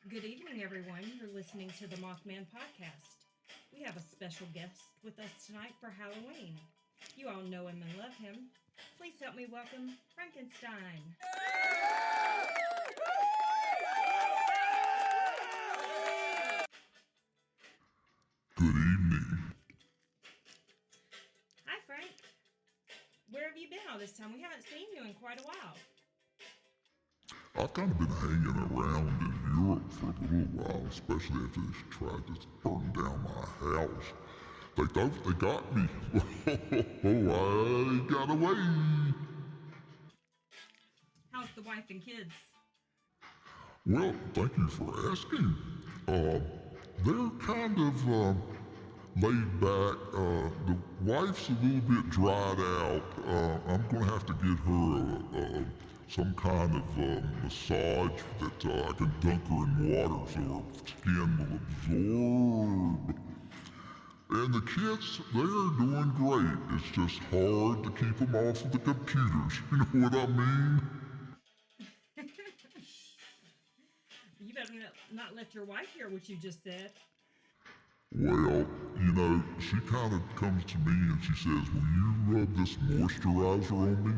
Good evening, everyone. You're listening to the Mothman-podcast. We have a special guest with us tonight for Halloween. You all know him and love him. Please help me welcome Frankenstein. Good evening. Hi, Frank. Where have you been all this time? We haven't seen you in quite a while. I've kind of been hanging around in Europe for a little while, especially after they tried to burn down my house. They thought they got me. I got away. How's the wife and kids? Well, thank you for asking. They're kind of laid back. The wife's a little bit dried out. I'm going to have to get her some kind of massage that I can dunk her in water so her skin will absorb. And the kids, they're doing great. It's just hard to keep them off of the computers. You know what I mean? You better not let your wife hear what you just said. Well, she kind of comes to me and she says, will you rub this moisturizer on me?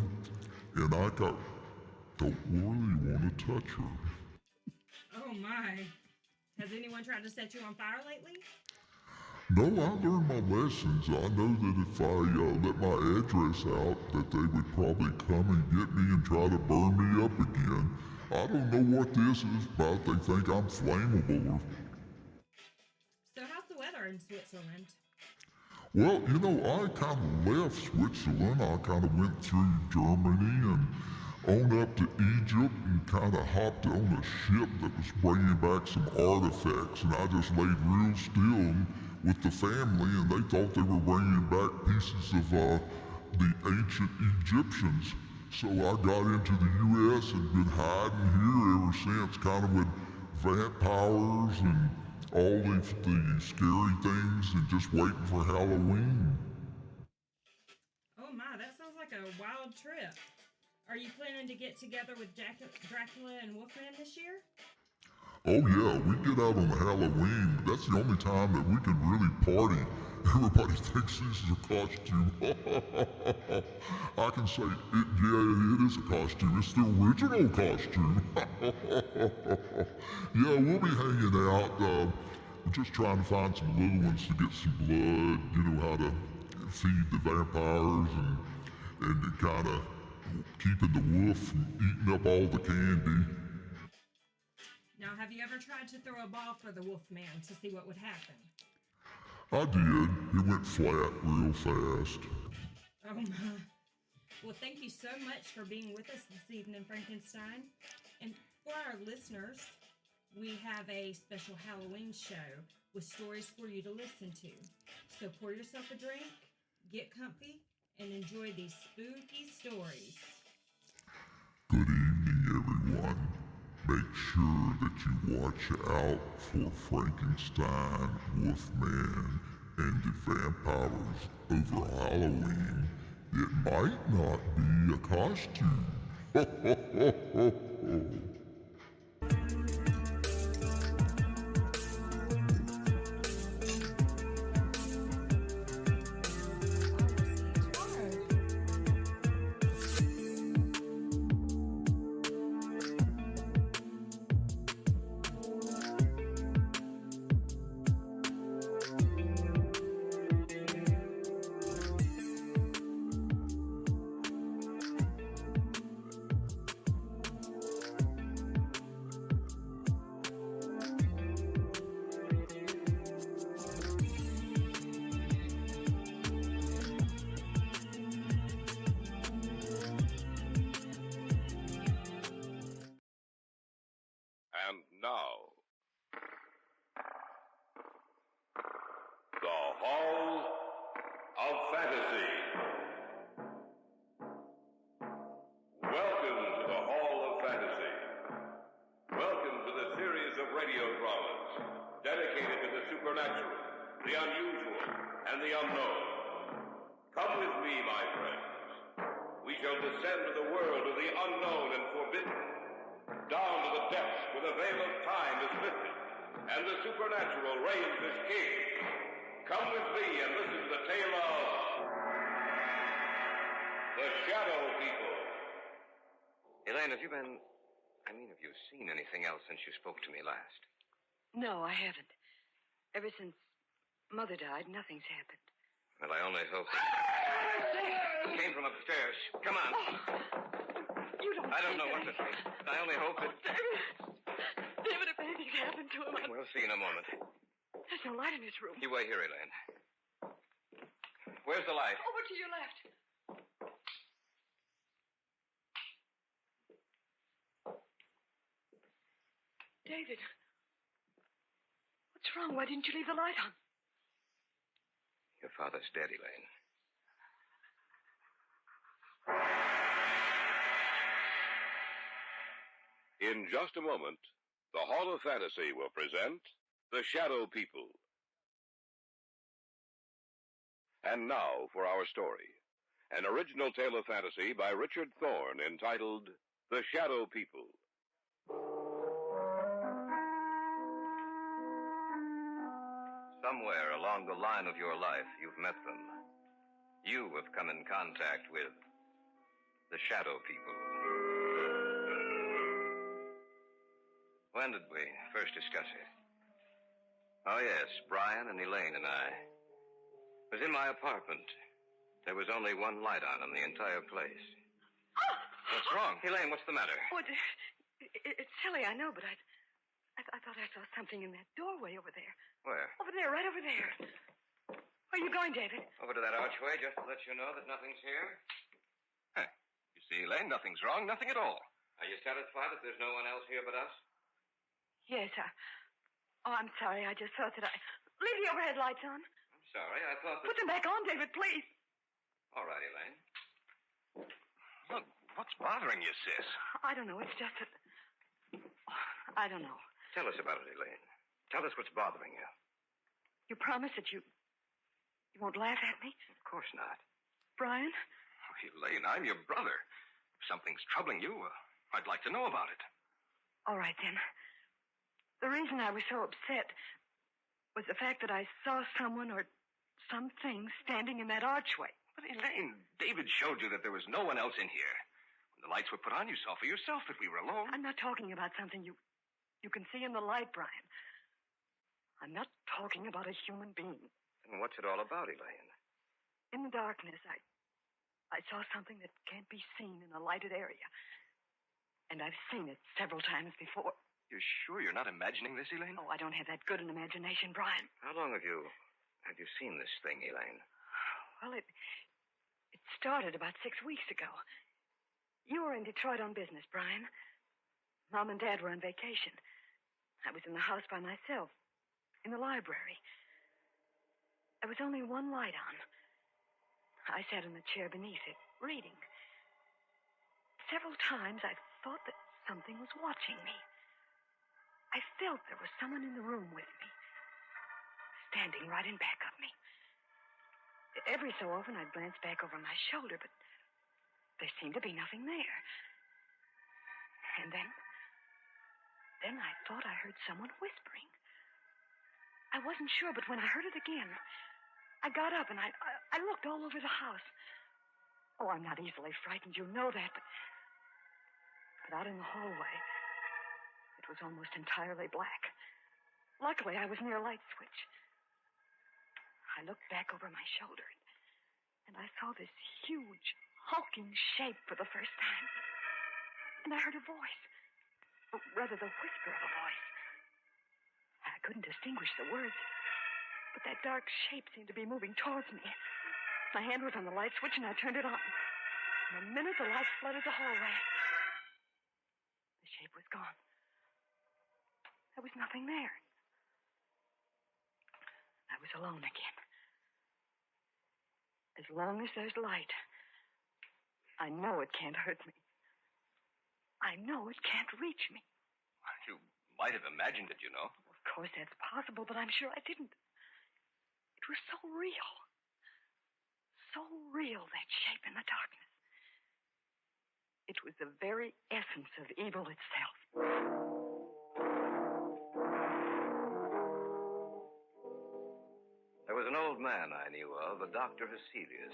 And I don't really want to touch her. Oh my. Has anyone tried to set you on fire lately? No, I learned my lessons. I know that if I let my address out, that they would probably come and get me and try to burn me up again. I don't know what this is about. They think I'm flammable. So how's the weather in Switzerland? Well, I kind of left Switzerland. I kind of went through Germany and on up to Egypt and kind of hopped on a ship that was bringing back some artifacts. And I just laid real still with the family, and they thought they were bringing back pieces of the ancient Egyptians. So I got into the U.S. and been hiding here ever since, kind of with vampires and all the scary things and just waiting for Halloween. Oh my, that sounds like a wild trip. Are you planning to get together with Dracula and Wolfman this year? Oh yeah, we get out on Halloween. That's the only time that we can really party. Everybody thinks this is a costume. I can say, it is a costume. It's the original costume. Yeah, we'll be hanging out. We're just trying to find some little ones to get some blood, how to feed the vampires and kind of keeping the wolf from eating up all the candy. Now, have you ever tried to throw a ball for the Wolfman to see what would happen? I did. It went flat real fast. Oh my. Well, thank you so much for being with us this evening, Frankenstein. And for our listeners, we have a special Halloween show with stories for you to listen to. So pour yourself a drink, get comfy, and enjoy these spooky stories. Good evening, everyone. Make sure that you watch out for Frankenstein, Wolfman, and the vampires over Halloween. It might not be a costume. Ho, ho, ho, ho, ho. And now, the Hall of Fantasy. Welcome to the Hall of Fantasy. Welcome to the series of radio dramas dedicated to the supernatural, the unusual, and the unknown. Come with me, my friends. We shall descend to the world of the unknown and forbidden, down to the depths where the veil of time is is lifted, and the supernatural reigns as king. Come with me and listen to the tale of the Shadow People. Elaine, have you seen anything else since you spoke to me last? No, I haven't. Ever since Mother died, nothing's happened. Well, I only hope that... It came from upstairs. Come on. You don't... I don't know what to think. I only hope that... David, if anything's happened to him, We'll see in a moment. There's no light in his room. You wait here, Elaine. Where's the light? Over to your left. David, what's wrong? Why didn't you leave the light on? Your father's dead, Elaine. In just a moment, the Hall of Fantasy will present The Shadow People. And now for our story. An original tale of fantasy by Richard Thorne entitled The Shadow People. Somewhere along the line of your life, you've met them. You have come in contact with the Shadow People. When did we first discuss it? Oh, yes, Brian and Elaine and I. It was in my apartment. There was only one light on in the entire place. What's wrong? Elaine, what's the matter? Oh, it's silly, I know, but I thought I saw something in that doorway over there. Where? Over there, right over there. Where are you going, David? Over to that archway, just to let you know that nothing's here. Huh. You see, Elaine, nothing's wrong, nothing at all. Are you satisfied that there's no one else here but us? Yes, I'm sorry. I just thought that Leave the overhead lights on. I'm sorry, I thought that... Put them back on, David, please. All right, Elaine. Look, what's bothering you, sis? I don't know. It's just that... I don't know. Tell us about it, Elaine. Tell us what's bothering you. You promise that you won't laugh at me? Of course not. Brian? Oh, Elaine, I'm your brother. If something's troubling you, I'd like to know about it. All right, then. The reason I was so upset was the fact that I saw someone or something standing in that archway. But, Elaine, David showed you that there was no one else in here. When the lights were put on, you saw for yourself that we were alone. I'm not talking about something you can see in the light, Brian. I'm not talking about a human being. And what's it all about, Elaine? In the darkness, I saw something that can't be seen in a lighted area. And I've seen it several times before. You're sure you're not imagining this, Elaine? Oh, I don't have that good an imagination, Brian. How long have you seen this thing, Elaine? Well, it started about 6 weeks ago. You were in Detroit on business, Brian. Mom and Dad were on vacation. I was in the house by myself, in the library. There was only one light on. I sat in the chair beneath it, reading. Several times I thought that something was watching me. I felt there was someone in the room with me, standing right in back of me. Every so often I'd glance back over my shoulder, but there seemed to be nothing there. And then I thought I heard someone whispering. I wasn't sure, but when I heard it again, I got up and I looked all over the house. Oh, I'm not easily frightened, you know that, but out in the hallway, it was almost entirely black. Luckily, I was near a light switch. I looked back over my shoulder, and I saw this huge, hulking shape for the first time. And I heard a voice. Or rather, the whisper of a voice. I couldn't distinguish the words, but that dark shape seemed to be moving towards me. My hand was on the light switch, and I turned it on. In a minute, the light flooded the hallway. The shape was gone. There was nothing there. I was alone again. As long as there's light, I know it can't hurt me. I know it can't reach me. You might have imagined it, you know. Of course, that's possible, but I'm sure I didn't. It was so real. So real, that shape in the darkness. It was the very essence of evil itself. old man I knew of, a Dr. Heselius.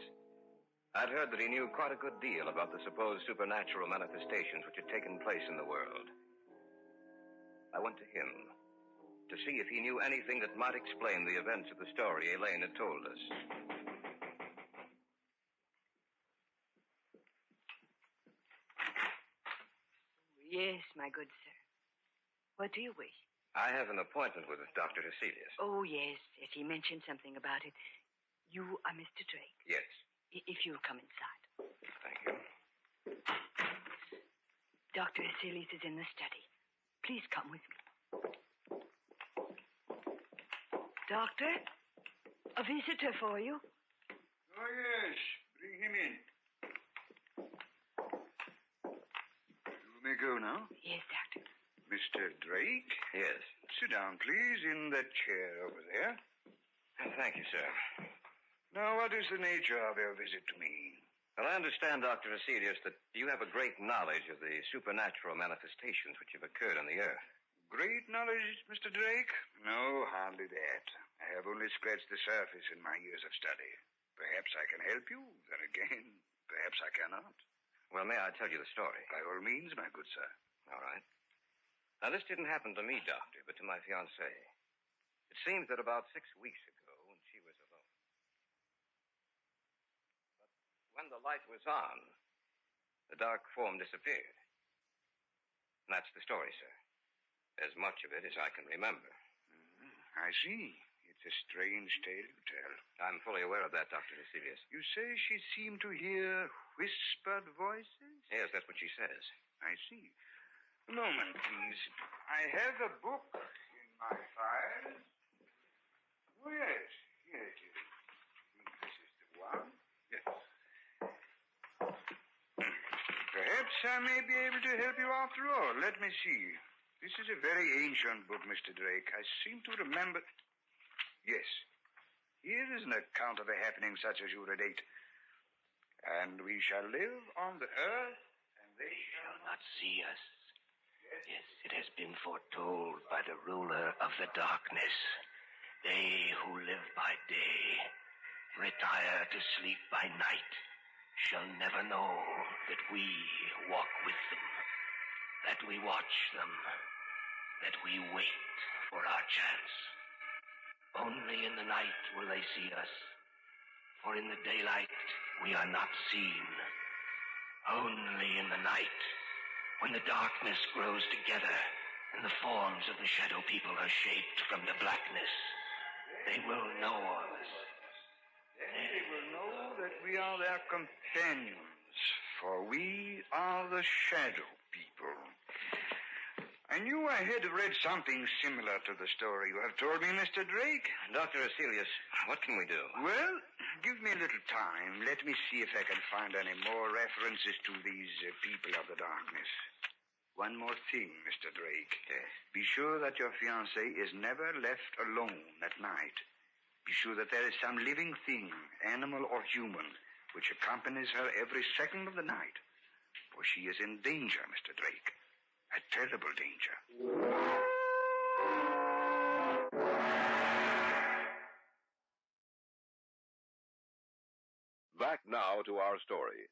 I'd heard that he knew quite a good deal about the supposed supernatural manifestations which had taken place in the world. I went to him to see if he knew anything that might explain the events of the story Elaine had told us. Yes, my good sir. What do you wish? I have an appointment with Dr. Heselius. Oh, yes. Yes, he mentioned something about it. You are Mr. Drake. Yes. If you'll come inside. Thank you. Dr. Heselius is in the study. Please come with me. Doctor, a visitor for you. Oh, yes. Bring him in. You may go now. Yes, Doctor. Mr. Drake? Yes. Sit down, please, in that chair over there. Thank you, sir. Now, what is the nature of your visit to me? Well, I understand, Dr. Heselius, that you have a great knowledge of the supernatural manifestations which have occurred on the Earth. Great knowledge, Mr. Drake? No, hardly that. I have only scratched the surface in my years of study. Perhaps I can help you. Then again, perhaps I cannot. Well, may I tell you the story? By all means, my good sir. All right. Now, this didn't happen to me, Doctor, but to my fiancée. It seems that about 6 weeks ago, when she was alone. But when the light was on, the dark form disappeared. And that's the story, sir. As much of it as I can remember. I see. It's a strange tale you tell. I'm fully aware of that, Dr. Heselius. You say she seemed to hear whispered voices? Yes, that's what she says. I see. A moment, please. I have a book in my files. Oh, yes. Here it is. This is the one. Yes. Perhaps I may be able to help you after all. Let me see. This is a very ancient book, Mr. Drake. I seem to remember... Yes. Here is an account of a happening such as you relate. And we shall live on the earth, and they shall not see us. Yes, it has been foretold by the ruler of the darkness. They who live by day, retire to sleep by night, shall never know that we walk with them, that we watch them, that we wait for our chance. Only in the night will they see us, for in the daylight we are not seen. Only in the night, when the darkness grows together and the forms of the shadow people are shaped from the blackness, they will know us. Then they will know that we are their companions, for we are the shadow people. I knew I had read something similar to the story you have told me, Mr. Drake. Dr. Heselius, what can we do? Well, give me a little time. Let me see if I can find any more references to these people of the darkness. One more thing, Mr. Drake. Yes. Be sure that your fiancée is never left alone at night. Be sure that there is some living thing, animal or human, which accompanies her every second of the night. For she is in danger, Mr. Drake. A terrible danger. Back now to our story.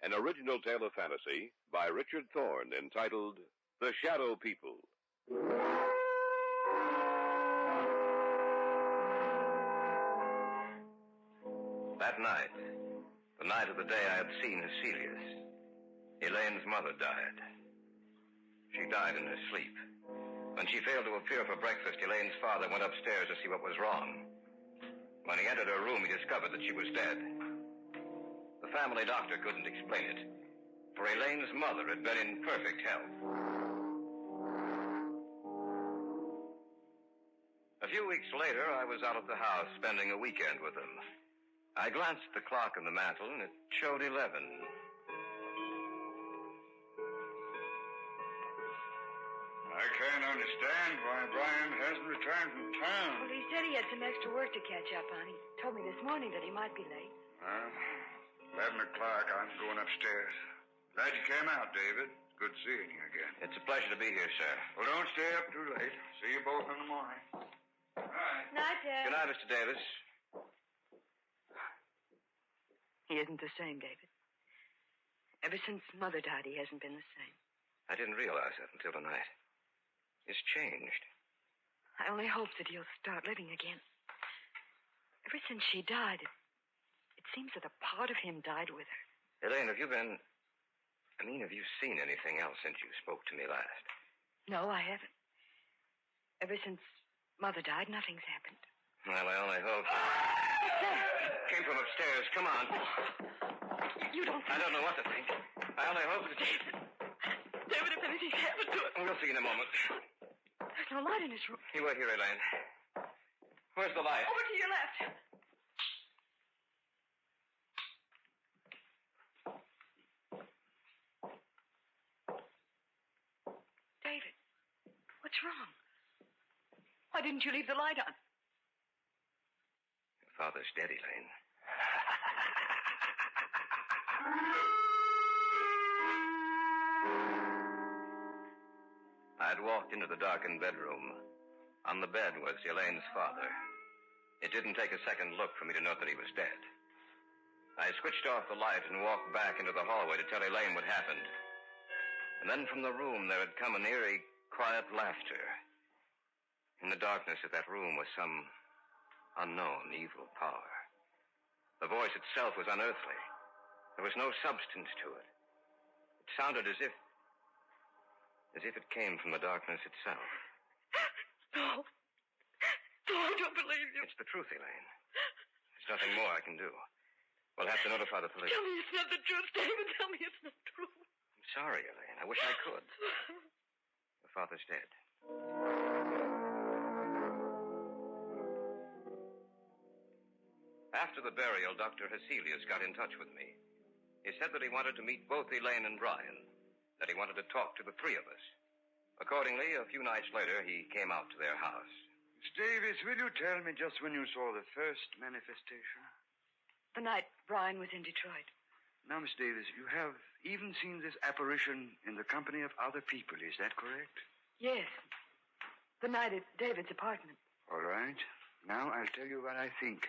An original tale of fantasy by Richard Thorne entitled The Shadow People. That night, the night of the day I had seen Heselius, Elaine's mother died. She died in her sleep. When she failed to appear for breakfast, Elaine's father went upstairs to see what was wrong. When he entered her room, he discovered that she was dead. The family doctor couldn't explain it, for Elaine's mother had been in perfect health. A few weeks later, I was out at the house spending a weekend with them. I glanced at the clock on the mantel, and it showed 11. I can't understand why Brian hasn't returned from town. Well, he said he had some extra work to catch up on. He told me this morning that he might be late. 11 o'clock. I'm going upstairs. Glad you came out, David. Good seeing you again. It's a pleasure to be here, sir. Well, don't stay up too late. See you both in the morning. Good night. Night, Dad. Good night, Mr. Davis. He isn't the same, David. Ever since Mother died, he hasn't been the same. I didn't realize that until tonight. He's changed. I only hope that he'll start living again. Ever since she died, it seems that a part of him died with her. Elaine, have you seen anything else since you spoke to me last? No, I haven't. Ever since Mother died, nothing's happened. Well, I only hope. What's that? Came from upstairs. Come on. You don't think... I don't know what to think. I only hope that... David, if anything's happened to it... We'll see in a moment. There's no light in his room. You wait here, Elaine. Where's the light? Over to your left. David, what's wrong? Why didn't you leave the light on? Your father's dead, Elaine. I had walked into the darkened bedroom. On the bed was Elaine's father. It didn't take a second look for me to know that he was dead. I switched off the light and walked back into the hallway to tell Elaine what happened. And then from the room there had come an eerie, quiet laughter. In the darkness of that room was some unknown evil power. The voice itself was unearthly. There was no substance to it. It sounded as if it came from the darkness itself. No. No, I don't believe you. It's the truth, Elaine. There's nothing more I can do. We'll have to notify the police. Tell me it's not the truth, David. Tell me it's not true. I'm sorry, Elaine. I wish I could. Your father's dead. After the burial, Dr. Heselius got in touch with me. He said that he wanted to meet both Elaine and Brian, that he wanted to talk to the three of us. Accordingly, a few nights later, he came out to their house. Miss Davis, will you tell me just when you saw the first manifestation? The night Brian was in Detroit. Now, Miss Davis, you have even seen this apparition in the company of other people, is that correct? Yes. The night at David's apartment. All right. Now I'll tell you what I think.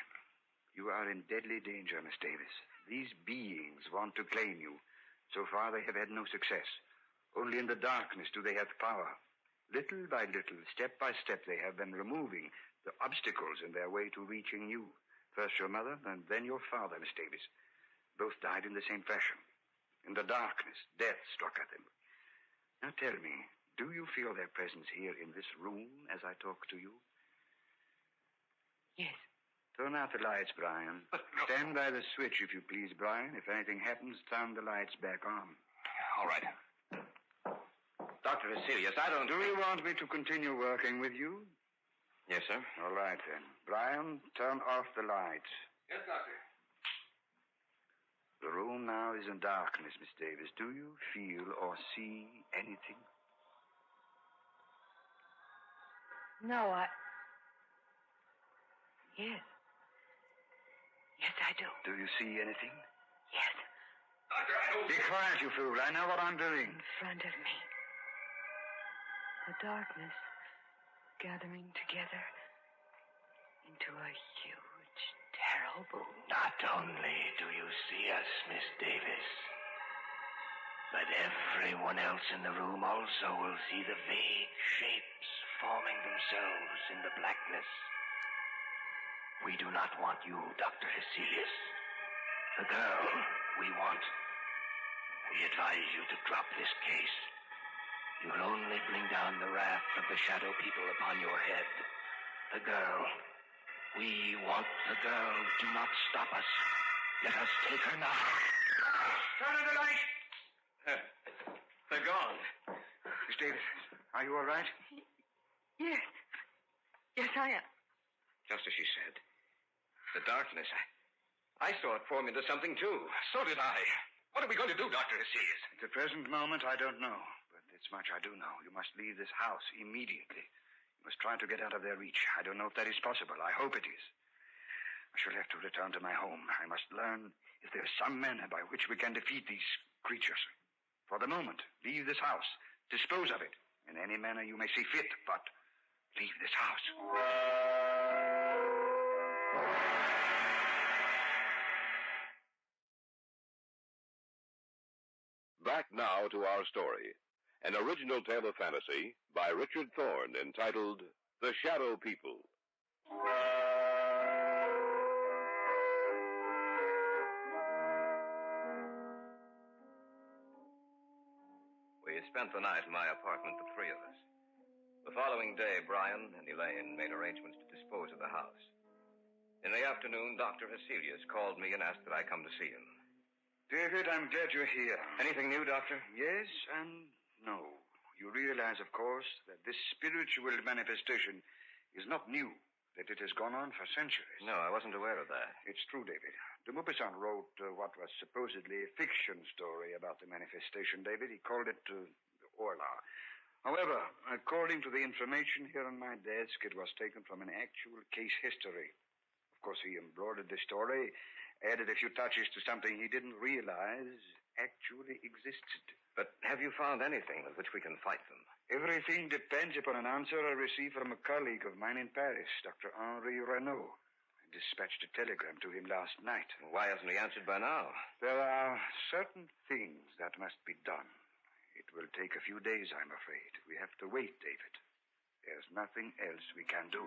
You are in deadly danger, Miss Davis. These beings want to claim you. So far, they have had no success. Only in the darkness do they have power. Little by little, step by step, they have been removing the obstacles in their way to reaching you. First your mother, and then your father, Miss Davis. Both died in the same fashion. In the darkness, death struck at them. Now tell me, do you feel their presence here in this room as I talk to you? Yes. Turn out the lights, Brian. Stand by the switch, if you please, Brian. If anything happens, turn the lights back on. All right. Dr. Heselius, I don't... Do you want me to continue working with you? Yes, sir. All right, then. Brian, turn off the lights. Yes, Doctor. The room now is in darkness, Miss Davis. Do you feel or see anything? No, Yes. Yes, I do. Do you see anything? Yes. Doctor, I don't... Be quiet, you fool. I know what I'm doing. In front of me. The darkness gathering together into a huge, terrible... Not only do you see us, Miss Davis, but everyone else in the room also will see the vague shapes forming themselves in the blackness. We do not want you, Dr. Heselius. The girl we want. We advise you to drop this case. You'll only bring down the wrath of the shadow people upon your head. The girl. We want the girl. Do not stop us. Let us take her now. Turn on the light. They're gone. Miss Davis, are you all right? Yes. Yes, I am. Just as she said. The darkness. I saw it form into something, too. So did I. What are we going to do, Dr. Heselius? At the present moment, I don't know. But this much I do know. You must leave this house immediately. You must try to get out of their reach. I don't know if that is possible. I hope it is. I shall have to return to my home. I must learn if there is some manner by which we can defeat these creatures. For the moment, leave this house. Dispose of it in any manner you may see fit, but leave this house. back now to our story, an original tale of fantasy by Richard Thorne entitled The Shadow People. We spent the night in my apartment, the three of us. The following day, Brian and Elaine made arrangements to dispose of the house. In the afternoon, Dr. Heselius called me and asked that I come to see him. David, I'm glad you're here. Anything new, Doctor? Yes and no. You realize, of course, that this spiritual manifestation is not new, that it has gone on for centuries. No, I wasn't aware of that. It's true, David. De Maupassant wrote what was supposedly a fiction story about the manifestation, David. He called it Orla. However, according to the information here on my desk, it was taken from an actual case history. Of course, he embroidered the story, added a few touches to something he didn't realize actually existed. But have you found anything with which we can fight them? Everything depends upon an answer I received from a colleague of mine in Paris, Dr. Henri Renaud. I dispatched a telegram to him last night. Why hasn't he answered by now? There are certain things that must be done. It will take a few days, I'm afraid. We have to wait, David. There's nothing else we can do.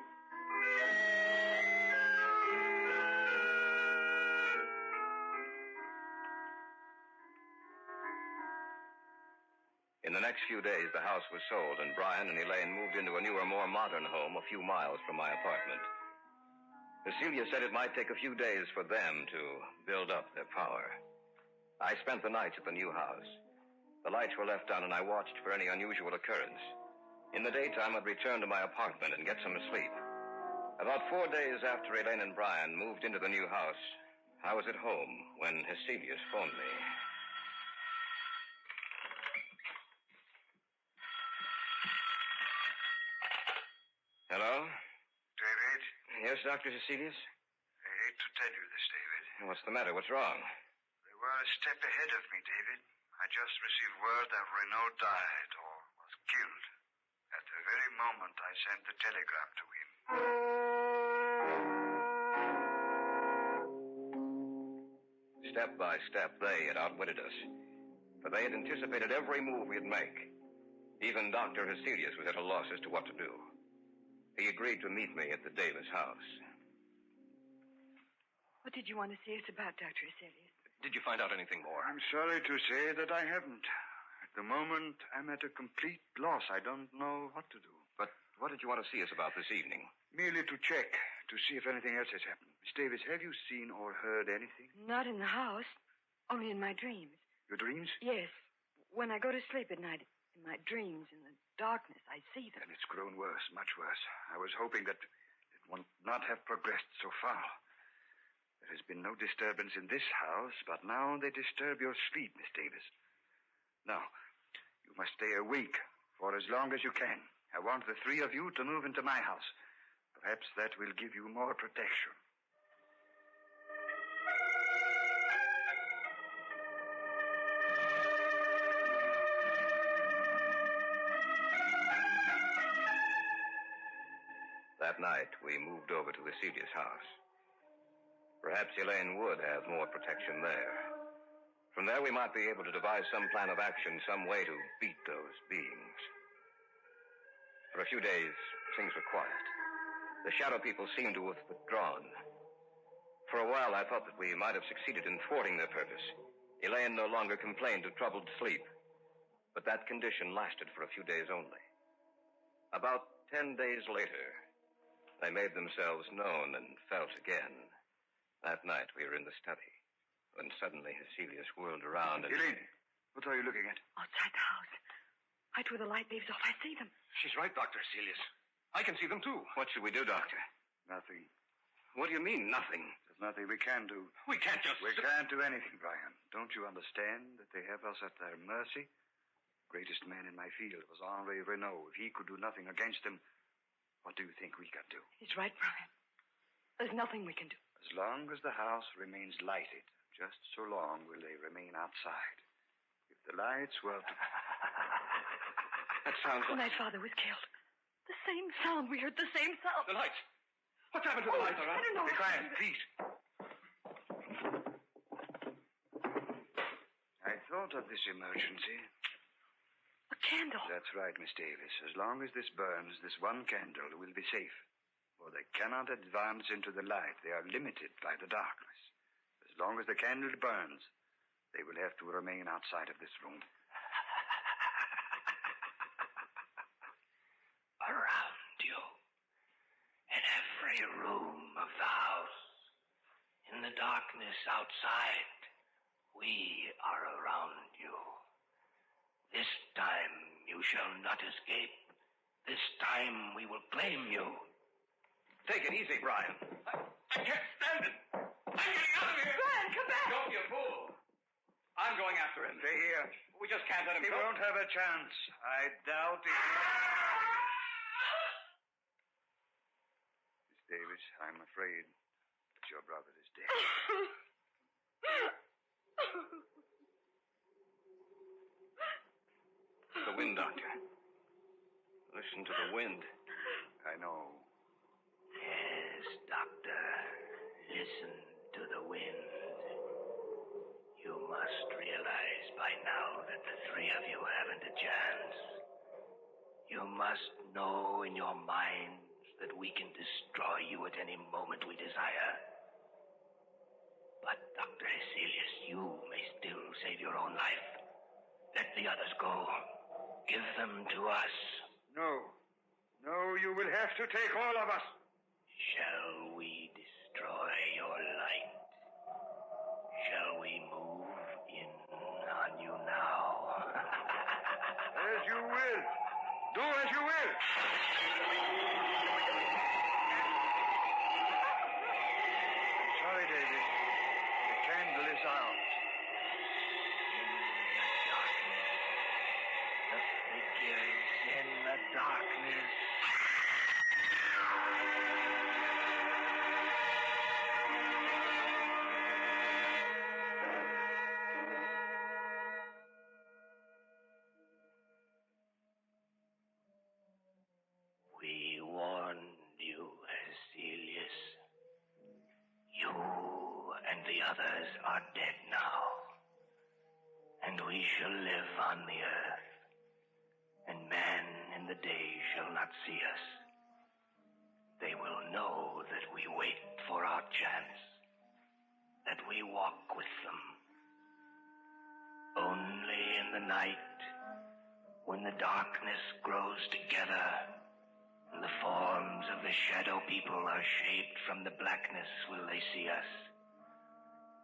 In the next few days, the house was sold, and Brian and Elaine moved into a newer, more modern home a few miles from my apartment. Cecilia said it might take a few days for them to build up their power. I spent the nights at the new house. The lights were left on, and I watched for any unusual occurrence. In the daytime, I'd return to my apartment and get some sleep. About 4 days after Elaine and Brian moved into the new house, I was at home when Heselius phoned me. Hello? David? Yes, Dr. Heselius? I hate to tell you this, David. What's the matter? What's wrong? They were a step ahead of me, David. I just received word that Renaud died or was killed. At the very moment I sent the telegram to him. Step by step, they had outwitted us. For they had anticipated every move we'd make. Even Dr. Heselius was at a loss as to what to do. He agreed to meet me at the Davis house. What did you want to see us about, Dr. Heselius? Did you find out anything more? I'm sorry to say that I haven't. At the moment, I'm at a complete loss. I don't know what to do. But what did you want to see us about this evening? Merely to check, to see if anything else has happened. Miss Davis, have you seen or heard anything? Not in the house, only in my dreams. Your dreams? Yes. When I go to sleep at night, in my dreams, in the darkness, I see them. And it's grown worse, much worse. I was hoping that it would not have progressed so far. There has been no disturbance in this house, but now they disturb your sleep, Miss Davis. Now, you must stay awake for as long as you can. I want the three of you to move into my house. Perhaps that will give you more protection. That night, we moved over to Heselius' house. Perhaps Elaine would have more protection there. From there, we might be able to devise some plan of action, some way to beat those beings. For a few days, things were quiet. The shadow people seemed to have withdrawn. For a while, I thought that we might have succeeded in thwarting their purpose. Elaine no longer complained of troubled sleep. But that condition lasted for a few days only. About 10 days later, they made themselves known and felt again. That night, we were in the study, when suddenly Heselius whirled around and... Elaine, what are you looking at? Outside the house. Right where the light leaves off, I see them. She's right, Dr. Heselius. I can see them, too. What should we do, Doctor? Nothing. What do you mean, nothing? There's nothing we can do. We can't just... We can't do anything, Brian. Don't you understand that they have us at their mercy? The greatest man in my field was Henri Renaud. If he could do nothing against them, what do you think we can do? He's right, Brian. There's nothing we can do. As long as the house remains lighted, just so long will they remain outside. If the lights were to... That sounds When like... my father was killed, the same sound. We heard the same sound. The lights. What's happened to the lights, all right? I don't know. Be quiet, please. I thought of this emergency. A candle. That's right, Miss Davis. As long as this burns, this one candle will be safe. For they cannot advance into the light. They are limited by the darkness. As long as the candle burns, they will have to remain outside of this room. Around you, in every room of the house, in the darkness outside, we are around you. This time you shall not escape. This time we will claim you. Take it easy, Brian. I can't stand it. I'm getting out of here. Brian, come back. Don't be a fool. I'm going after him. Stay here. We just can't let him He go. won't have a chance. I doubt it. Miss Davis, I'm afraid that your brother is dead. The wind, Doctor. Listen to the wind. I know. Yes, Doctor. Listen to the wind. You must realize by now that the three of you haven't a chance. You must know in your minds that we can destroy you at any moment we desire. But, Dr. Heselius, you may still save your own life. Let the others go. Give them to us. No. No, you will have to take all of us. Shall we destroy your light? Shall we move in on you now? As you will. Do as you will. Sorry, David. The candle is out. The figures in the darkness. We warned you, Heselius. You and the others are dead now. And we shall live on the earth. And man in the day shall not see us. They will know that we wait for our chance. That we walk with them. Only in the night, when the darkness grows together, and the forms of the shadow people are shaped from the blackness, will they see us.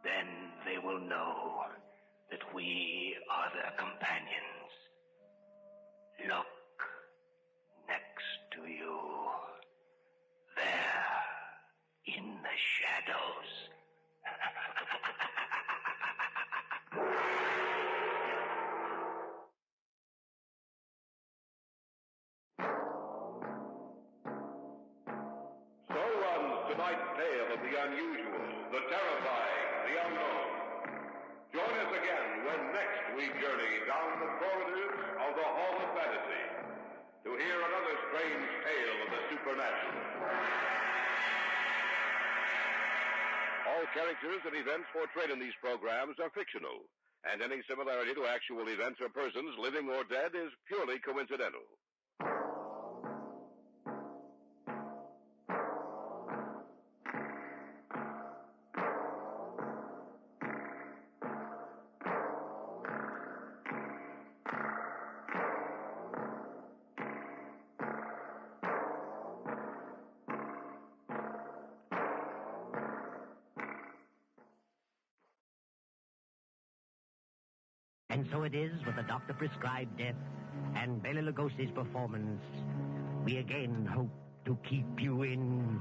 Then they will know that we are their companions. Look next to you. There, in the shadows. So runs tonight's tale of the unusual, the terrifying, the unknown. Join us again when next we journey down the corridors of the Hall of Fantasy to hear another strange tale of the supernatural. All characters and events portrayed in these programs are fictional, and any similarity to actual events or persons, living or dead, is purely coincidental. And so it is with the doctor-prescribed death and Bela Lugosi's performance. We again hope to keep you in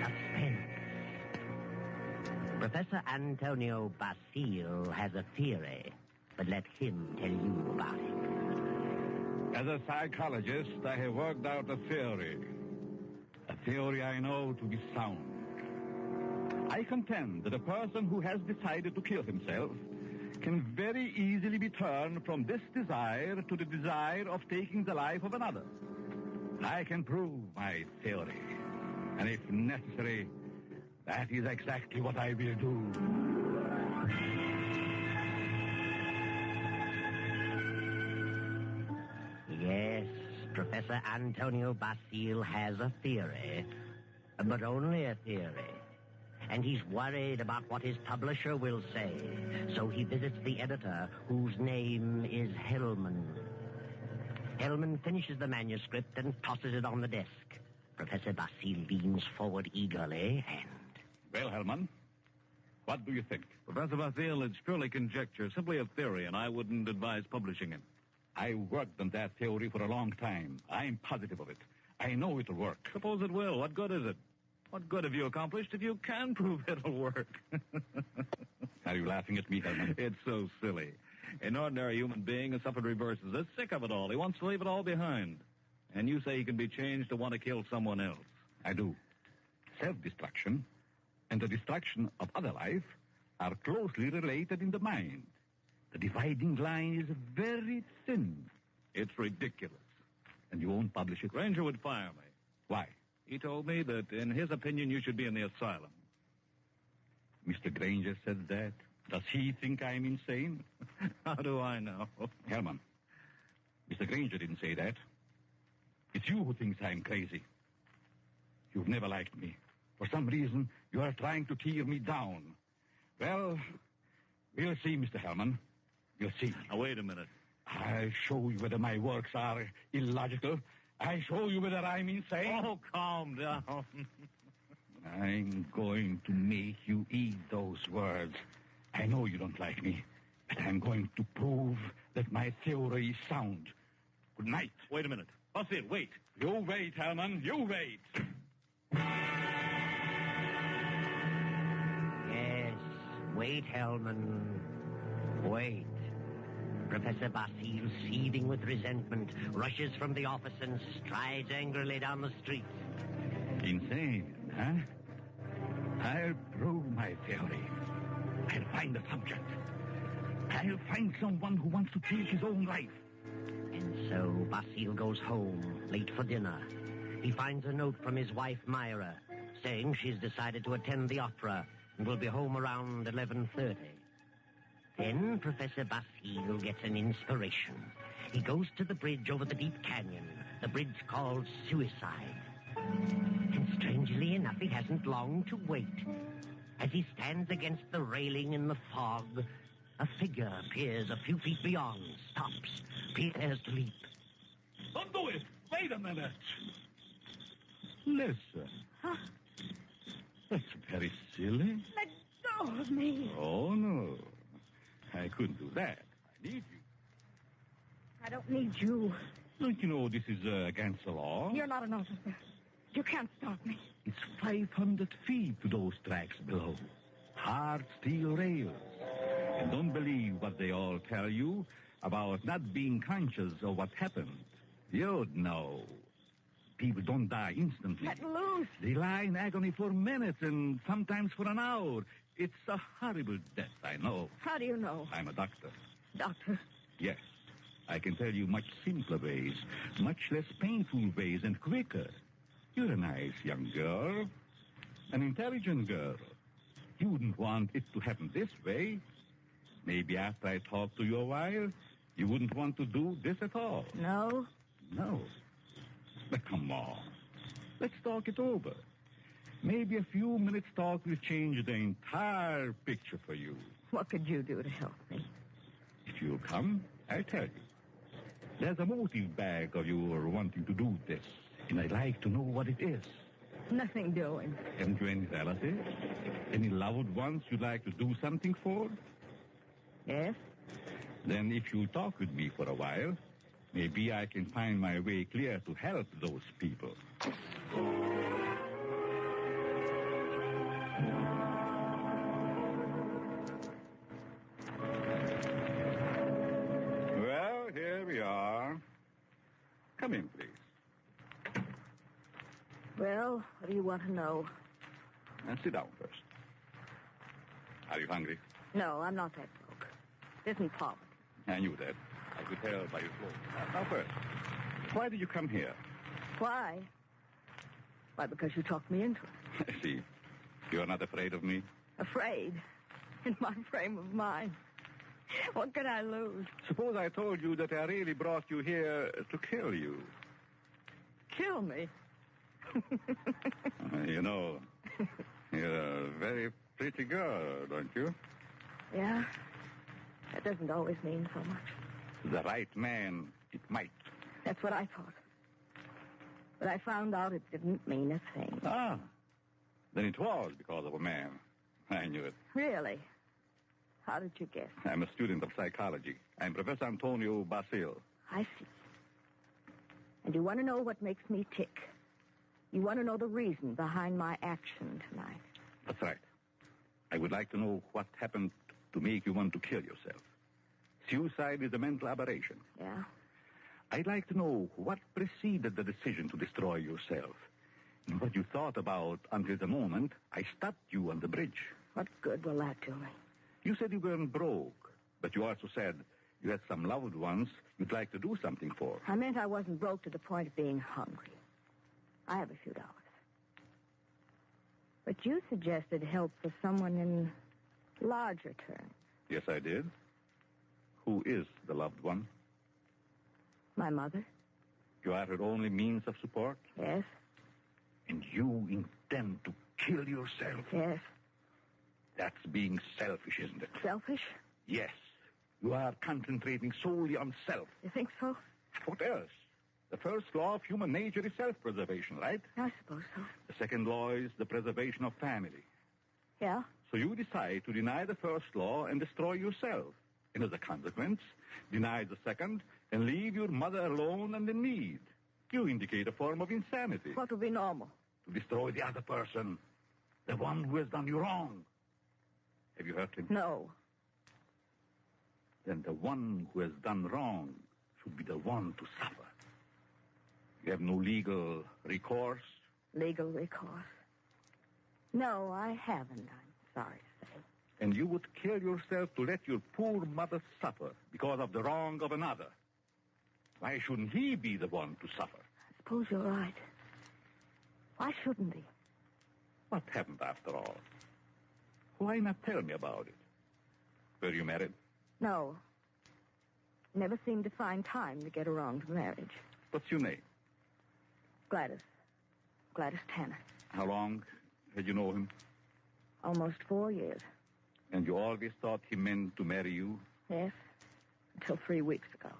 suspense. Professor Antonio Basile has a theory, but let him tell you about it. As a psychologist, I have worked out a theory. A theory I know to be sound. I contend that a person who has decided to kill himself can very easily be turned from this desire to the desire of taking the life of another. I can prove my theory. And if necessary, that is exactly what I will do. Professor Antonio Basile has a theory, but only a theory. And he's worried about what his publisher will say, so he visits the editor, whose name is Hellman. Hellman finishes the manuscript and tosses it on the desk. Professor Basile leans forward eagerly and... Well, Hellman, what do you think? Professor Basile, it's purely conjecture, simply a theory, and I wouldn't advise publishing it. I worked on that theory for a long time. I'm positive of it. I know it'll work. Suppose it will. What good is it? What good have you accomplished if you can prove it'll work? Are you laughing at me, Hellman? It's so silly. An ordinary human being has suffered reverses. Is sick of it all. He wants to leave it all behind. And you say he can be changed to want to kill someone else. I do. Self-destruction and the destruction of other life are closely related in the mind. The dividing line is very thin. It's ridiculous. And you won't publish it? Granger would fire me. Why? He told me that, in his opinion, you should be in the asylum. Mr. Granger said that. Does he think I'm insane? How do I know? Hellman, Mr. Granger didn't say that. It's you who thinks I'm crazy. You've never liked me. For some reason, you are trying to tear me down. Well, we'll see, Mr. Hellman. We'll see. Now, wait a minute. I'll show you whether my works are illogical. I'll show you whether I'm insane. Oh, calm down. I'm going to make you eat those words. I know you don't like me, but I'm going to prove that my theory is sound. Good night. Wait a minute. Basile, wait. You wait, Hellman. You wait. Yes, wait, Hellman. Wait. Professor Basile, seething with resentment, rushes from the office and strides angrily down the street. Insane, huh? I'll prove my theory. I'll find a subject. I'll find someone who wants to take his own life. And so Basile goes home, late for dinner. He finds a note from his wife, Myra, saying she's decided to attend the opera and will be home around 11:30. Then Professor Basile gets an inspiration. He goes to the bridge over the deep canyon, the bridge called Suicide. And strangely enough, he hasn't long to wait. As he stands against the railing in the fog, a figure appears a few feet beyond, stops, prepares to leap. Don't do it! Wait a minute! Listen. Huh? That's very silly. Let go of me. Oh, no. I couldn't do that. I need you. I don't need you. Don't you know this is against the law? You're not an officer. You can't stop me. It's 500 feet to those tracks below. Hard steel rails. And don't believe what they all tell you about not being conscious of what happened. You'd know. People don't die instantly. Let loose. They lie in agony for minutes and sometimes for an hour. It's a horrible death, I know. How do you know? I'm a doctor. Doctor? Yes. I can tell you much simpler ways, much less painful ways and quicker. You're a nice young girl, an intelligent girl. You wouldn't want it to happen this way. Maybe after I talk to you a while, you wouldn't want to do this at all. No. No. But come on. Let's talk it over. Maybe a few minutes talk will change the entire picture for you. What could you do to help me? If you'll come, I'll tell you. There's a motive back of your wanting to do this, and I'd like to know what it is. Nothing doing. Haven't you any relatives? Any loved ones you'd like to do something for? Yes? Then if you'll talk with me for a while, maybe I can find my way clear to help those people. Well, here we are. Come in, please. Well, what do you want to know? And sit down first. Are you hungry? No, I'm not that broke. It isn't poverty. I knew that. I could tell by your clothes. Now first, why did you come here? Why? Why, because you talked me into it. I see. You're not afraid of me? Afraid? In my frame of mind. What could I lose? Suppose I told you that I really brought you here to kill you. kill me. You know, you're a very pretty girl, don't you? Yeah. That doesn't always mean so much. The right man, it might. That's what I thought. But I found out it didn't mean a thing. Ah. Then it was because of a man. I knew it. Really? How did you guess? I'm a student of psychology. I'm Professor Antonio Basil. I see. And you want to know what makes me tick? You want to know the reason behind my action tonight? That's right. I would like to know what happened to make you want to kill yourself. Suicide is a mental aberration. Yeah? I'd like to know what preceded the decision to destroy yourself and what you thought about until the moment I stopped you on the bridge. What good will that do me? You said you weren't broke, but you also said you had some loved ones you'd like to do something for. I meant I wasn't broke to the point of being hungry. I have a few dollars. But you suggested help for someone in larger terms. Yes, I did. Who is the loved one? My mother? You are her only means of support? Yes. And you intend to kill yourself? Yes. That's being selfish, isn't it? Selfish? Yes. You are concentrating solely on self. You think so? What else? The first law of human nature is self-preservation, right? I suppose so. The second law is the preservation of family. Yeah? So you decide to deny the first law and destroy yourself. And as a consequence, deny the second and leave your mother alone and in need. You indicate a form of insanity. What would be normal? To destroy the other person, the one who has done you wrong. Have you heard him? No. Then the one who has done wrong should be the one to suffer. You have no legal recourse? Legal recourse? No, I haven't, I'm sorry to say. And you would kill yourself to let your poor mother suffer because of the wrong of another. Why shouldn't he be the one to suffer? I suppose you're right. Why shouldn't he? What happened after all? Why not tell me about it? Were you married? No. Never seemed to find time to get around to marriage. What's your name? Gladys. Gladys Tanner. How long had you known him? Almost 4 years. And you always thought he meant to marry you? Yes. Until 3 weeks ago.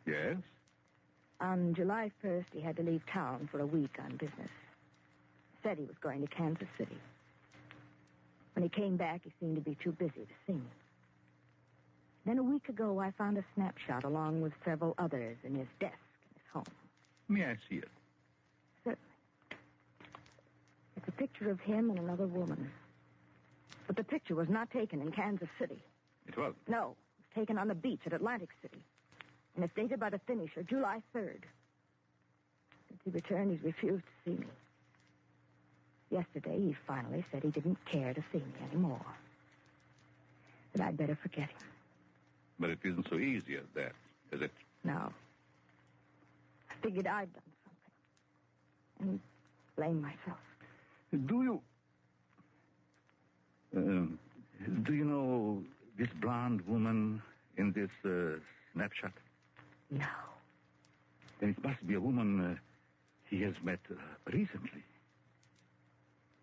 Yes? On July 1st, he had to leave town for a week on business. Said he was going to Kansas City. When he came back, he seemed to be too busy to see me. Then a week ago, I found a snapshot along with several others in his desk in his home. May I see it? Certainly. It's a picture of him and another woman. But the picture was not taken in Kansas City. It was? No. It was taken on the beach at Atlantic City. And it's dated by the finisher, July 3rd. Since he returned, he's refused to see me. Yesterday, he finally said he didn't care to see me anymore. That I'd better forget him. But it isn't so easy as that, is it? No. I figured I'd done something. And blame myself. Do you know this blonde woman in this snapshot? No. Then it must be a woman he has met recently.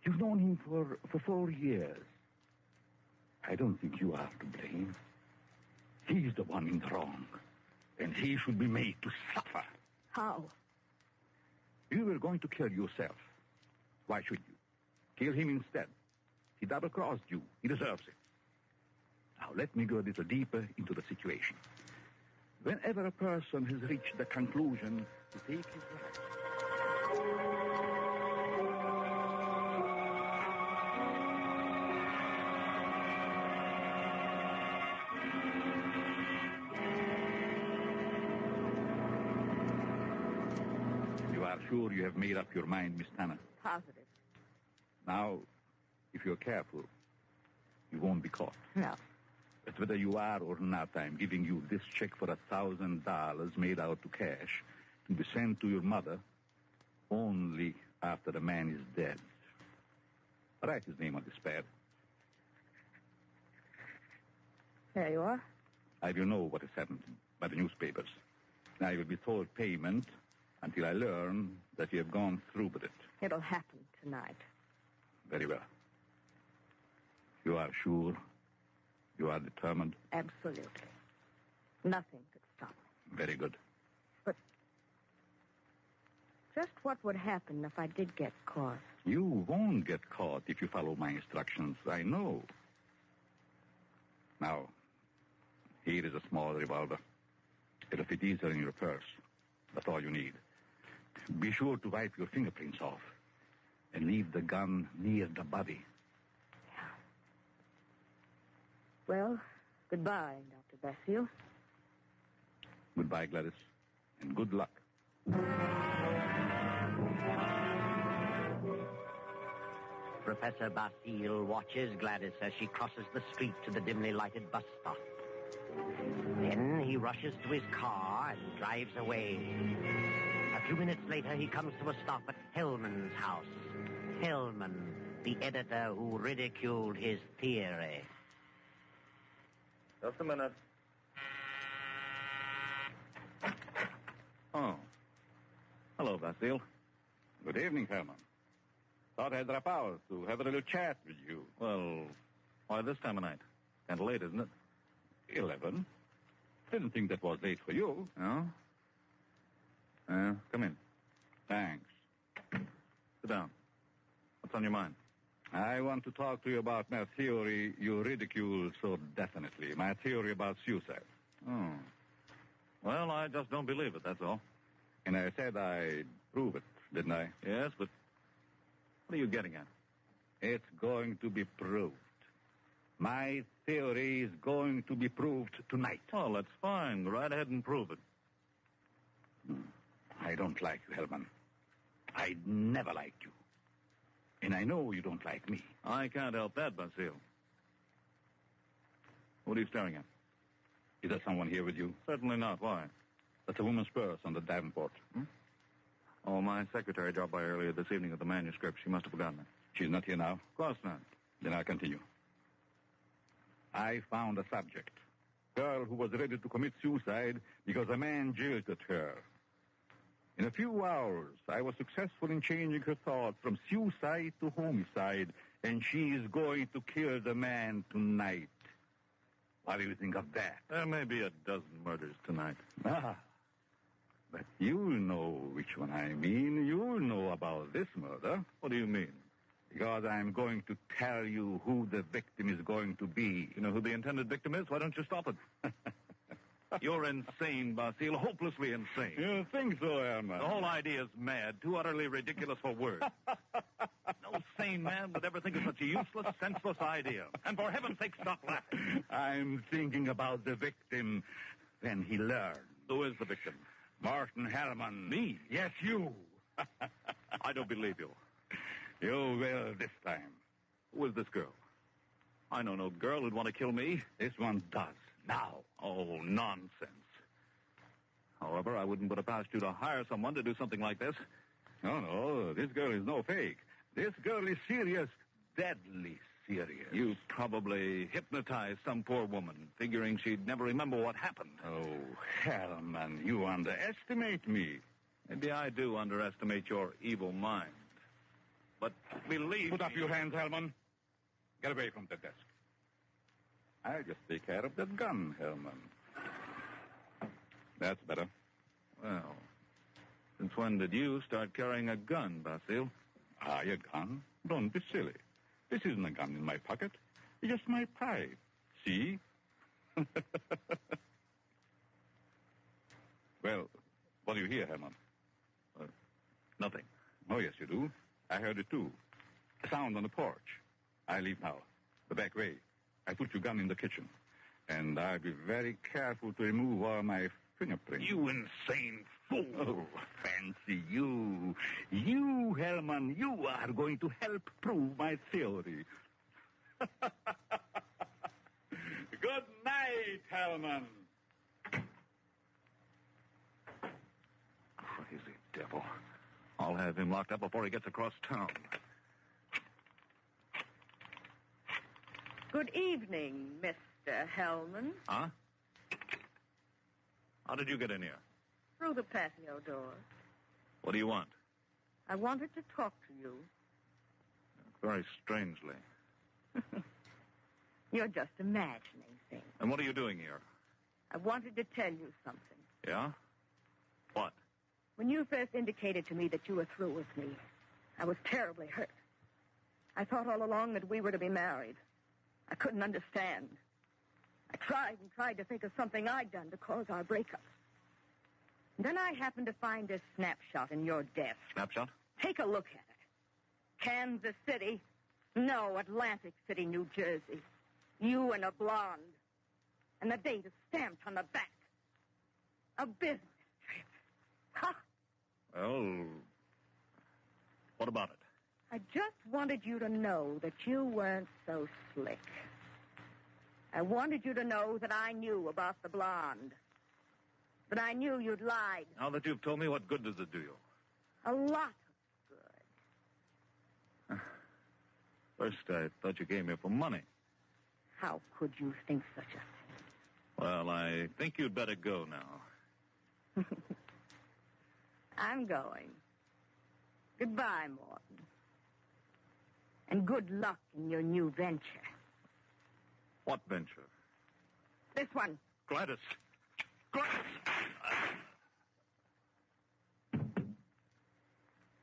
You've known him for 4 years. I don't think you are to blame. He's the one in the wrong. And he should be made to suffer. How? You were going to kill yourself. Why should you? Kill him instead. He double-crossed you. He deserves it. Now, let me go a little deeper into the situation. Whenever a person has reached the conclusion to take his life, you are sure you have made up your mind, Miss Tanner? Positive. Now, if you're careful, you won't be caught. No. But whether you are or not, I'm giving you this check for $1,000 made out to cash to be sent to your mother only after the man is dead. Write his name on this pad. There you are. I will know what has happened by the newspapers. Now, you will be told payment until I learn that you have gone through with it. It'll happen tonight. Very well. You are sure? You are determined? Absolutely. Nothing could stop me. Very good. But just what would happen if I did get caught? You won't get caught if you follow my instructions. I know. Now, here is a small revolver. It'll fit easier in your purse. That's all you need. Be sure to wipe your fingerprints off and leave the gun near the body. Well, goodbye, Dr. Basile. Goodbye, Gladys, and good luck. Professor Basile watches Gladys as she crosses the street to the dimly lighted bus stop. Then he rushes to his car and drives away. A few minutes later, he comes to a stop at Hellman's house. Hellman, the editor who ridiculed his theory. Just a minute. Oh. Hello, Basile. Good evening, Herman. Thought I'd drop out to have a little chat with you. Well, why this time of night? Kind of late, isn't it? 11. Didn't think that was late for you. No? Come in. Thanks. Sit down. What's on your mind? I want to talk to you about my theory you ridicule so definitely. My theory about suicide. Oh. Well, I just don't believe it, that's all. And I said I'd prove it, didn't I? Yes, but what are you getting at? It's going to be proved. My theory is going to be proved tonight. Oh, that's fine. Go right ahead and prove it. I don't like you, Hellman. I never liked you. And I know you don't like me. I can't help that, Basile. What are you staring at? Is there someone here with you? Certainly not. Why? That's a woman's purse on the Davenport. Oh, my secretary dropped by earlier this evening with the manuscript. She must have forgotten it. She's not here now? Of course not. Then I'll continue. I found a subject. Girl who was ready to commit suicide because a man jilted her. In a few hours, I was successful in changing her thought from suicide to homicide, and she is going to kill the man tonight. What do you think of that? There may be a dozen murders tonight. But you'll know which one I mean. You'll know about this murder. What do you mean? Because I'm going to tell you who the victim is going to be. You know who the intended victim is? Why don't you stop it? You're insane, Basile. Hopelessly insane. You think so, Herman? The whole idea is mad. Too utterly ridiculous for words. No sane man would ever think of such a useless, senseless idea. And for heaven's sake, stop laughing. I'm thinking about the victim when he learned. Who is the victim? Martin Hellman. Me? Yes, you. I don't believe you. You will this time. Who is this girl? I know no girl who'd want to kill me. This one does. Now. Oh, nonsense. However, I wouldn't put it past you to hire someone to do something like this. No, this girl is no fake. This girl is serious, deadly serious. You probably hypnotized some poor woman, figuring she'd never remember what happened. Oh, Hellman, you underestimate me. Maybe I do underestimate your evil mind. But believe Put up me... your hands, Hellman. Get away from the desk. I'll just take care of that gun, Hellman. That's better. Well, since when did you start carrying a gun, Basile? A gun? Don't be silly. This isn't a gun in my pocket. It's just my pride. See? Well, what do you hear, Herman? Nothing. Oh, yes, you do. I heard it, too. A sound on the porch. I leave now. The back way. I put your gun in the kitchen. And I'll be very careful to remove all my fingerprints. You insane fool. Oh, fancy you. You, Hellman, you are going to help prove my theory. Good night, Hellman. Crazy devil. I'll have him locked up before he gets across town. Good evening, Mr. Hellman. Huh? How did you get in here? Through the patio door. What do you want? I wanted to talk to you. Very strangely. You're just imagining things. And what are you doing here? I wanted to tell you something. Yeah? What? When you first indicated to me that you were through with me, I was terribly hurt. I thought all along that we were to be married. I couldn't understand. I tried and tried to think of something I'd done to cause our breakup. And then I happened to find this snapshot in your desk. Snapshot? Take a look at it. Kansas City. No, Atlantic City, New Jersey. You and a blonde. And the date is stamped on the back. A business trip. Ha! Well, what about it? I just wanted you to know that you weren't so slick. I wanted you to know that I knew about the blonde. That I knew you'd lied. Now that you've told me, what good does it do you? A lot of good. First, I thought you came here for money. How could you think such a thing? Well, I think you'd better go now. I'm going. Goodbye, Morton. And good luck in your new venture. What venture? This one. Gladys. Gladys!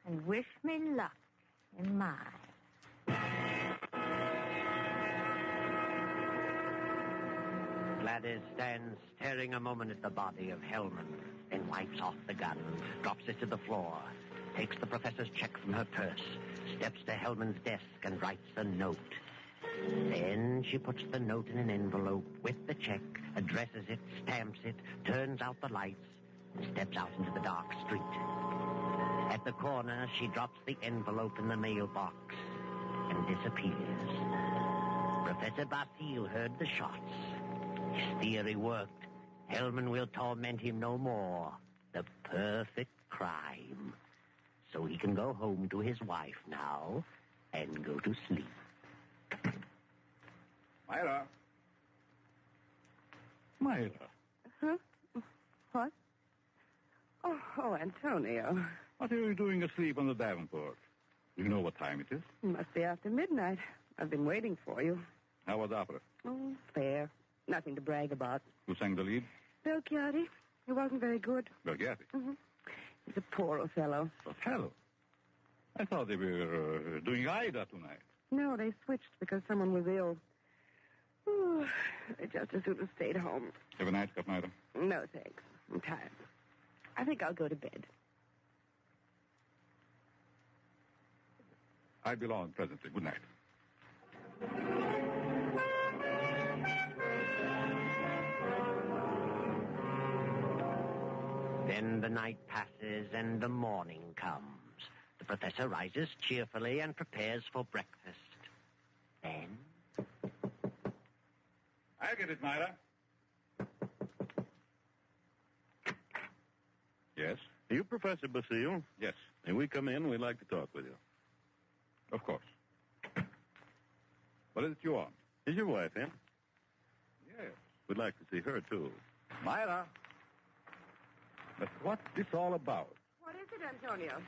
And wish me luck in mine. Gladys stands staring a moment at the body of Hellman, then wipes off the gun, drops it to the floor, takes the professor's check from her purse, steps to Hellman's desk and writes a note. Then she puts the note in an envelope with the check, addresses it, stamps it, turns out the lights, and steps out into the dark street. At the corner, she drops the envelope in the mailbox and disappears. Professor Basile heard the shots. His theory worked. Hellman will torment him no more. The perfect crime. So he can go home to his wife now and go to sleep. Myra. Myra. Huh? What? Oh, Antonio. What are you doing asleep on the Davenport? Do you know what time it is? It must be after midnight. I've been waiting for you. How was opera? Oh, fair. Nothing to brag about. Who sang the lead? Bill Chiari. He wasn't very good. Belgatti. Mm-hmm. He's a poor old fellow. Othello? I thought they were doing Ida tonight. No, they switched because someone was ill. Oh, I just as soon have stayed home. Have a nice cup, Myra? No, thanks. I'm tired. I think I'll go to bed. I belong presently. Good night. Then the night passes and the morning comes. The professor rises cheerfully and prepares for breakfast. Then... I'll get it, Myra. Yes? Are you Professor Basile? Yes. May we come in? We'd like to talk with you. Of course. What is it you want? Is your wife in? Yes. We'd like to see her, too. Myra. But what's this all about? What is it, Antonio?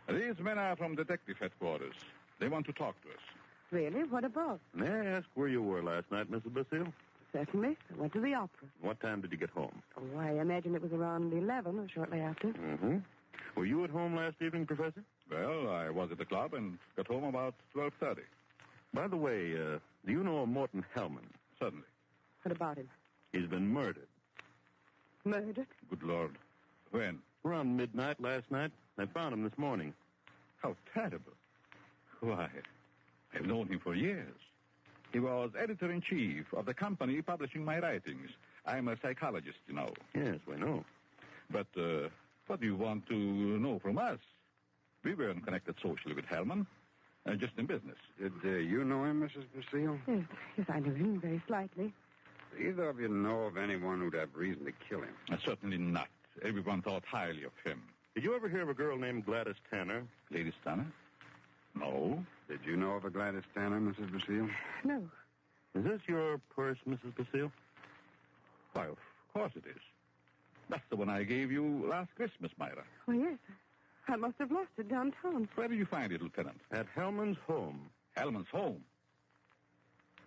These men are from detective headquarters. They want to talk to us. Really? What about? May I ask where you were last night, Mrs. Basile? Certainly. I went to the opera. What time did you get home? Oh, I imagine it was around 11 or shortly after. Mm-hmm. Were you at home last evening, Professor? Well, I was at the club and got home about 12:30. By the way, do you know a Morton Hellman? Certainly. What about him? He's been murdered. Murdered? Good Lord. When? Around midnight last night. I found him this morning. How terrible. Why, I've known him for years. He was editor-in-chief of the company publishing my writings. I'm a psychologist, you know. Yes, we know. But what do you want to know from us? We weren't connected socially with Hellman, just in business. Did you know him, Mrs. Basile? Yes, I knew him very slightly. Do either of you know of anyone who'd have reason to kill him? Certainly not. Everyone thought highly of him. Did you ever hear of a girl named Gladys Tanner? Lady Tanner? No. Did you know of a Gladys Tanner, Mrs. Basile? No. Is this your purse, Mrs. Basile? Why, of course it is. That's the one I gave you last Christmas, Myra. Oh, yes. I must have lost it downtown. Where did you find it, Lieutenant? At Hellman's home. Hellman's home?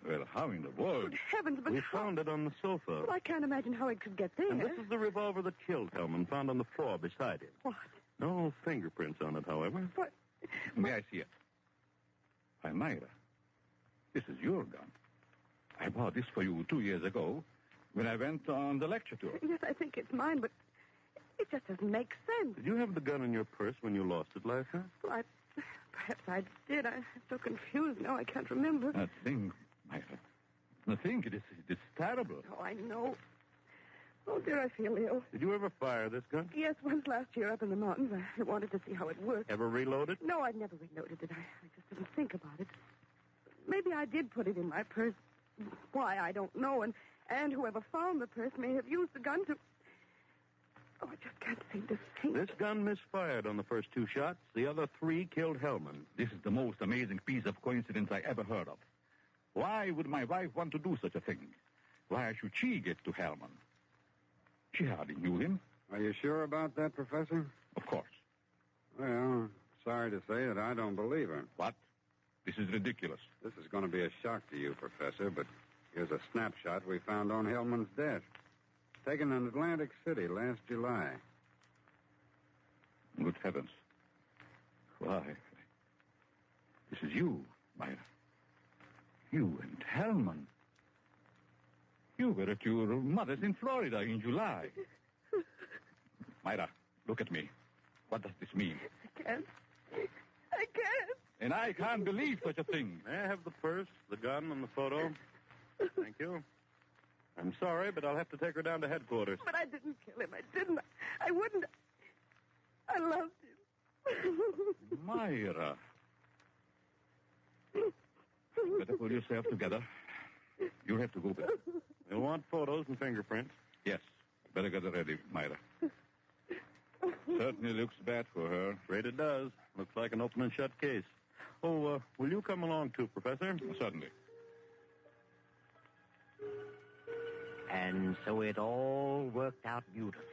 Well, how in the world? Good heavens, but We found it on the sofa. Well, I can't imagine how it could get there. And this is the revolver that killed Hellman, found on the floor beside him. What? No fingerprints on it, however. What? May I see it? Why, Myra, this is your gun. I bought this for you 2 years ago when I went on the lecture tour. Yes, I think it's mine, but it just doesn't make sense. Did you have the gun in your purse when you lost it last night? Well, perhaps I did. I'm so confused now I can't remember. That thing, Myra. The thing, it's terrible. Oh, I know. Oh, dear, I feel ill. Did you ever fire this gun? Yes, once last year up in the mountains. I wanted to see how it worked. Ever reload it? No, I'd never reloaded it. I just didn't think about it. Maybe I did put it in my purse. Why, I don't know. And whoever found the purse may have used the gun to... Oh, I just can't seem to think. This gun misfired on the first 2 shots. The other 3 killed Hellman. This is the most amazing piece of coincidence I ever heard of. Why would my wife want to do such a thing? Why should she get to Hellman? She hardly knew him. Are you sure about that, Professor? Of course. Well, sorry to say that I don't believe her. What? This is ridiculous. This is going to be a shock to you, Professor, but here's a snapshot we found on Hellman's desk. Taken in Atlantic City last July. Good heavens. Why? This is you, Myra. You and Hellman. You were at your mother's in Florida in July. Myra, look at me. What does this mean? I can't. And I can't believe such a thing. May I have the purse, the gun, and the photo? Thank you. I'm sorry, but I'll have to take her down to headquarters. But I didn't kill him. I didn't. I wouldn't. I loved him. Myra. You better pull yourself together. You'll have to go back. You'll want photos and fingerprints. Yes. Better get it ready, Myra. Certainly looks bad for her. Afraid it does. Looks like an open and shut case. Oh, will you come along too, Professor? Certainly. And so it all worked out beautifully.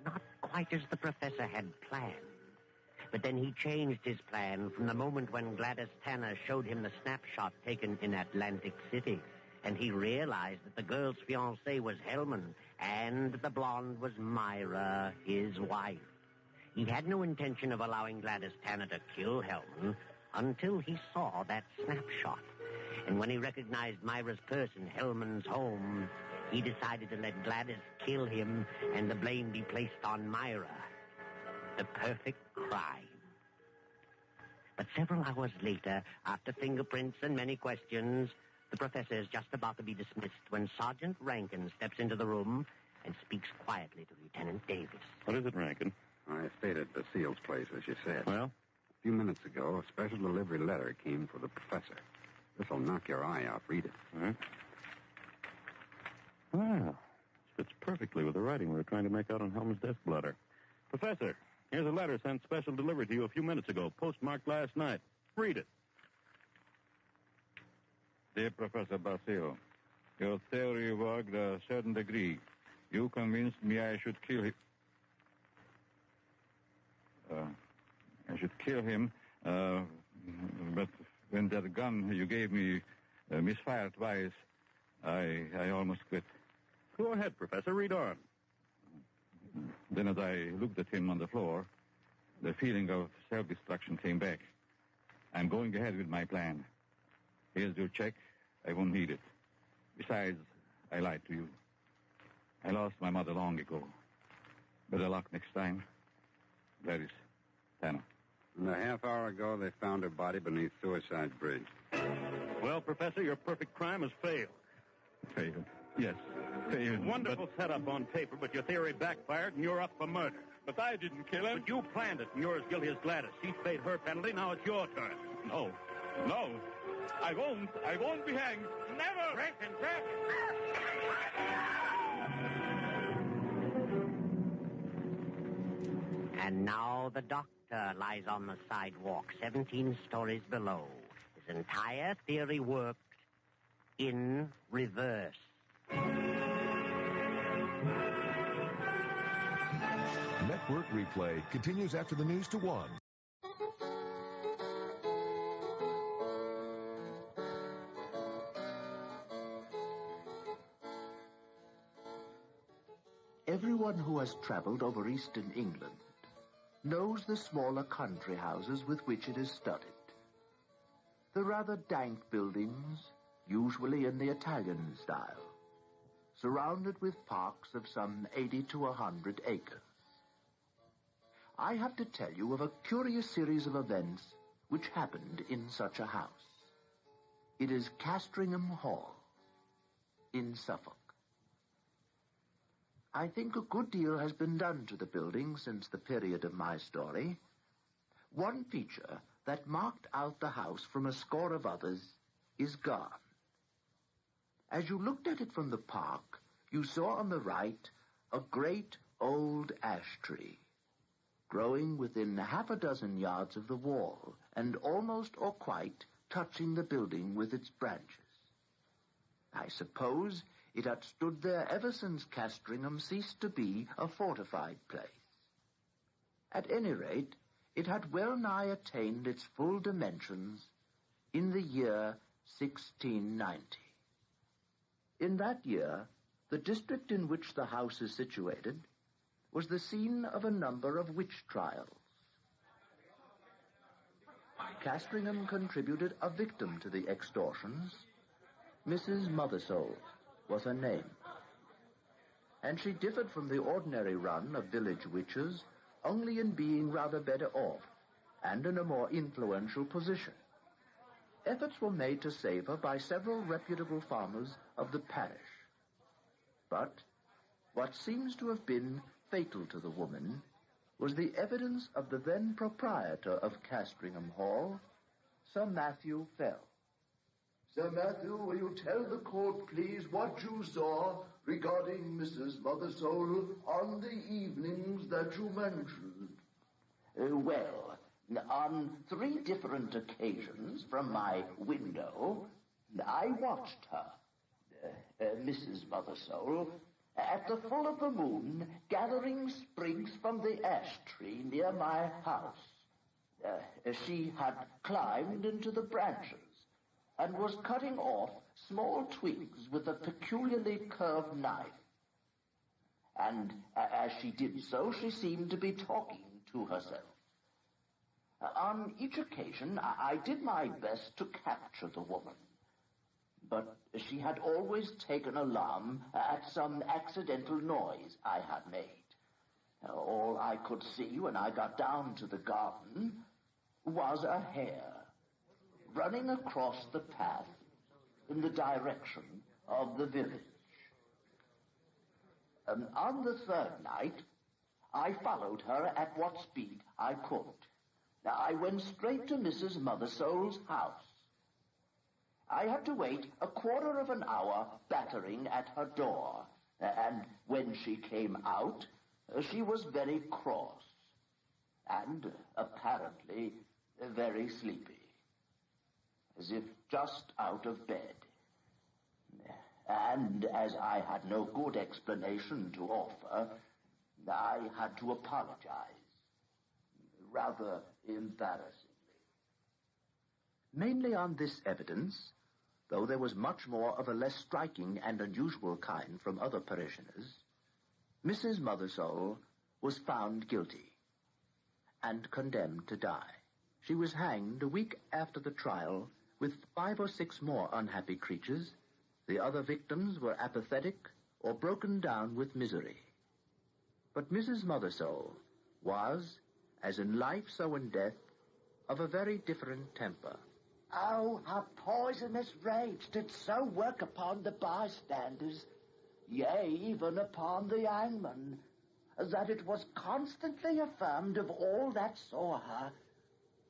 Not quite as the professor had planned. But then he changed his plan from the moment when Gladys Tanner showed him the snapshot taken in Atlantic City. And he realized that the girl's fiancé was Hellman, and the blonde was Myra, his wife. He had no intention of allowing Gladys Tanner to kill Hellman until he saw that snapshot. And when he recognized Myra's purse in Hellman's home, he decided to let Gladys kill him and the blame be placed on Myra. The perfect crime. But several hours later, after fingerprints and many questions, the professor is just about to be dismissed when Sergeant Rankin steps into the room and speaks quietly to Lieutenant Davis. What is it, Rankin? I stayed at Basile's place, as you said. Well? A few minutes ago, a special delivery letter came for the professor. This'll knock your eye out. Read it. Huh? Well, fits perfectly with the writing we were trying to make out on Hellman's desk blotter. Professor, here's a letter sent special delivery to you a few minutes ago, postmarked last night. Read it. Dear Professor Basile, your theory worked a certain degree. You convinced me I should kill him. But when that gun you gave me misfired twice, I almost quit. Go ahead, Professor. Read on. Then as I looked at him on the floor, the feeling of self-destruction came back. I'm going ahead with my plan. Here's your check. I won't need it. Besides, I lied to you. I lost my mother long ago. Better luck next time. Gladys Tanner. And a half hour ago, they found her body beneath Suicide Bridge. Well, Professor, your perfect crime has failed. Failed? Yes, failed. Wonderful setup on paper, but your theory backfired, and you're up for murder. But I didn't kill him. But you planned it, and you're as guilty as Gladys. She's paid her penalty. Now it's your turn. No. I won't be hanged. Never! Rankin! And now the doctor lies on the sidewalk 17 stories below. His entire theory worked in reverse. Next Network replay continues after the news to 1. Everyone who has traveled over eastern England knows the smaller country houses with which it is studded. The rather dank buildings, usually in the Italian style, surrounded with parks of some 80 to 100 acres. I have to tell you of a curious series of events which happened in such a house. It is Castringham Hall in Suffolk. I think a good deal has been done to the building since the period of my story. One feature that marked out the house from a score of others is gone. As you looked at it from the park, you saw on the right a great old ash tree, growing within half a dozen yards of the wall and almost or quite touching the building with its branches. I suppose it had stood there ever since Castringham ceased to be a fortified place. At any rate, it had well nigh attained its full dimensions in the year 1690. In that year, the district in which the house is situated was the scene of a number of witch trials. Castringham contributed a victim to the extortions. Mrs. Mothersole was her name. And she differed from the ordinary run of village witches only in being rather better off and in a more influential position. Efforts were made to save her by several reputable farmers of the parish. But what seems to have been fatal to the woman was the evidence of the then proprietor of Castringham Hall, Sir Matthew Fell. Sir Matthew, will you tell the court, please, what you saw regarding Mrs. Mothersole on the evenings that you mentioned? Well, on 3 different occasions from my window, I watched her, Mrs. Mothersole, at the full of the moon, gathering sprigs from the ash tree near my house. She had climbed into the branches and was cutting off small twigs with a peculiarly curved knife. And as she did so, she seemed to be talking to herself. On each occasion, I did my best to capture the woman, but she had always taken alarm at some accidental noise I had made. All I could see when I got down to the garden was a hare running across the path in the direction of the village. On the 3rd night, I followed her at what speed I could. I went straight to Mrs. Mothersole's house. I had to wait a quarter of an hour battering at her door, and when she came out, she was very cross and apparently very sleepy, as if just out of bed. And as I had no good explanation to offer, I had to apologize, rather embarrassingly. Mainly on this evidence, though there was much more of a less striking and unusual kind from other parishioners, Mrs. Mothersole was found guilty and condemned to die. She was hanged a week after the trial with 5 or 6 more unhappy creatures. The other victims were apathetic or broken down with misery. But Mrs. Mothersole was, as in life so in death, of a very different temper. Oh, her poisonous rage did so work upon the bystanders, yea, even upon the hangman, that it was constantly affirmed of all that saw her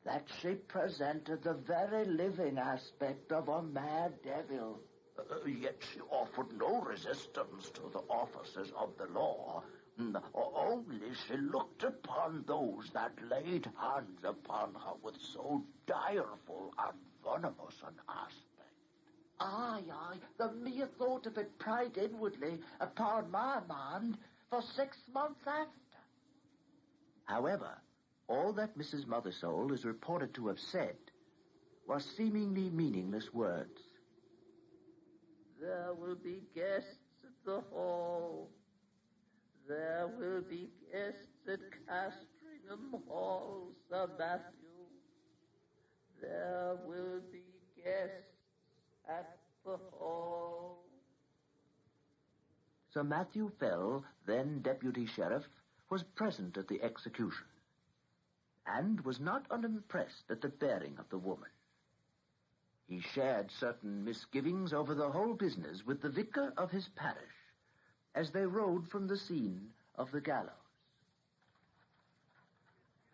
that she presented the very living aspect of a mad devil. Yet she offered no resistance to the officers of the law. Only she looked upon those that laid hands upon her with so direful and venomous an aspect. Aye, the mere thought of it preyed inwardly upon my mind for 6 months after. However, all that Mrs. Mothersole is reported to have said was seemingly meaningless words. There will be guests at the hall. There will be guests at Castringham Hall, Sir Matthew. There will be guests at the hall. Sir Matthew Fell, then Deputy Sheriff, was present at the execution, and was not unimpressed at the bearing of the woman. He shared certain misgivings over the whole business with the vicar of his parish as they rode from the scene of the gallows.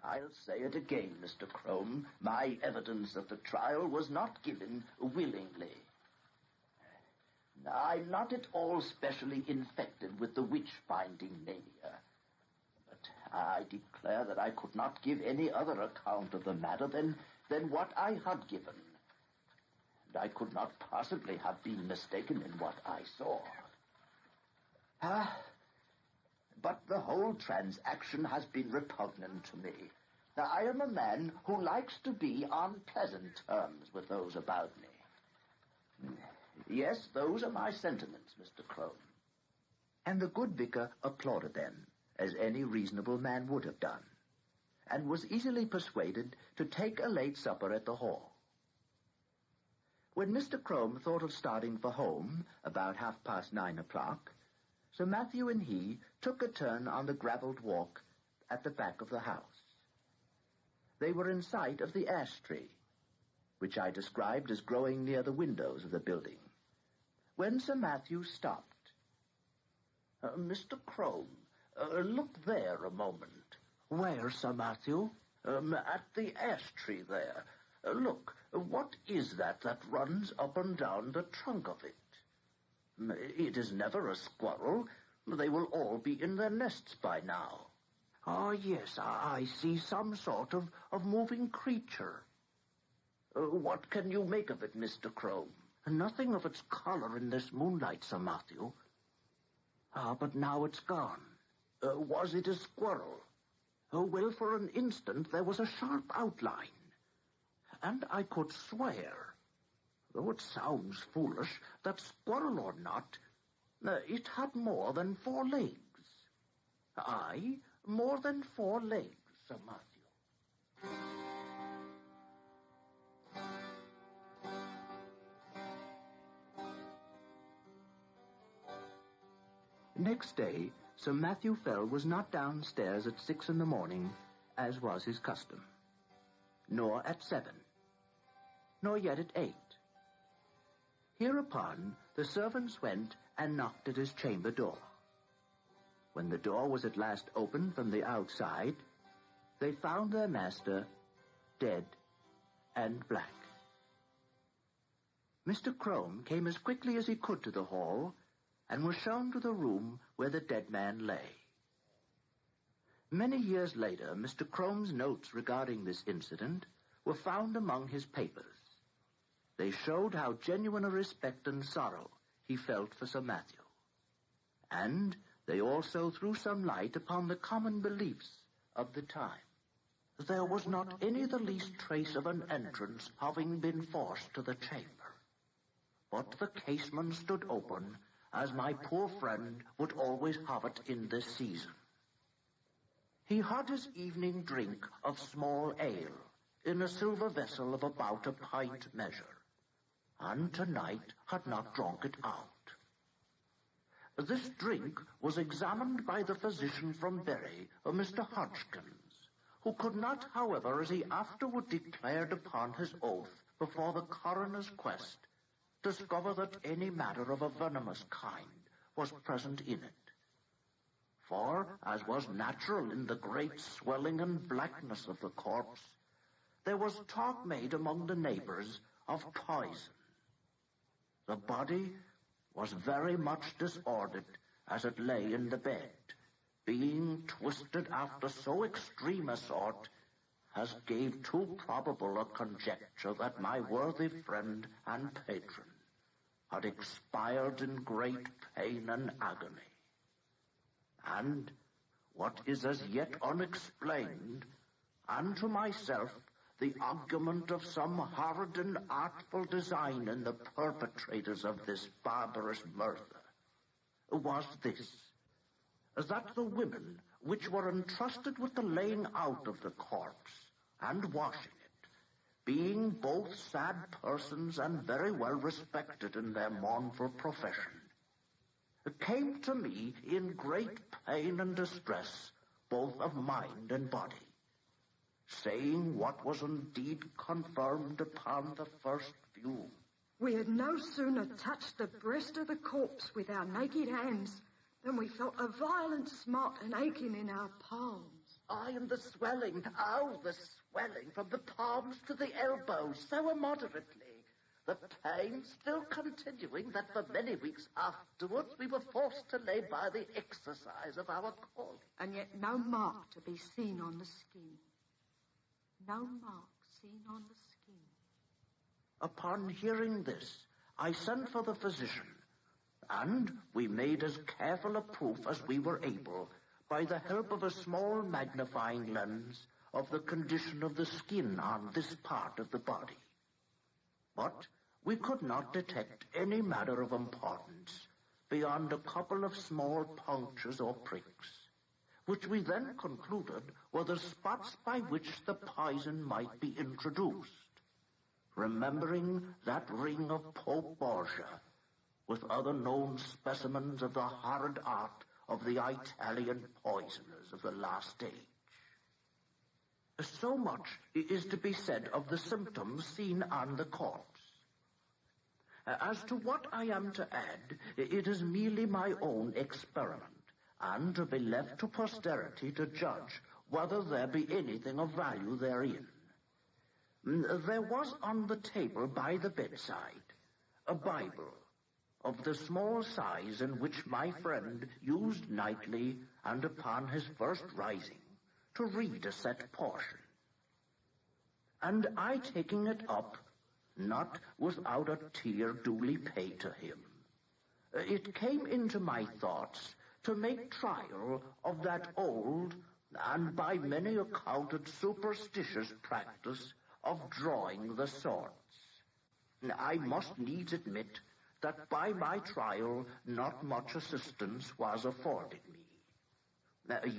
I'll say it again, Mr. Crome. My evidence at the trial was not given willingly. I'm not at all specially infected with the witch-finding mania. But I declare that I could not give any other account of the matter than what I had given. And I could not possibly have been mistaken in what I saw. But the whole transaction has been repugnant to me. Now, I am a man who likes to be on pleasant terms with those about me. Yes, those are my sentiments, Mr. Crome. And the good vicar applauded them, as any reasonable man would have done, and was easily persuaded to take a late supper at the hall. When Mr. Crome thought of starting for home, about 9:30, Sir Matthew and he took a turn on the gravelled walk at the back of the house. They were in sight of the ash tree, which I described as growing near the windows of the building, when Sir Matthew stopped. Mr. Crome, look there a moment. Where, Sir Matthew? At the ash tree there. Look, what is that runs up and down the trunk of it? It is never a squirrel. They will all be in their nests by now. Oh, yes, I see some sort of moving creature. What can you make of it, Mr. Crome? Nothing of its color in this moonlight, Sir Matthew. But now it's gone. Was it a squirrel? Well, for an instant there was a sharp outline. And I could swear, though it sounds foolish, that squirrel or not, it had more than 4 legs. Aye, more than 4 legs, Sir Matthew. Next day, Sir Matthew Fell was not downstairs at 6 in the morning, as was his custom, nor at 7, nor yet at 8. Hereupon, the servants went and knocked at his chamber door. When the door was at last opened from the outside, they found their master dead and black. Mr. Crome came as quickly as he could to the hall and was shown to the room where the dead man lay. Many years later, Mr. Crome's notes regarding this incident were found among his papers. They showed how genuine a respect and sorrow he felt for Sir Matthew. And they also threw some light upon the common beliefs of the time. There was not any the least trace of an entrance having been forced to the chamber, but the casement stood open, as my poor friend would always have it in this season. He had his evening drink of small ale in a silver vessel of about a pint measure, and tonight had not drunk it out. This drink was examined by the physician from Bury, Mr. Hodgkins, who could not, however, as he afterward declared upon his oath before the coroner's quest, discover that any matter of a venomous kind was present in it. For, as was natural in the great swelling and blackness of the corpse, there was talk made among the neighbors of poison. The body was very much disordered as it lay in the bed, being twisted after so extreme a sort as gave too probable a conjecture that my worthy friend and patron had expired in great pain and agony. And what is as yet unexplained, and to myself the argument of some horrid and artful design in the perpetrators of this barbarous murder, was this, that the women which were entrusted with the laying out of the corpse and washing it, being both sad persons and very well respected in their mournful profession, came to me in great pain and distress, both of mind and body, saying what was indeed confirmed upon the first view. We had no sooner touched the breast of the corpse with our naked hands than we felt a violent smart and aching in our palms. Aye, and the swelling, the swelling from the palms to the elbows, so immoderately. The pain still continuing that for many weeks afterwards we were forced to lay by the exercise of our calling. And yet no mark to be seen on the skin. No mark seen on the skin. Upon hearing this, I sent for the physician, and we made as careful a proof as we were able, by the help of a small magnifying lens, of the condition of the skin on this part of the body. But we could not detect any matter of importance beyond a couple of small punctures or pricks, which we then concluded were the spots by which the poison might be introduced, remembering that ring of Pope Borgia, with other known specimens of the horrid art of the Italian poisoners of the last age. So much is to be said of the symptoms seen on the corpse. As to what I am to add, it is merely my own experiment, and to be left to posterity to judge whether there be anything of value therein. There was on the table by the bedside a Bible of the small size in which my friend used nightly and upon his first rising to read a set portion. And I, taking it up, not without a tear duly paid to him, it came into my thoughts to make trial of that old and by many accounted superstitious practice of drawing the swords. I must needs admit that by my trial not much assistance was afforded me.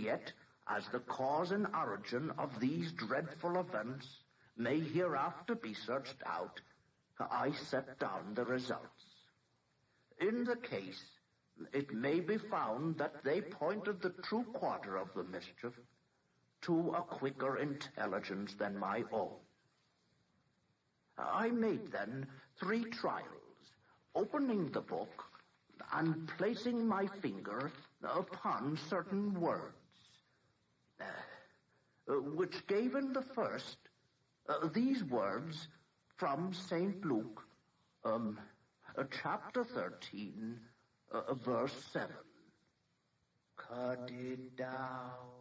Yet, as the cause and origin of these dreadful events may hereafter be searched out, I set down the results. In the case, it may be found that they pointed the true quarter of the mischief to a quicker intelligence than my own. I made then 3 trials, opening the book and placing my finger upon certain words, which gave in the first these words from St. Luke, chapter 13, verse 7. Cut it down.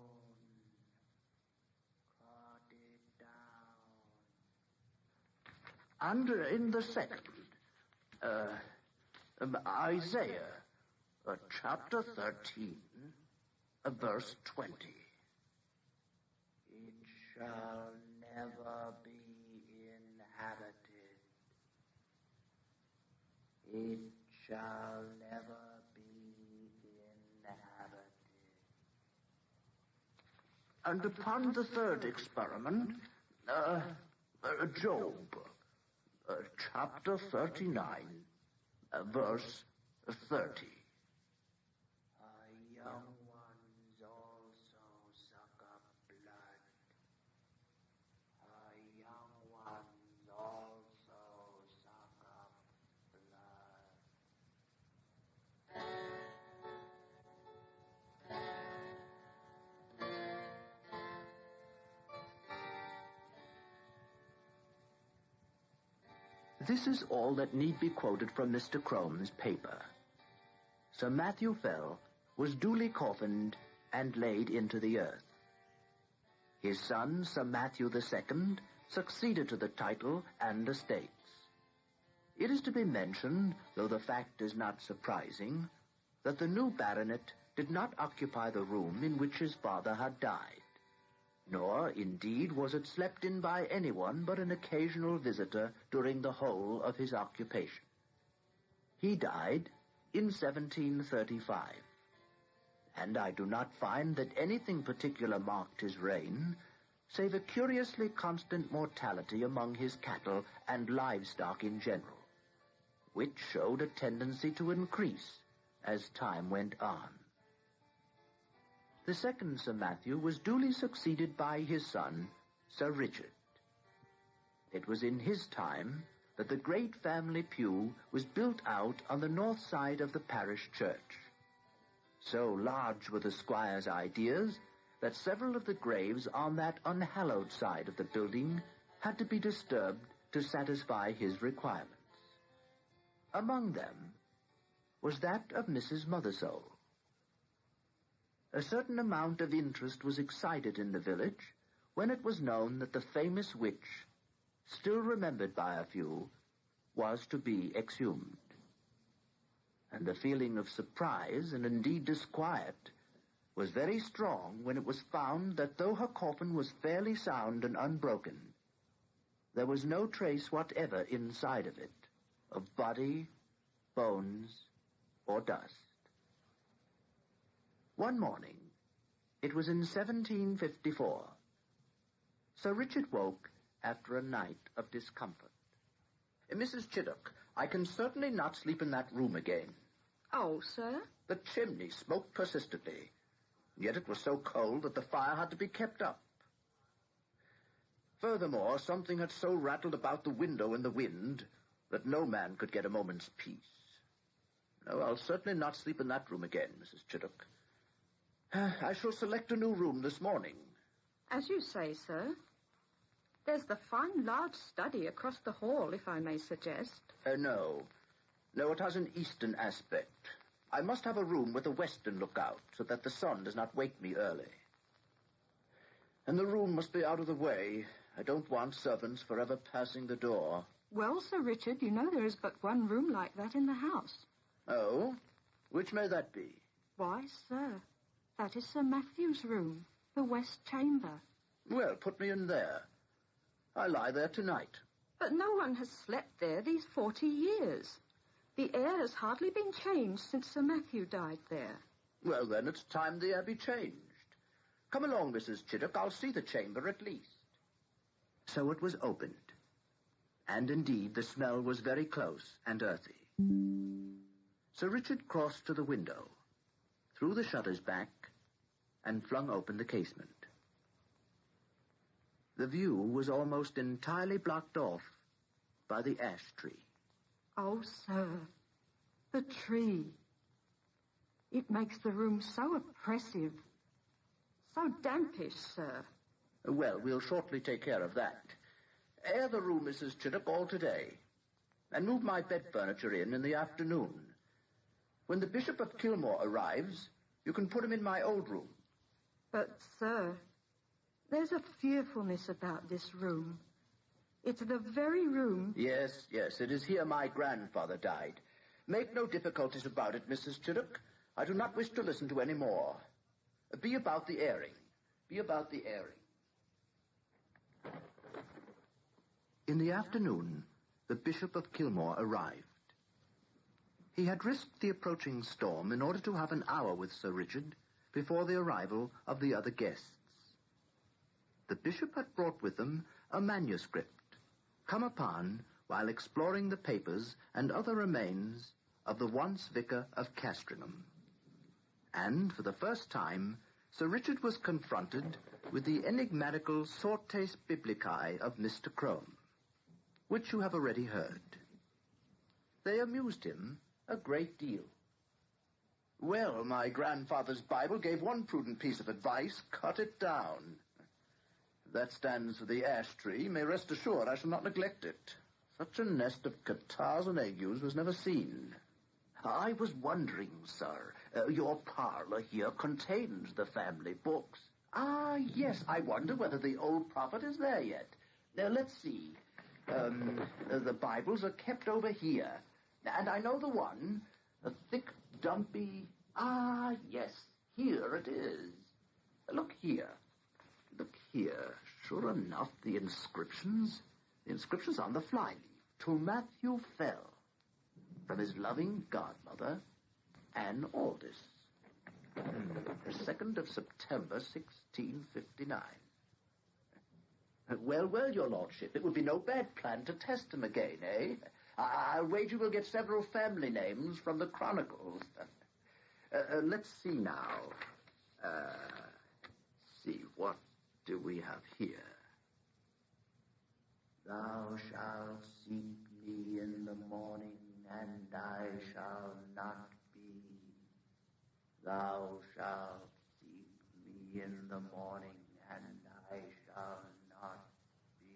And in the second, Isaiah, chapter 13, verse 20. It shall never be inhabited. It shall never be inhabited. And upon the third experiment, Job, chapter 39, verse 30. Our young ones also suck up blood. Our young ones also suck up This is all that need be quoted from Mr. Crome's paper. Sir Matthew Fell was duly coffined and laid into the earth. His son, Sir Matthew II, succeeded to the title and estates. It is to be mentioned, though the fact is not surprising, that the new baronet did not occupy the room in which his father had died, nor, indeed, was it slept in by anyone but an occasional visitor during the whole of his occupation. He died in 1735, and I do not find that anything particular marked his reign, save a curiously constant mortality among his cattle and livestock in general, which showed a tendency to increase as time went on. The second Sir Matthew was duly succeeded by his son, Sir Richard. It was in his time that the great family pew was built out on the north side of the parish church. So large were the squire's ideas that several of the graves on that unhallowed side of the building had to be disturbed to satisfy his requirements. Among them was that of Mrs. Mothersole. A certain amount of interest was excited in the village when it was known that the famous witch, still remembered by a few, was to be exhumed. And the feeling of surprise, and indeed disquiet, was very strong when it was found that though her coffin was fairly sound and unbroken, there was no trace whatever inside of it of body, bones, or dust. One morning, it was in 1754, Sir Richard woke after a night of discomfort. Mrs. Chiddock, I can certainly not sleep in that room again. Oh, sir? The chimney smoked persistently, yet it was so cold that the fire had to be kept up. Furthermore, something had so rattled about the window in the wind that no man could get a moment's peace. No, I'll certainly not sleep in that room again, Mrs. Chiddock. I shall select a new room this morning. As you say, sir. There's the fine large study across the hall, if I may suggest. No. No, it has an eastern aspect. I must have a room with a western lookout, so that the sun does not wake me early. And the room must be out of the way. I don't want servants forever passing the door. Well, Sir Richard, you know there is but one room like that in the house. Oh? Which may that be? Why, sir, that is Sir Matthew's room, the west chamber. Well, put me in there. I lie there tonight. But no one has slept there these 40 years. The air has hardly been changed since Sir Matthew died there. Well, then it's time the air be changed. Come along, Mrs. Chiddock. I'll see the chamber at least. So it was opened. And indeed, the smell was very close and earthy. Sir Richard crossed to the window, threw the shutters back, and flung open the casement. The view was almost entirely blocked off by the ash tree. Oh, sir, the tree. It makes the room so oppressive, so dampish, sir. Well, we'll shortly take care of that. Air the room, Mrs. Chiddock, all today, and move my bed furniture in the afternoon. When the Bishop of Kilmore arrives, you can put him in my old room. But, sir, there's a fearfulness about this room. It's the very room... Yes, it is here my grandfather died. Make no difficulties about it, Mrs. Chiddock. I do not wish to listen to any more. Be about the airing. Be about the airing. In the afternoon, the Bishop of Kilmore arrived. He had risked the approaching storm in order to have an hour with Sir Richard before the arrival of the other guests. The bishop had brought with him a manuscript, come upon while exploring the papers and other remains of the once vicar of Castringham. And, for the first time, Sir Richard was confronted with the enigmatical Sortes Biblicae of Mr. Crome, which you have already heard. They amused him a great deal. Well, my grandfather's Bible gave one prudent piece of advice: cut it down. That stands for the ash tree. You may rest assured I shall not neglect it. Such a nest of catarrhs and agues was never seen. I was wondering, sir, your parlor here contains the family books. Ah, yes, I wonder whether the old prophet is there yet. Now, let's see. The Bibles are kept over here. And I know the one, a thick, dumpy... Ah, yes, here it is. Look here. Look here. Sure enough, the inscription's on the flyleaf. To Matthew Fell, from his loving godmother, Anne Aldis. The 2nd of September, 1659. Well, your lordship, it would be no bad plan to test him again, eh? I'll wager we'll get several family names from the chronicles. Let's see now. See, what do we have here? Thou shalt seek me in the morning, and I shall not be. Thou shalt seek me in the morning, and I shall not be.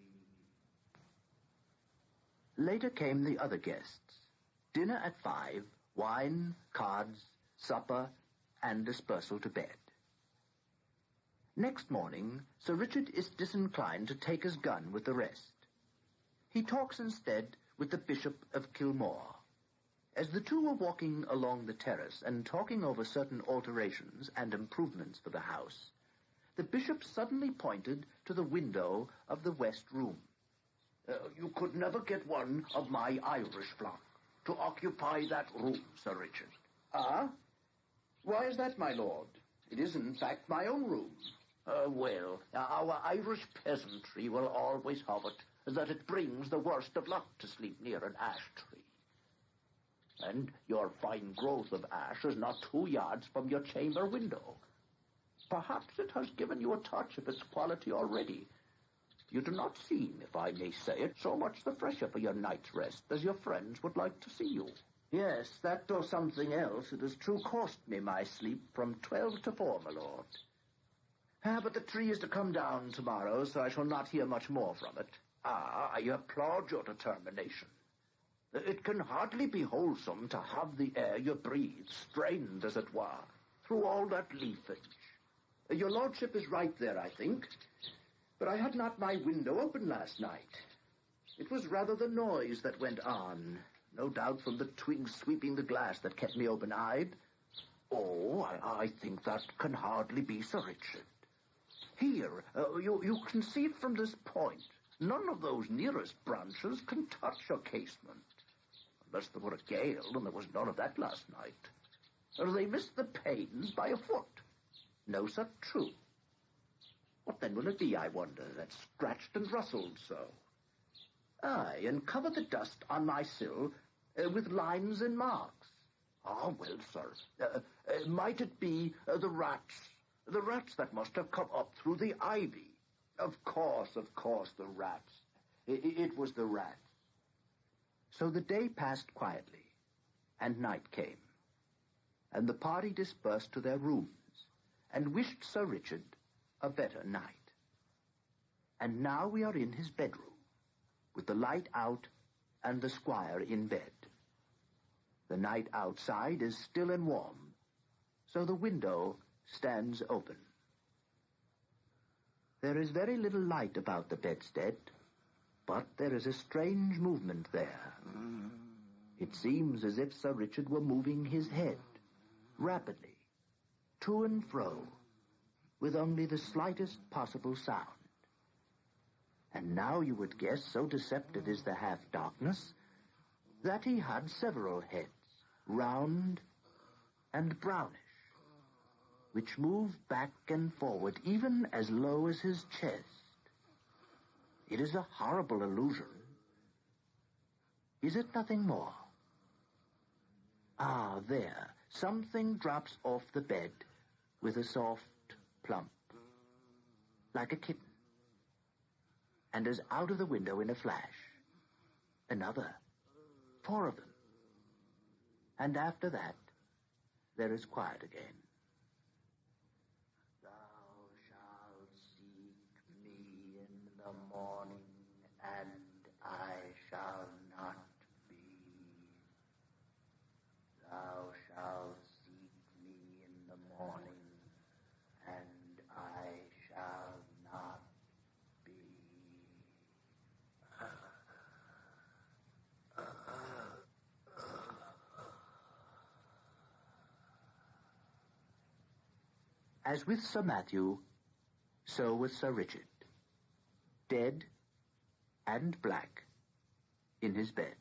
Later came the other guests. Dinner at 5, wine, cards, supper, and dispersal to bed. Next morning, Sir Richard is disinclined to take his gun with the rest. He talks instead with the Bishop of Kilmore. As the two were walking along the terrace and talking over certain alterations and improvements for the house, the bishop suddenly pointed to the window of the west room. You could never get one of my Irish flock to occupy that room, Sir Richard. Ah? Why is that, my lord? It is, in fact, my own room. Well, our Irish peasantry will always have it that it brings the worst of luck to sleep near an ash tree. And your fine growth of ash is not 2 yards from your chamber window. Perhaps it has given you a touch of its quality already. You do not seem, if I may say it, so much the fresher for your night's rest as your friends would like to see you. Yes, that or something else. It has true cost me my sleep from 12 to 4, my lord. But the tree is to come down tomorrow, so I shall not hear much more from it. I applaud your determination. It can hardly be wholesome to have the air you breathe strained, as it were, through all that leafage. Your lordship is right there, I think. But I had not my window open last night. It was rather the noise that went on. No doubt from the twigs sweeping the glass that kept me open-eyed. Oh, I think that can hardly be, Sir Richard. Here, you can see it from this point. None of those nearest branches can touch your casement. Unless there were a gale, and there was none of that last night. They missed the panes by a foot. No, sir, true. What then will it be, I wonder, that scratched and rustled so? Aye, and covered the dust on my sill with lines and marks. Ah, well, sir, might it be the rats? The rats that must have come up through the ivy. Of course, the rats. It was the rats. So the day passed quietly, and night came, and the party dispersed to their rooms, and wished Sir Richard a better night. And now we are in his bedroom, with the light out and the squire in bed. The night outside is still and warm, so the window stands open. There is very little light about the bedstead, but there is a strange movement there. It seems as if Sir Richard were moving his head, rapidly, to and fro, with only the slightest possible sound. And now you would guess, so deceptive is the half-darkness, that he had several heads, round and brownish, which moved back and forward, even as low as his chest. It is a horrible illusion. Is it nothing more? Ah, there, something drops off the bed with a soft plump, like a kitten, and is out of the window in a flash. Another, 4 of them. And after that, there is quiet again. Thou shalt seek me in the morning, and I shall not be. Thou shalt seek me in the morning, and I shall not be. As with Sir Matthew, so with Sir Richard. Dead and black in his bed.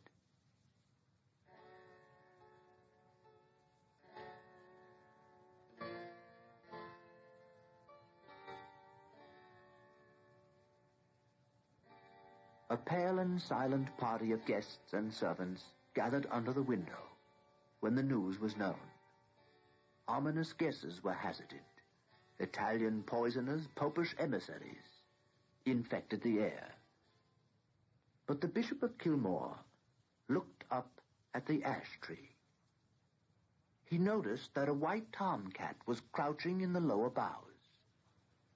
A pale and silent party of guests and servants gathered under the window when the news was known. Ominous guesses were hazarded. Italian poisoners, popish emissaries, infected the air. But the Bishop of Kilmore looked up at the ash tree. He noticed that a white tomcat was crouching in the lower boughs,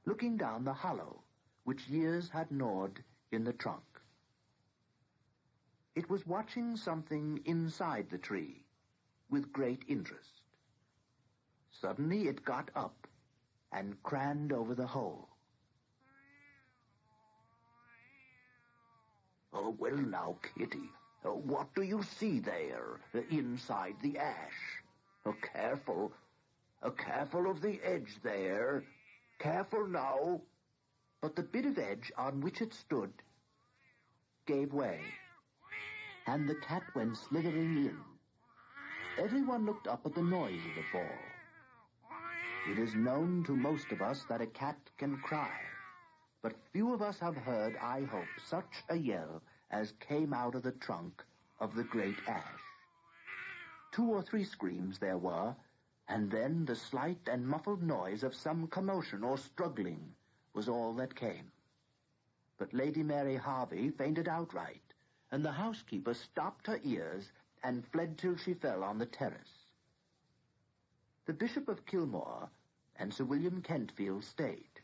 looking down the hollow which years had gnawed in the trunk. It was watching something inside the tree with great interest. Suddenly it got up and craned over the hole. "Oh, well now, Kitty, what do you see there, inside the ash? Careful of the edge there. Careful now." But the bit of edge on which it stood gave way, and the cat went slithering in. Everyone looked up at the noise of the fall. It is known to most of us that a cat can cry, but few of us have heard, I hope, such a yell as came out of the trunk of the great ash. 2 or 3 screams there were, and then the slight and muffled noise of some commotion or struggling was all that came. But Lady Mary Harvey fainted outright, and the housekeeper stopped her ears and fled till she fell on the terrace. The Bishop of Kilmore and Sir William Kentfield stayed.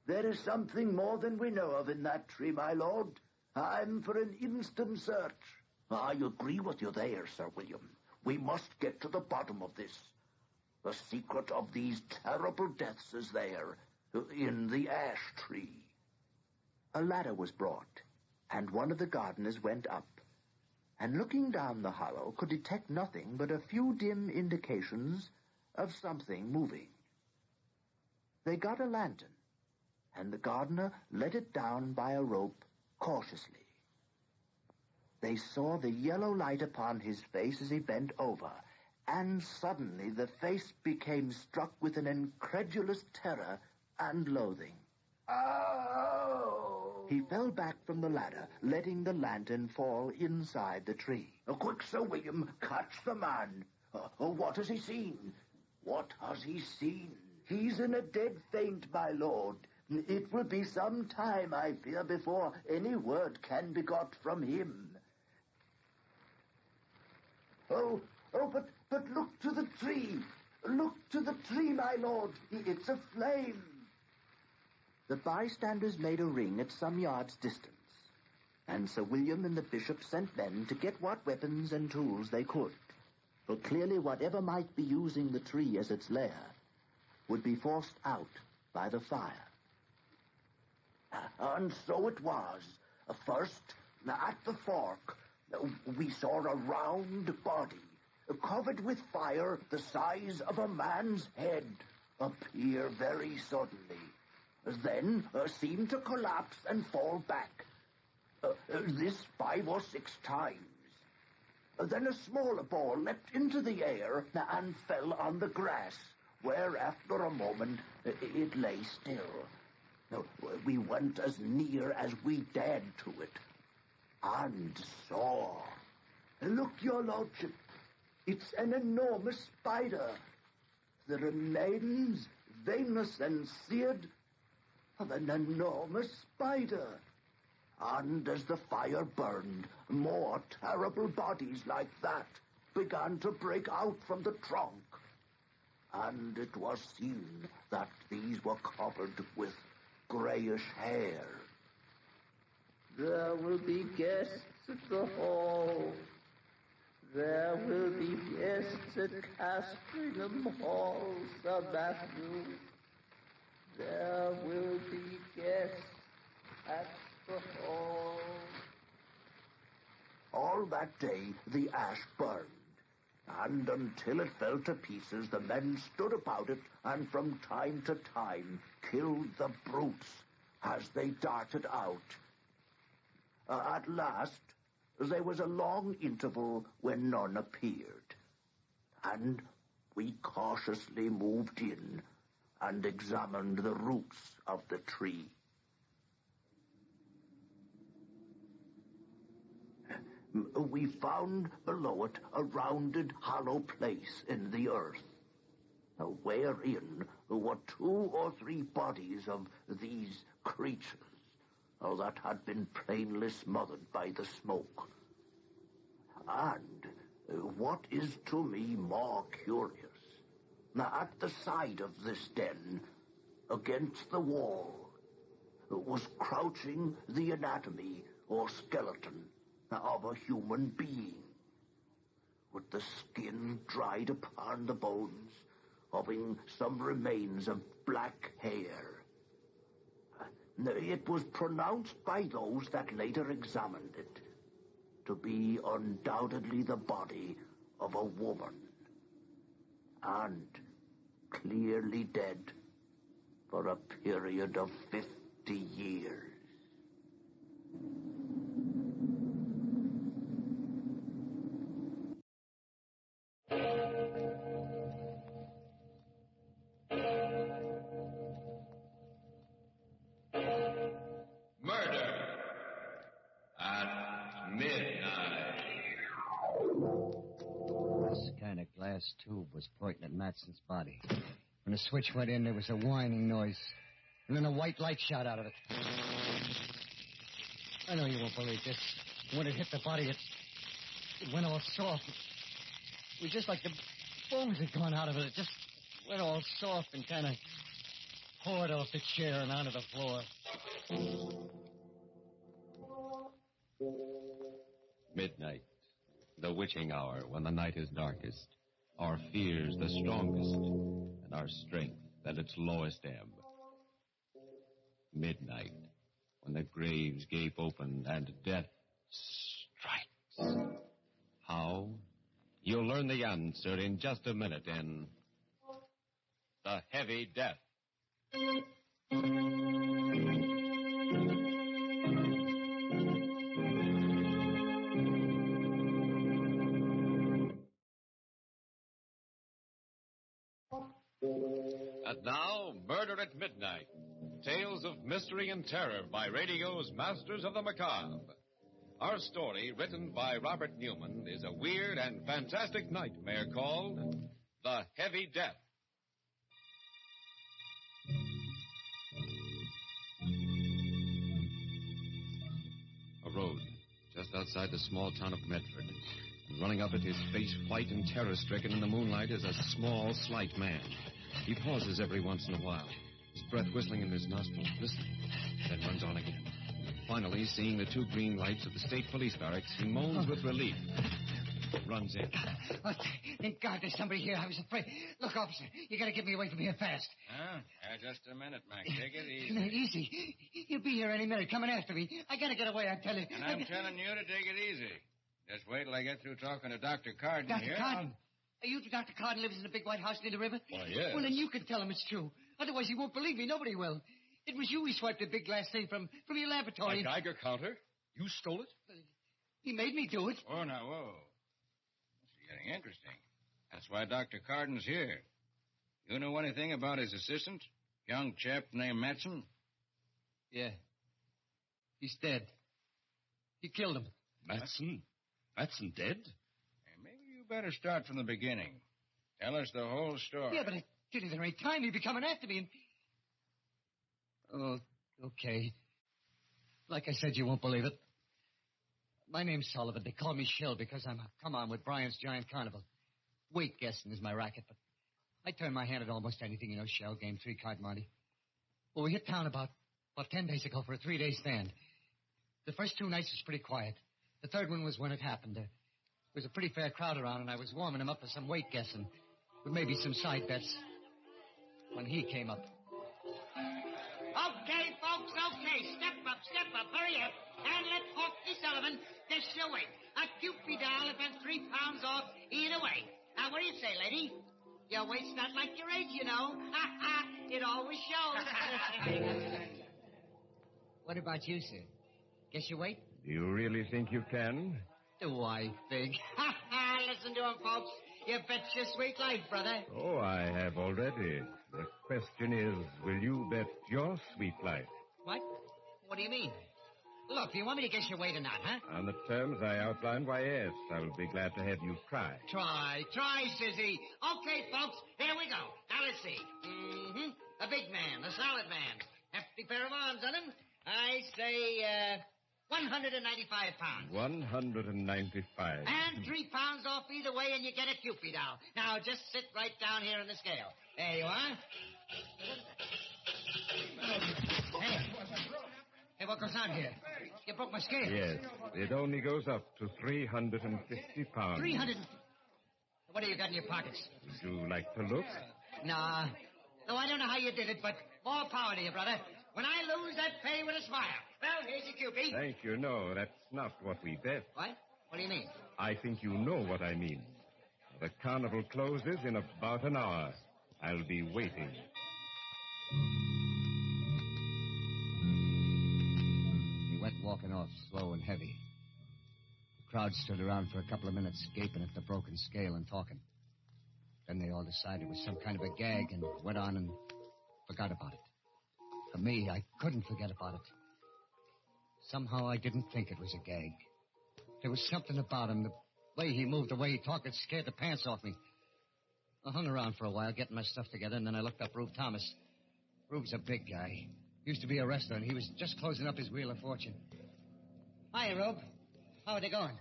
"There is something more than we know of in that tree, my lord. I'm for an instant search." "I agree with you there, Sir William. We must get to the bottom of this. The secret of these terrible deaths is there, in the ash tree." A ladder was brought, and one of the gardeners went up, and looking down the hollow could detect nothing but a few dim indications of something moving. They got a lantern, and the gardener let it down by a rope cautiously. They saw the yellow light upon his face as he bent over, and suddenly the face became struck with an incredulous terror and loathing. "Oh!" He fell back from the ladder, letting the lantern fall inside the tree. "Quick, Sir William, catch the man. What has he seen? What has he seen?" "He's in a dead faint, my lord. It will be some time, I fear, before any word can be got from him." But look to the tree. Look to the tree, my lord. It's aflame." The bystanders made a ring at some yards' distance, and Sir William and the bishop sent men to get what weapons and tools they could, for clearly whatever might be using the tree as its lair would be forced out by the fire. And so it was. First, at the fork, we saw a round body, covered with fire the size of a man's head, appear very suddenly. Then seemed to collapse and fall back. This 5 or 6 times. Then a smaller ball leapt into the air and fell on the grass, where after a moment it lay still. We went as near as we dared to it, and saw. "Look, your lordship. It's an enormous spider. The remains, veinous and seared, of an enormous spider." And as the fire burned, more terrible bodies like that began to break out from the trunk. And it was seen that these were covered with grayish hair. "There will be guests at the hall. There will be guests at Castringham Hall, Sir Matthew. There will be guests at the hall." All that day the ash burned, And until it fell to pieces, the men stood about it and from time to time killed the brutes as they darted out. At last, there was a long interval when none appeared, and we cautiously moved in and examined the roots of the tree. We found below it a rounded, hollow place in the earth, wherein were 2 or 3 bodies of these creatures that had been plainly smothered by the smoke. And what is to me more curious, at the side of this den, against the wall, was crouching the anatomy or skeleton of a human being, with the skin dried upon the bones, having some remains of black hair. It was pronounced by those that later examined it to be undoubtedly the body of a woman, and clearly dead for a period of 50 years. This tube was pointing at Matson's body. When the switch went in, there was a whining noise. And then a white light shot out of it. I know you won't believe this. When it hit the body, it went all soft. It was just like the bones had gone out of it. It just went all soft and kind of poured off the chair and onto the floor. Midnight, the witching hour when the night is darkest. Our fears the strongest, and our strength at its lowest ebb. Midnight, when the graves gape open and death strikes. How? You'll learn the answer in just a minute in The Heavy Death. And now, Murder at Midnight. Tales of mystery and terror by radio's Masters of the Macabre. Our story, written by Robert Newman, is a weird and fantastic nightmare called The Heavy Death. A road just outside the small town of Medford. And running up at his face white and terror-stricken in the moonlight is a small, slight man. He pauses every once in a while, his breath whistling in his nostrils, listening, then runs on again. Finally, seeing the 2 green lights of the state police barracks, he moans with relief. Runs in. Oh, thank God there's somebody here. I was afraid. Look, officer, you gotta get me away from here fast. Huh? Just a minute, Mac. Take it easy. No, easy. He'll be here any minute, coming after me. I gotta get away, I tell you. And I'm telling you to take it easy. Just wait till I get through talking to Dr. Carden here. Dr. Carden? Are you Dr. Carden lives in the big white house near the river? Why, yes. Well, then you can tell him it's true. Otherwise, he won't believe me. Nobody will. It was you who swiped the big glass thing from your laboratory. A Geiger counter? You stole it? He made me do it. Oh, now, whoa. This is getting interesting. That's why Dr. Carden's here. You know anything about his assistant? Young chap named Matson? Yeah. He's dead. He killed him. Matson? Matson dead? Hey, maybe you better start from the beginning. Tell us the whole story. Yeah, but it didn't there ain't time. He'd be coming after me and... Oh, okay. Like I said, you won't believe it. My name's Sullivan. They call me Shill because I'm a come-on with Brian's Giant Carnival. Weight guessing is my racket, but I turn my hand at almost anything, you know, shell game, 3-card monte. Well, we hit town about 10 days ago for a 3-day stand. The first 2 nights was pretty quiet. The third one was when it happened. There was a pretty fair crowd around, and I was warming him up for some weight guessing, with maybe some side bets, when he came up. Okay, folks, okay. Step up, hurry up. And let Hawkey Sullivan dish your weight. A Cupid doll and 3 pounds off either way. Now, what do you say, lady? Your weight's not like your age, you know. It always shows. What about you, sir? Guess your weight? Do you really think you can? Do I think? Listen to him, folks. You bet your sweet life, brother. Oh, I have already. The question is, will you bet your sweet life? What? What do you mean? Look, do you want me to guess your weight or not, huh? On the terms I outlined, why, yes. I'll be glad to have you try. Try, Sissy. Okay, folks, here we go. Now, let's see. A big man, a solid man. Hefty pair of arms on him. I say, 195 pounds. 195. And 3 pounds off either way, and you get a Cupid doll. Now, just sit right down here on the scale. There you are. Hey, what goes on here? You broke my scale. Yes, it only goes up to 350 pounds. 300. What do you got in your pockets? Would you like to look? Nah. No, I don't know how you did it, but more power to you, brother. When I lose, that pay with a smile. Well, here's your Cupid. Thank you. No, that's not what we bet. What? What do you mean? I think you know what I mean. The carnival closes in about an hour. I'll be waiting. He went walking off, slow and heavy. The crowd stood around for a couple of minutes, gaping at the broken scale and talking. Then they all decided it was some kind of a gag and went on and forgot about it. For me, I couldn't forget about it. Somehow I didn't think it was a gag. There was something about him, the way he moved, the way he talked, it scared the pants off me. I hung around for a while, getting my stuff together, and then I looked up Rube Thomas. Rube's a big guy. Used to be a wrestler, and he was just closing up his Wheel of Fortune. Hi, Rube. How are they going?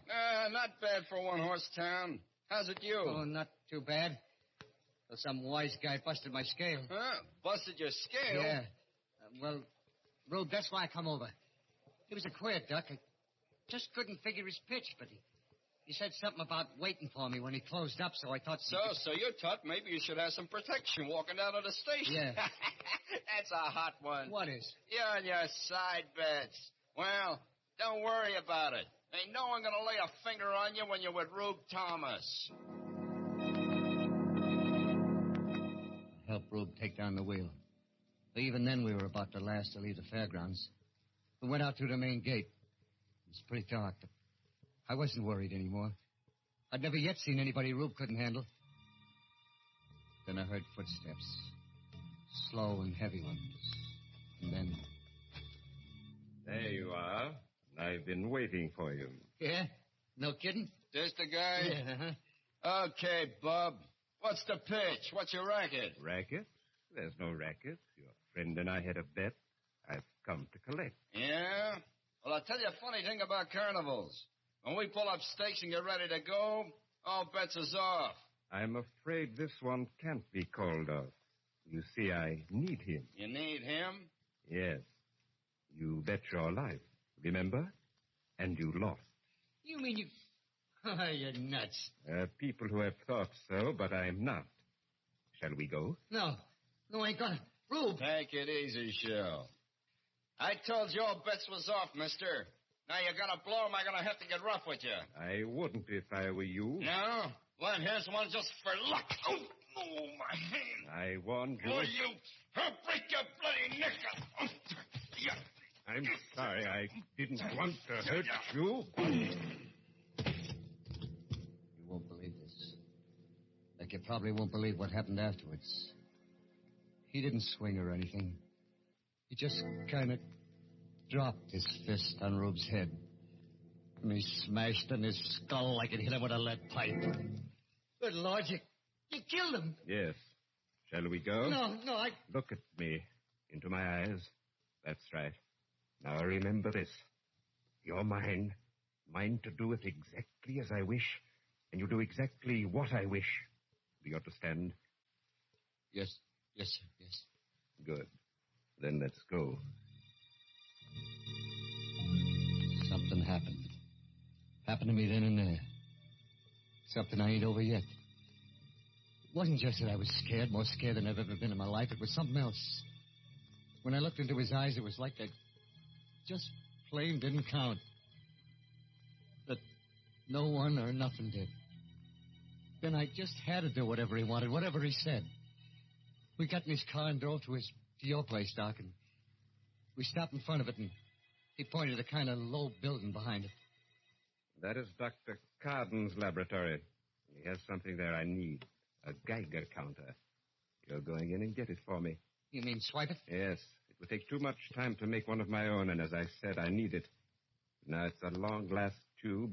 Not bad for a one-horse town. How's it you? Oh, not too bad. Well, some wise guy busted my scale. Huh? Busted your scale? Yeah. Well, Rube, that's why I come over. He was a queer duck. I just couldn't figure his pitch, but he said something about waiting for me when he closed up, so I thought... So you thought maybe you should have some protection walking down to the station. Yeah. That's a hot one. What is? You and your side bets. Well, don't worry about it. Ain't no one gonna lay a finger on you when you're with Rube Thomas. I helped Rube take down the wheel. But even then, we were about the last to leave the fairgrounds. We went out through the main gate. It was pretty dark, but I wasn't worried anymore. I'd never yet seen anybody Rube couldn't handle. Then I heard footsteps. Slow and heavy ones. And then... There you are. I've been waiting for you. Yeah? No kidding? This the guy? Yeah, uh-huh. Okay, Bub. What's the pitch? What's your racket? Racket? There's no racket. Your friend and I had a bet. I've come to collect. Yeah? Well, I'll tell you a funny thing about carnivals. When we pull up stakes and get ready to go, all bets is off. I'm afraid this one can't be called off. You see, I need him. You need him? Yes. You bet your life, remember? And you lost. You mean you... Oh, you're nuts. People who have thought so, but I'm not. Shall we go? No, I ain't gonna. Rube! Take it easy, Shell. I told you all bets was off, mister. Now you're gonna blow 'em, I'm gonna have to get rough with you. I wouldn't if I were you. No? Well, here's one just for luck. Oh, my hand. I warned you. Oh, you... I'll break your bloody neck. Oh, yeah. I'm sorry. I didn't want to hurt you. You won't believe this. Like you probably won't believe what happened afterwards. He didn't swing or anything. He just kind of dropped his fist on Rube's head. And he smashed in his skull like it hit him with a lead pipe. Good Lord, you killed him. Yes. Shall we go? No, I... Look at me. Into my eyes. That's right. Now remember this. You're mine. Mine to do it exactly as I wish. And you do exactly what I wish. Do you understand? Yes, sir, yes. Good. Then let's go. Something happened. Happened to me then and there. Something I ain't over yet. It wasn't just that I was scared, more scared than I've ever been in my life. It was something else. When I looked into his eyes, it was like they just plain didn't count. That no one or nothing did. Then I just had to do whatever he wanted, whatever he said. We got in his car and drove to your place, Doc, and we stopped in front of it, and he pointed at a kind of low building behind it. That is Dr. Carden's laboratory. He has something there I need. A Geiger counter. You're going in and get it for me. You mean swipe it? Yes. It would take too much time to make one of my own, and as I said, I need it. Now, it's a long glass tube,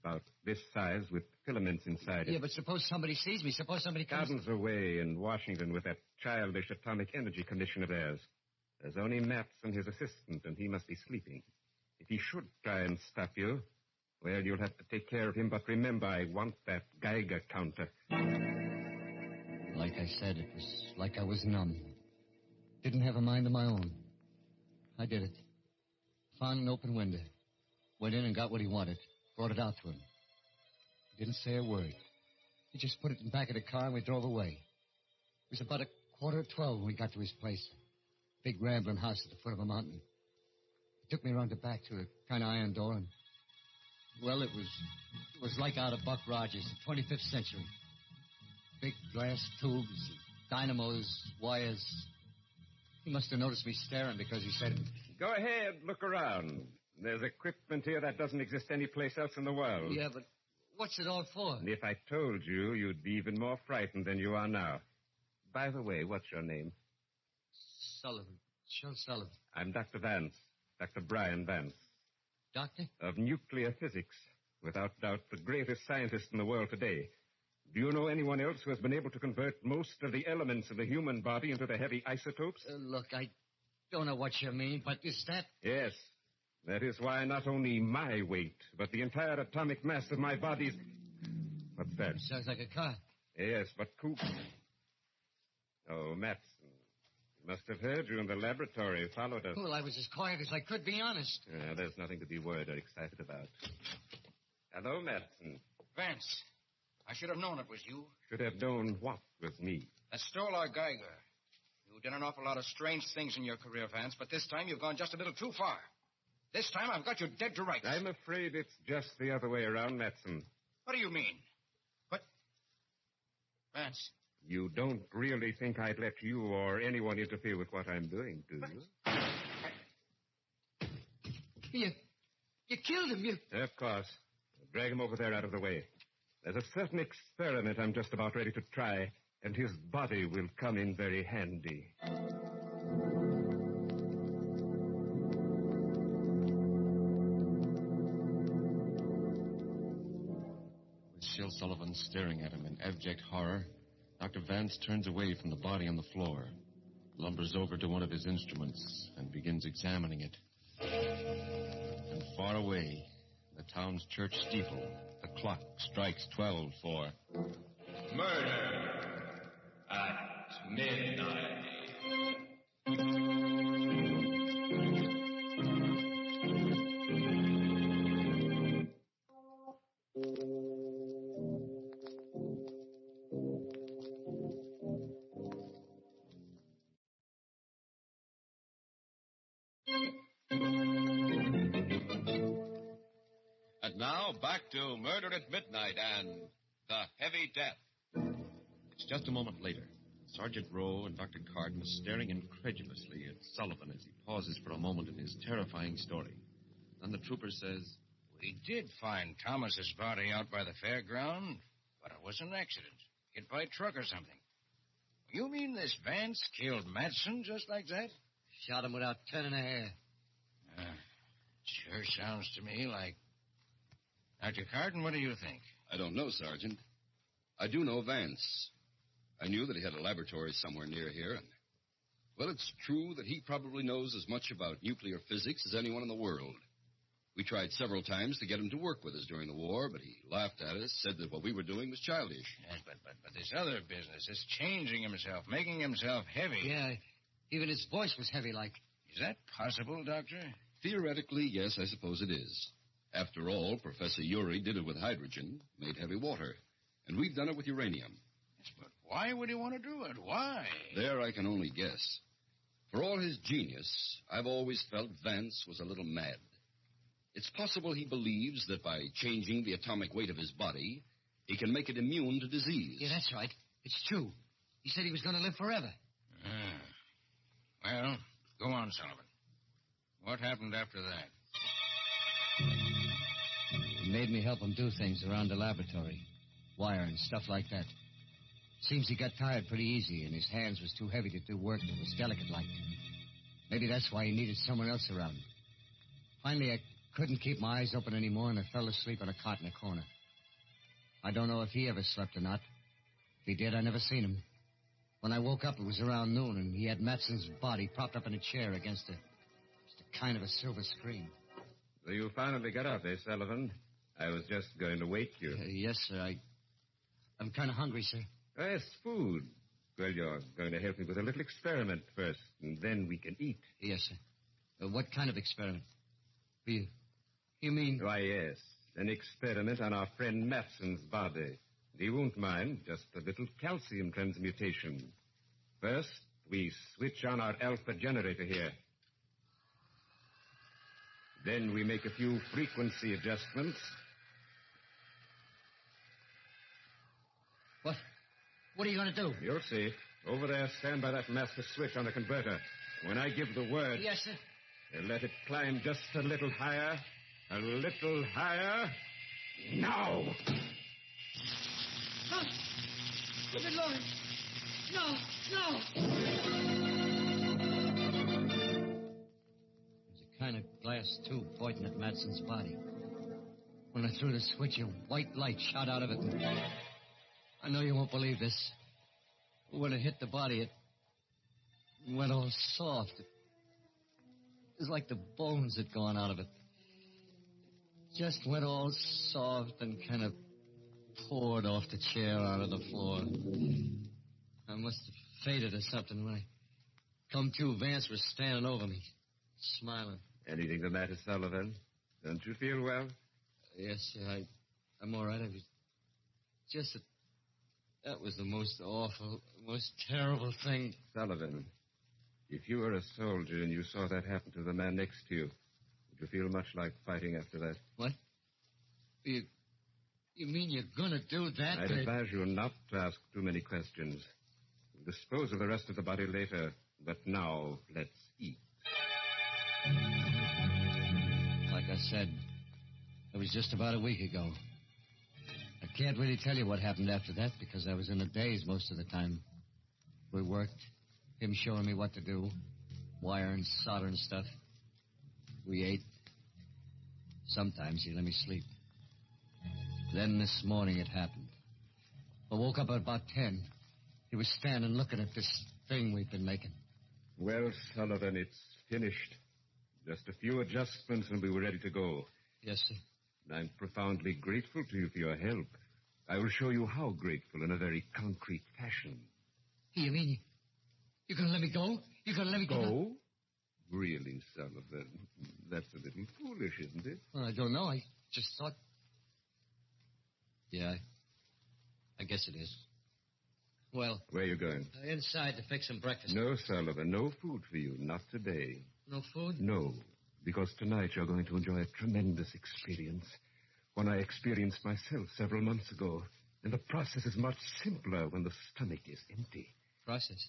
about this size, with filaments inside it. Yeah, but suppose somebody sees me. Suppose somebody comes... Carden's away in Washington with that childish atomic energy commission of theirs. There's only Matz and his assistant, and he must be sleeping. If he should try and stop you, well, you'll have to take care of him, but remember, I want that Geiger counter. Like I said, it was like I was numb. Didn't have a mind of my own. I did it. Found an open window. Went in and got what he wanted. Brought it out to him. He didn't say a word. He just put it in the back of the car and we drove away. It was about 11:45 when we got to his place. Big rambling house at the foot of a mountain. He took me around the back to a kind of iron door and... Well, it was like out of Buck Rogers, the 25th century. Big glass tubes, dynamos, wires. He must have noticed me staring because he said... Go ahead, look around. There's equipment here that doesn't exist anyplace else in the world. Yeah, but what's it all for? And if I told you, you'd be even more frightened than you are now. By the way, what's your name? Sullivan. Joe Sullivan. I'm Dr. Vance. Dr. Brian Vance. Doctor? Of nuclear physics. Without doubt, the greatest scientist in the world today. Do you know anyone else who has been able to convert most of the elements of the human body into the heavy isotopes? Look, I don't know what you mean, but is that... Yes. That is why not only my weight, but the entire atomic mass of my body's... What's that? Sounds like a car. Yes, but who... Oh, Matson. He must have heard you in the laboratory, followed us. Well, I was as quiet as I could, be honest. Yeah, there's nothing to be worried or excited about. Hello, Matson. Vance, I should have known it was you. Should have known what was me. That stole our Geiger. You've done an awful lot of strange things in your career, Vance, but this time you've gone just a little too far. This time I've got you dead to rights. I'm afraid it's just the other way around, Matson. What do you mean? But, Vance... You don't really think I'd let you or anyone interfere with what I'm doing, do you? You killed him, you... Of course. Drag him over there out of the way. There's a certain experiment I'm just about ready to try, and his body will come in very handy. With Shel Sullivan staring at him in abject horror, Dr. Vance turns away from the body on the floor, lumbers over to one of his instruments, and begins examining it. And far away, the town's church steeple, the clock strikes 12 for... Murder at midnight. And now, back to Murder at Midnight and The Heavy Death. It's just a moment later. Sergeant Rowe and Dr. Carden are staring incredulously at Sullivan as he pauses for a moment in his terrifying story. Then the trooper says, We did find Thomas's body out by the fairground, but it was an accident. Hit by a truck or something. You mean this Vance killed Matson just like that? Shot him without turning a hair. Sure sounds to me like... Dr. Carden, what do you think? I don't know, Sergeant. I do know Vance. I knew that he had a laboratory somewhere near here, and... Well, it's true that he probably knows as much about nuclear physics as anyone in the world. We tried several times to get him to work with us during the war, but he laughed at us, said that what we were doing was childish. Yes, but this other business, this changing himself, making himself heavy. Yeah, even his voice was heavy like. Is that possible, Doctor? Theoretically, yes, I suppose it is. After all, Professor Urey did it with hydrogen, made heavy water. And we've done it with uranium. Yes, but why would he want to do it? Why? There I can only guess. For all his genius, I've always felt Vance was a little mad. It's possible he believes that by changing the atomic weight of his body, He can make it immune to disease. Yeah, that's right. It's true. He said he was going to live forever. Well, go on, Sullivan. What happened after that? He made me help him do things around the laboratory. Wire and stuff like that. Seems he got tired pretty easy, and his hands was too heavy to do work that was delicate-like. Maybe that's why he needed someone else around. Finally, I couldn't keep my eyes open anymore, and I fell asleep on a cot in a corner. I don't know if he ever slept or not. If he did, I never seen him. When I woke up, it was around noon, and he had Matson's body propped up in a chair against a kind of a silver screen. So you finally got up, eh, Sullivan? I was just going to wake you. Yes, sir. I'm kind of hungry, sir. Yes, food. Well, you're going to help me with a little experiment first, and then we can eat. Yes, sir. What kind of experiment? You mean... Why, yes. An experiment on our friend Matson's body. He won't mind. Just a little calcium transmutation. First, we switch on our alpha generator here. Then we make a few frequency adjustments. What are you going to do? You'll see. Over there, stand by that master switch on the converter. When I give the word... Yes, sir. Let it climb just a little higher. A little higher. Now! Oh, good Lord. No. There's a kind of glass tube pointing at Matson's body. When I threw the switch, a white light shot out of it. I know you won't believe this. When it hit the body, it went all soft. It was like the bones had gone out of it. Just went all soft and kind of poured off the chair onto the floor. I must have fainted or something. When I come to, Vance was standing over me, smiling. Anything the matter, Sullivan? Don't you feel well? Yes, sir. I'm all right. I was just... That was the most awful, most terrible thing. Sullivan, if you were a soldier and you saw that happen to the man next to you, would you feel much like fighting after that? What? You mean you're going to do that? I'd advise you not to ask too many questions. We'll dispose of the rest of the body later, but now let's eat. Like I said, it was just about a week ago. I can't really tell you what happened after that because I was in a daze most of the time. We worked, him showing me what to do, wire and solder and stuff. We ate. Sometimes he let me sleep. Then this morning it happened. I woke up at about 10. He was standing looking at this thing we've been making. Well, Sullivan, it's finished. Just a few adjustments and we were ready to go. Yes, sir. I'm profoundly grateful to you for your help. I will show you how grateful in a very concrete fashion. You mean you're going to let me go? You're going to let me go? Really, Sullivan? That's a little foolish, isn't it? Well, I don't know. I just thought... Yeah, I guess it is. Well... Where are you going? Inside to fix some breakfast. No, Sullivan, no food for you. Not today. No food? No, because tonight you're going to enjoy a tremendous experience. One I experienced myself several months ago. And the process is much simpler when the stomach is empty. Process?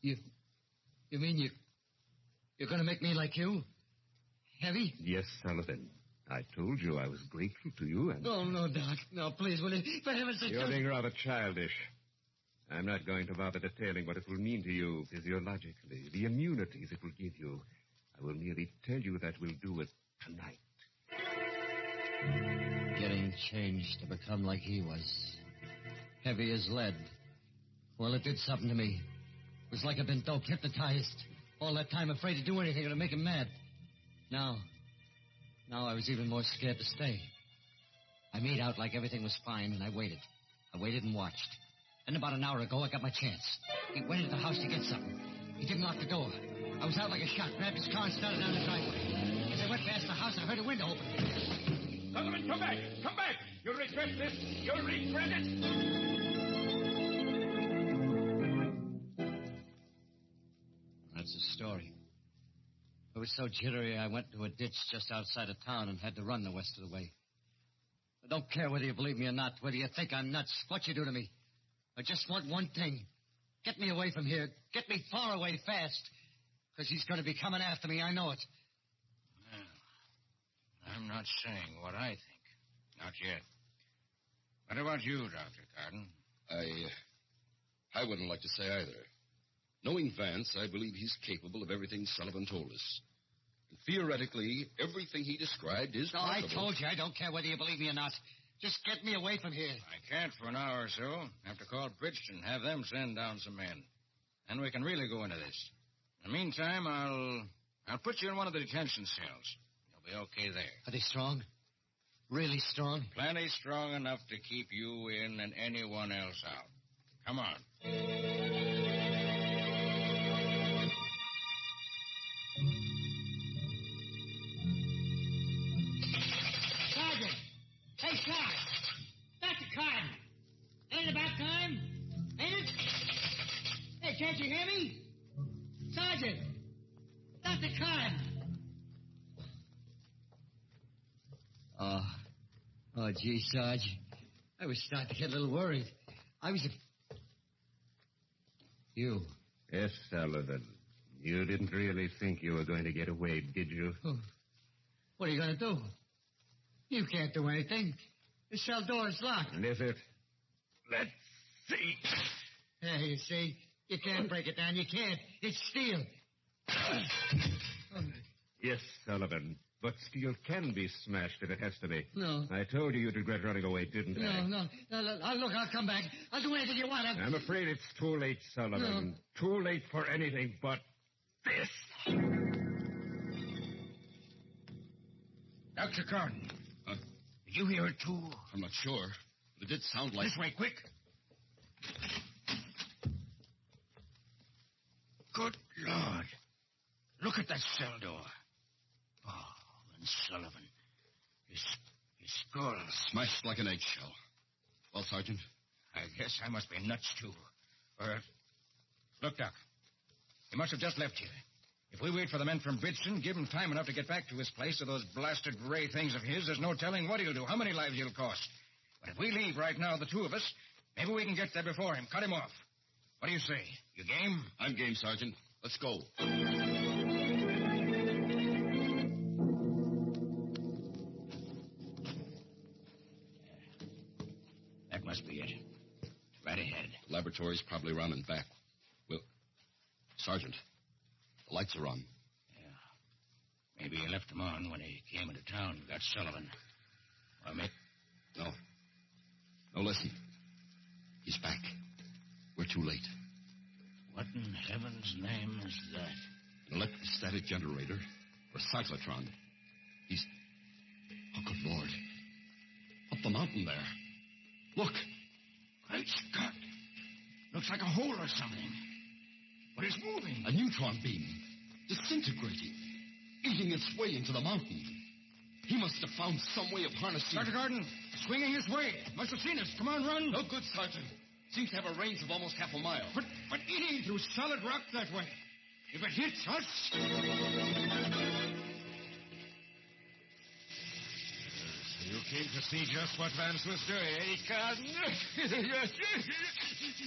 You mean you're going to make me like you? Heavy? Yes, Sullivan. I told you I was grateful to you and... No, Doc. No, please, will you? For heaven's sake... You're being rather childish. I'm not going to bother detailing what it will mean to you physiologically, the immunities it will give you. I will merely tell you that we'll do it tonight. Getting changed to become like he was. Heavy as lead. Well, it did something to me. It was like I'd been doped, hypnotized. All that time afraid to do anything to make him mad. Now I was even more scared to stay. I made out like everything was fine, and I waited. I waited and watched. Then about an hour ago, I got my chance. He went into the house to get something. He didn't lock the door. I was out like a shot, grabbed his car and started down the driveway. As I went past the house, I heard a window open. Sullivan, come back! Come back! You'll regret this! You'll regret it! That's the story. I was so jittery, I went to a ditch just outside of town and had to run the rest of the way. I don't care whether you believe me or not, whether you think I'm nuts, what you do to me. I just want one thing. Get me away from here. Get me far away fast. Because he's going to be coming after me, I know it. Well, I'm not saying what I think. Not yet. What about you, Dr. Carden? I wouldn't like to say either. Knowing Vance, I believe he's capable of everything Sullivan told us. And theoretically, everything he described is possible. I told you, I don't care whether you believe me or not. Just get me away from here. I can't for an hour or so. Have to call Bridgeton, have them send down some men. Then we can really go into this. In the meantime, I'll put you in one of the detention cells. You'll be okay there. Are they strong? Really strong? Plenty strong enough to keep you in and anyone else out. Come on. Sergeant! Hey, Sarge! Dr. Carden! Ain't it about time? Ain't it? Hey, can't you hear me? Sergeant! Dr. Carden! Oh, gee, Sarge. I was starting to get a little worried. You. Yes, Sullivan. You didn't really think you were going to get away, did you? Oh. What are you going to do? You can't do anything. The cell door is locked. Is it? Let's see. Yeah, you see? You can't break it down. You can't. It's steel. Yes, Sullivan. But steel can be smashed if it has to be. No. I told you you'd regret running away, didn't I? No. Look, I'll come back. I'll do anything you want. I'm afraid it's too late, Sullivan. No. Too late for anything but this. Dr. Carden. Did you hear it, too? I'm not sure. But it did sound like... This way, quick. Good Lord. Look at that cell door. Oh, and Sullivan. His skull. Smashed like an eggshell. Well, Sergeant? I guess I must be nuts, too. Look, Doc. He must have just left here. If we wait for the men from Bridgeton, give him time enough to get back to his place or those blasted ray things of his, there's no telling what he'll do, how many lives he'll cost. But if we leave right now, the two of us, maybe we can get there before him, cut him off. What do you say? You game? I'm game, Sergeant. Let's go. That must be it. Right ahead. Laboratory's probably around and back. Well, Sergeant, the lights are on. Yeah. Maybe he left them on when he came into town and got Sullivan. Well, mate? No. No, listen. He's back. We're too late. What in heaven's name is that? An electrostatic generator or cyclotron. He's... Oh, good Lord. Up the mountain there. Look. Great Scott. Looks like a hole or something. But it's moving. A neutron beam. Disintegrating. Eating its way into the mountain. He must have found some way of harnessing... Dr. Gordon, swinging his way. Must have seen us. Come on, run. No good, Sergeant. Seems to have a range of almost half a mile. But eating through solid rock that way. If it hits us... You came to see just what Vance was doing, eh, Carden?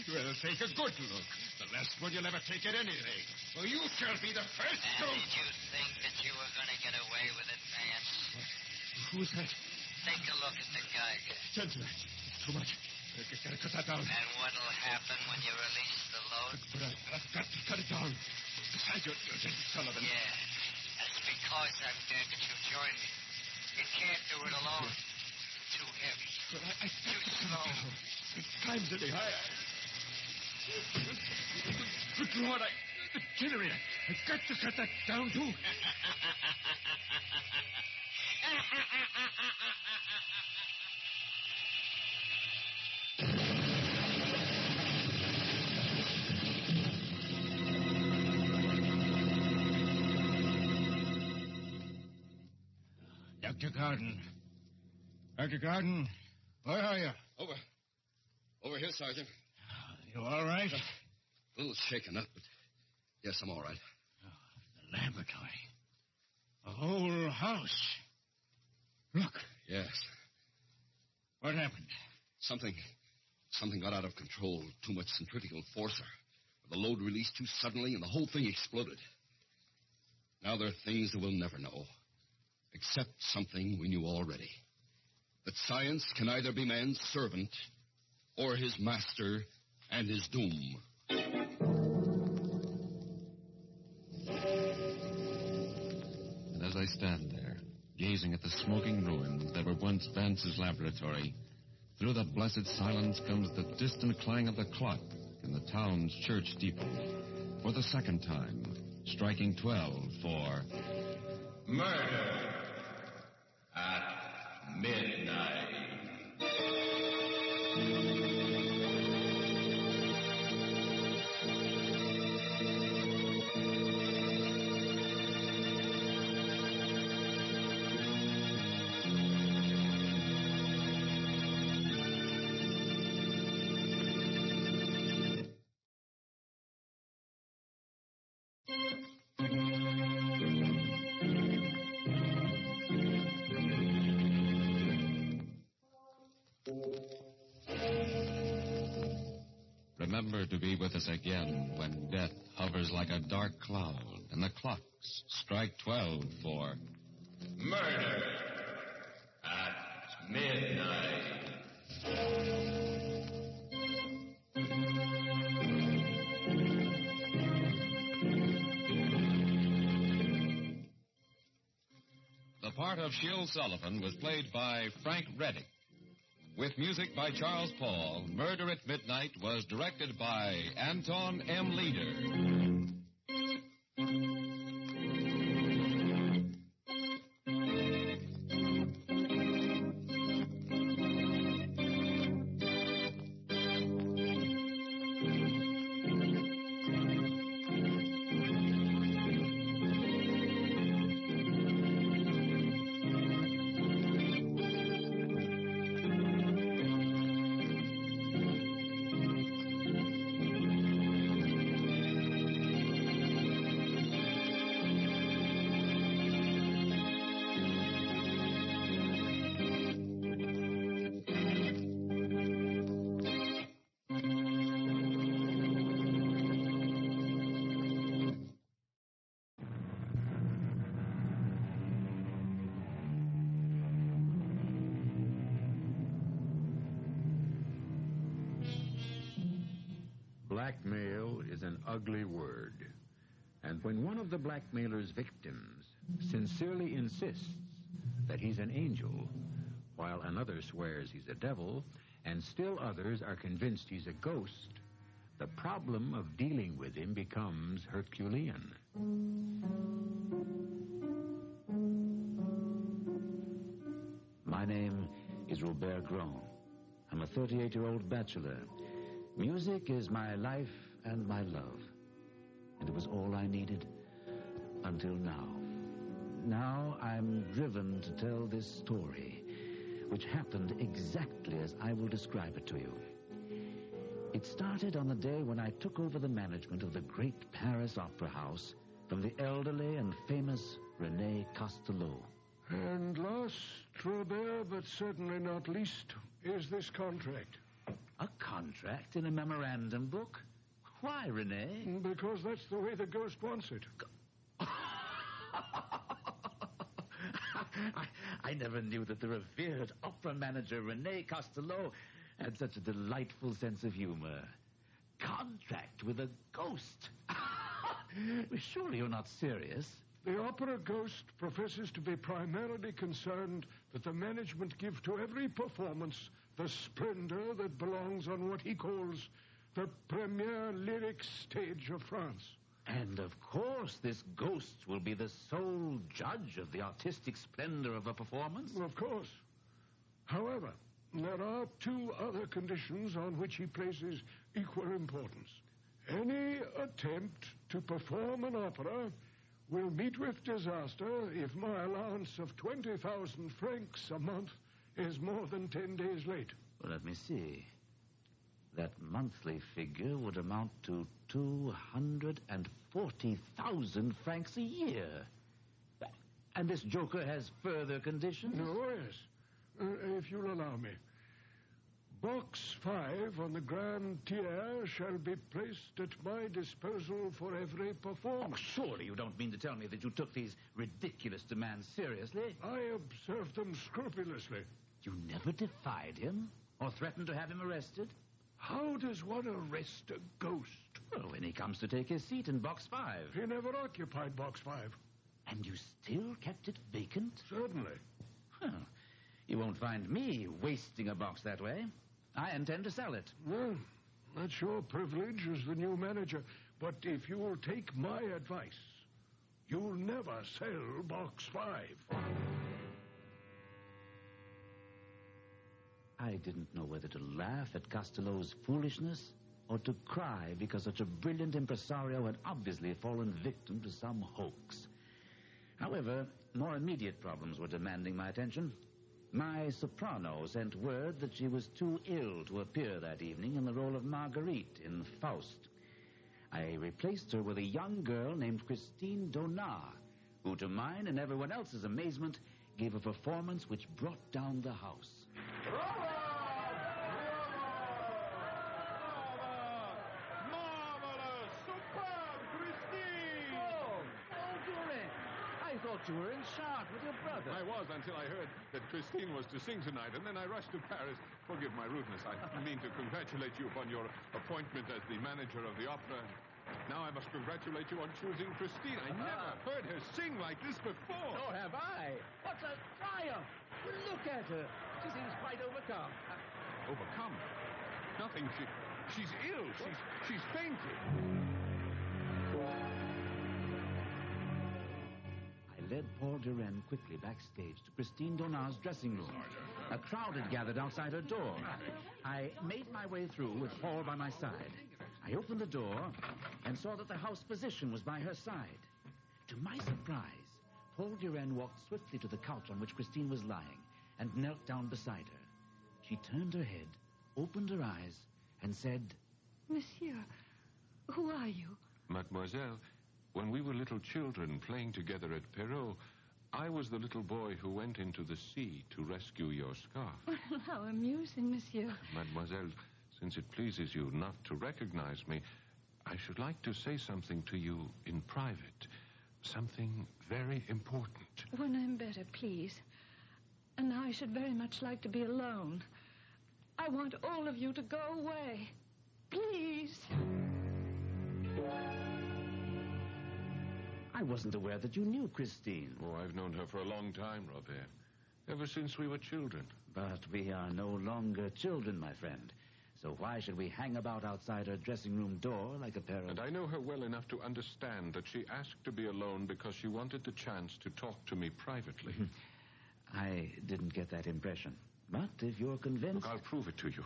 Well, take a good look. The last one you'll ever take at anything. Well, you shall be the first to... Did you think that you were going to get away with it, Vance? Who's that? Take a look at the Geiger. Gentlemen, too much. Gotta cut that down. And what'll happen when you release the load? But I've got to cut it down. Besides, you're Sullivan. Yeah. That's because I'm dead that you joined me. You can't do it alone. Too heavy. But I too slow. It climbs any higher. Good Lord, the generator. I've got to cut that down, too. Dr. Carden. Dr. Carden, where are you? Over here, Sergeant. You all right? A little shaken up, but yes, I'm all right. The laboratory. A whole house. Look. Yes. What happened? Something got out of control. Too much centrifugal force. The load released too suddenly, and the whole thing exploded. Now there are things that we'll never know. Except something we knew already. That science can either be man's servant or his master and his doom. And as I stand there, gazing at the smoking ruins that were once Vance's laboratory, through the blessed silence comes the distant clang of the clock in the town's church steeple, for the second time, striking 12 for Murder at midnight. Remember to be with us again when death hovers like a dark cloud and the clocks strike 12 for Murder at midnight. The part of Shill Sullivan was played by Frank Reddick. With music by Charles Paul, Murder at Midnight was directed by Anton M. Leader. Blackmail is an ugly word. And when one of the blackmailer's victims sincerely insists that he's an angel, while another swears he's a devil, and still others are convinced he's a ghost, the problem of dealing with him becomes Herculean. My name is Robert Grand. I'm a 38-year-old bachelor. Music is my life and my love. And it was all I needed until now. Now I'm driven to tell this story, which happened exactly as I will describe it to you. It started on the day when I took over the management of the great Paris Opera House from the elderly and famous René Castelot. And last, Robert, but certainly not least, is this contract. A contract in a memorandum book? Why, René? Because that's the way the ghost wants it. I never knew that the revered opera manager René Castelot had such a delightful sense of humor. Contract with a ghost? Surely you're not serious. The opera ghost professes to be primarily concerned that the management give to every performance the splendor that belongs on what he calls the premier lyric stage of France. And, of course, this ghost will be the sole judge of the artistic splendor of a performance? Of course. However, there are two other conditions on which he places equal importance. Any attempt to perform an opera will meet with disaster if my allowance of 20,000 francs a month is more than 10 days late. Well, let me see. That monthly figure would amount to 240,000 francs a year. And this joker has further conditions? Oh, yes. If you'll allow me. Box 5 on the grand tier shall be placed at my disposal for every performance. Oh, surely you don't mean to tell me that you took these ridiculous demands seriously? I observed them scrupulously. You never defied him or threatened to have him arrested? How does one arrest a ghost? Well, when he comes to take his seat in Box 5. He never occupied Box 5. And you still kept it vacant? Certainly. Well, you won't find me wasting a box that way. I intend to sell it. Well, that's your privilege as the new manager. But if you'll take my advice, you'll never sell Box 5. I didn't know whether to laugh at Costello's foolishness or to cry because such a brilliant impresario had obviously fallen victim to some hoax. However, more immediate problems were demanding my attention. My soprano sent word that she was too ill to appear that evening in the role of Marguerite in Faust. I replaced her with a young girl named Christine Donat, who, to mine and everyone else's amazement, gave a performance which brought down the house. Marvelous! Superb, Christine! Oh, Dorin, I thought you were in Chartres with your brother. I was until I heard that Christine was to sing tonight, and then I rushed to Paris. Forgive my rudeness. I mean to congratulate you upon your appointment as the manager of the opera. Now I must congratulate you on choosing Christine. I never heard her sing like this before. So have I. What a triumph! Look at her. She seems quite overcome. Overcome? Nothing. She's ill. She's fainted. I led Paul Duren quickly backstage to Christine Donat's dressing room. A crowd had gathered outside her door. I made my way through with Paul by my side. I opened the door and saw that the house physician was by her side. To my surprise, Paul Duren walked swiftly to the couch on which Christine was lying and knelt down beside her. She turned her head, opened her eyes, and said, Monsieur, who are you? Mademoiselle, when we were little children playing together at Perrault, I was the little boy who went into the sea to rescue your scarf. Well, how amusing, Monsieur. Mademoiselle, since it pleases you not to recognize me, I should like to say something to you in private. Something very important. When I'm better, please. And now I should very much like to be alone. I want all of you to go away. Please. I wasn't aware that you knew Christine. Oh, I've known her for a long time, Robert. Ever since we were children. But we are no longer children, my friend. So why should we hang about outside her dressing room door like a pair of... And I know her well enough to understand that she asked to be alone because she wanted the chance to talk to me privately. I didn't get that impression. But if you're convinced... Look, I'll prove it to you.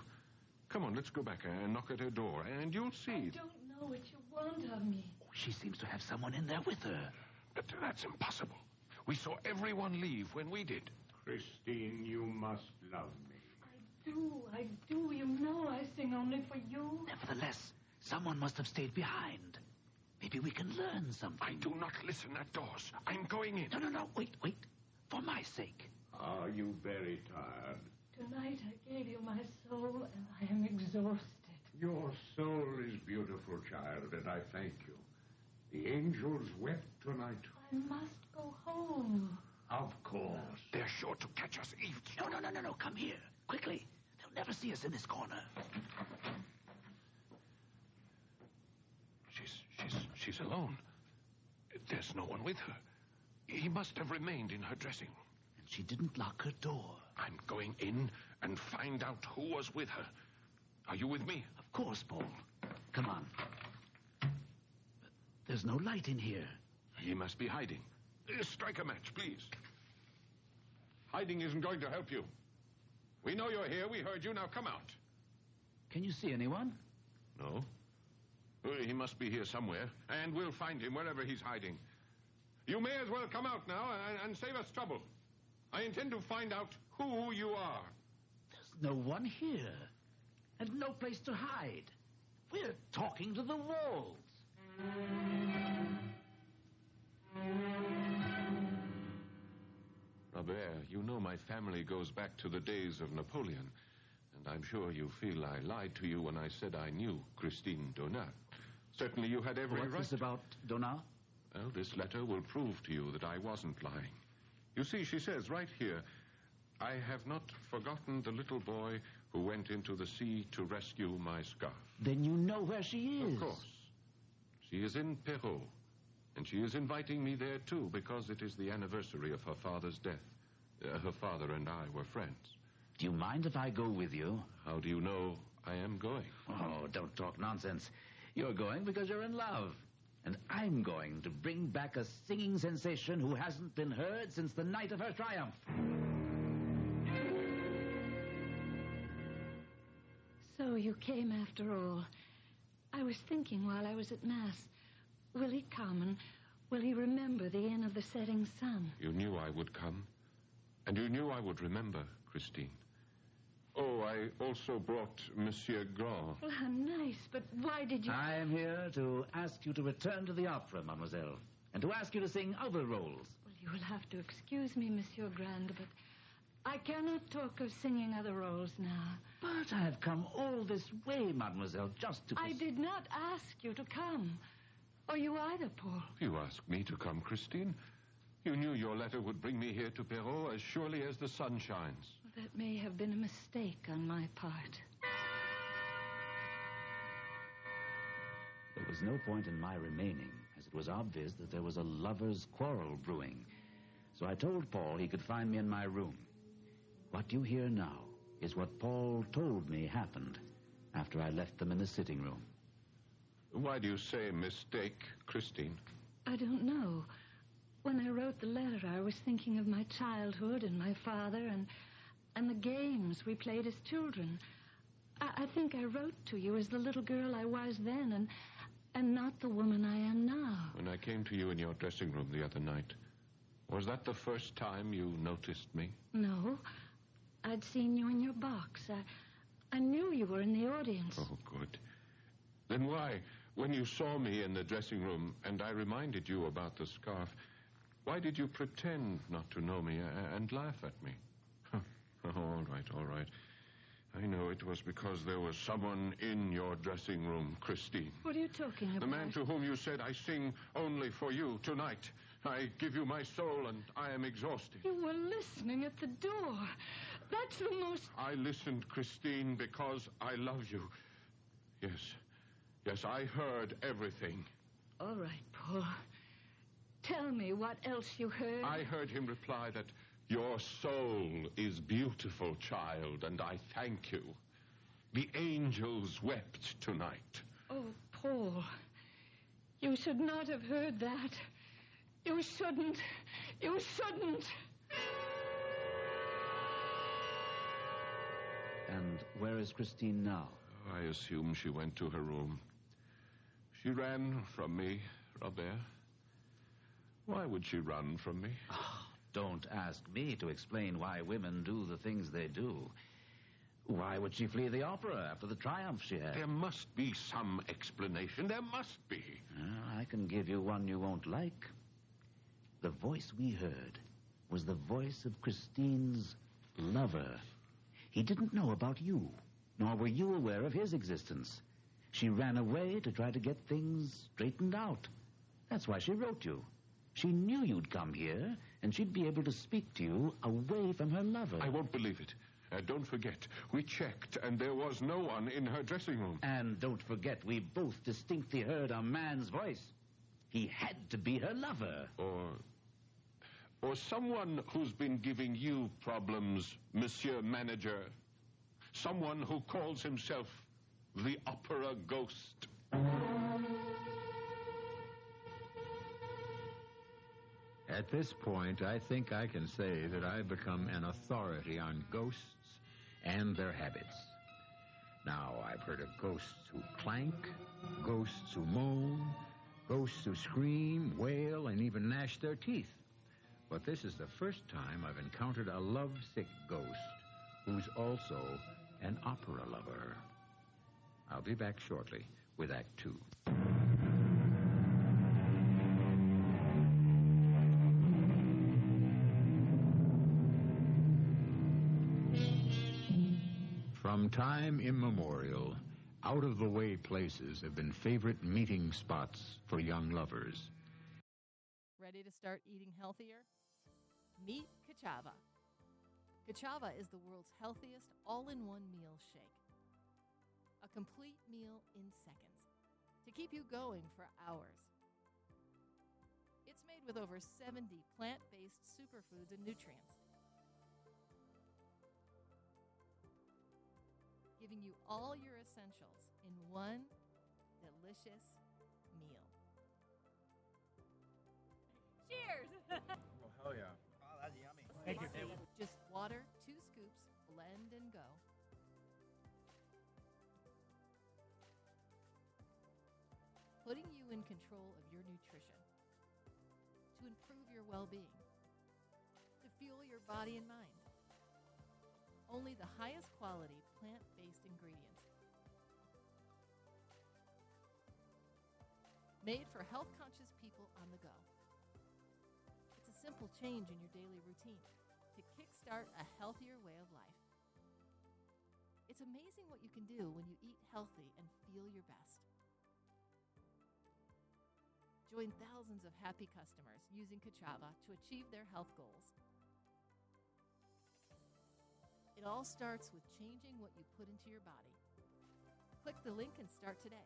Come on, let's go back and knock at her door, and you'll see. I don't know what you want of me. She seems to have someone in there with her. But that's impossible. We saw everyone leave when we did. Christine, you must love me. I do. You know I sing only for you. Nevertheless, someone must have stayed behind. Maybe we can learn something. I do not listen at doors. I'm going in. No. Wait. For my sake. Are you very tired? Tonight I gave you my soul, and I am exhausted. Your soul is beautiful, child, and I thank you. The angels wept tonight. I must go home. Of course. They're sure to catch us eavesdropping. No. Come here. Quickly. They'll never see us in this corner. She's alone. There's no one with her. He must have remained in her dressing room. And she didn't lock her door. I'm going in and find out who was with her. Are you with me? Of course, Paul. Come on. But there's no light in here. He must be hiding. Strike a match, please. Hiding isn't going to help you. We know you're here. We heard you. Now come out. Can you see anyone? No. He must be here somewhere, and we'll find him wherever he's hiding. You may as well come out now and save us trouble. I intend to find out who you are. There's no one here, and no place to hide. We're talking to the walls. Robert, you know my family goes back to the days of Napoleon, And I'm sure you feel I lied to you when I said I knew Christine Donat. Certainly you had every right. What's this about Donat? Well, this letter will prove to you that I wasn't lying. You see, she says right here, I have not forgotten the little boy who went into the sea to rescue my scarf. Then you know where she is. Of course. She is in Peru, and she is inviting me there, too, because it is the anniversary of her father's death. Her father and I were friends. Do you mind if I go with you? How do you know I am going? Oh, don't talk nonsense. You're going because you're in love. And I'm going to bring back a singing sensation who hasn't been heard since the night of her triumph. So you came after all. I was thinking while I was at Mass, will he come and will he remember the inn of the setting sun? You knew I would come, and you knew I would remember, Christine. Oh, I also brought Monsieur Grand. Well, how nice, but why did you... I am here to ask you to return to the opera, mademoiselle, and to ask you to sing other roles. Well, you will have to excuse me, Monsieur Grand, but I cannot talk of singing other roles now. But I have come all this way, mademoiselle, just to... I did not ask you to come. Or you either, Paul. You asked me to come, Christine. You knew your letter would bring me here to Perrault as surely as the sun shines. That may have been a mistake on my part. There was no point in my remaining, as it was obvious that there was a lover's quarrel brewing. So I told Paul he could find me in my room. What you hear now is what Paul told me happened after I left them in the sitting room. Why do you say mistake, Christine? I don't know. When I wrote the letter, I was thinking of my childhood and my father and the games we played as children. I think I wrote to you as the little girl I was then and not the woman I am now. When I came to you in your dressing room the other night, was that the first time you noticed me? No. I'd seen you in your box. I knew you were in the audience. Oh, good. Then why, when you saw me in the dressing room and I reminded you about the scarf, why did you pretend not to know me and laugh at me? Oh, all right. I know it was because there was someone in your dressing room, Christine. What are you talking about? The man to whom you said, I sing only for you tonight. I give you my soul and I am exhausted. You were listening at the door. That's the most... I listened, Christine, because I love you. Yes, I heard everything. All right, Paul. Tell me what else you heard. I heard him reply that your soul is beautiful, child, and I thank you. The angels wept tonight. Oh, Paul, you should not have heard that. You shouldn't. And where is Christine now? I assume she went to her room. She ran from me, Robert. Why would she run from me? Oh, don't ask me to explain why women do the things they do. Why would she flee the opera after the triumph she had? There must be some explanation. There must be. I can give you one you won't like. The voice we heard was the voice of Christine's lover. He didn't know about you, nor were you aware of his existence. She ran away to try to get things straightened out. That's why she wrote you. She knew you'd come here, and she'd be able to speak to you away from her lover. I won't believe it. Don't forget, we checked, and there was no one in her dressing room. And don't forget, we both distinctly heard a man's voice. He had to be her lover. Or someone who's been giving you problems, Monsieur Manager. Someone who calls himself the Opera Ghost. At this point, I think I can say that I've become an authority on ghosts and their habits. Now, I've heard of ghosts who clank, ghosts who moan, ghosts who scream, wail, and even gnash their teeth. But this is the first time I've encountered a lovesick ghost who's also an opera lover. I'll be back shortly with Act 2. From time immemorial, out-of-the-way places have been favorite meeting spots for young lovers. Ready to start eating healthier? Meet Kachava. Kachava is the world's healthiest all-in-one meal shake. A complete meal in seconds to keep you going for hours. It's made with over 70 plant-based superfoods and nutrients, giving you all your essentials in one delicious meal. Cheers! Well, hell yeah. Oh, that's yummy. Thank you. Just water, 2 scoops, blend and go. Putting you in control of your nutrition to improve your well-being, to fuel your body and mind. Only the highest quality plant-based ingredients. Made for health-conscious people on the go. It's a simple change in your daily routine to kickstart a healthier way of life. It's amazing what you can do when you eat healthy and feel your best. Join thousands of happy customers using Kachava to achieve their health goals. It all starts with changing what you put into your body. Click the link and start today.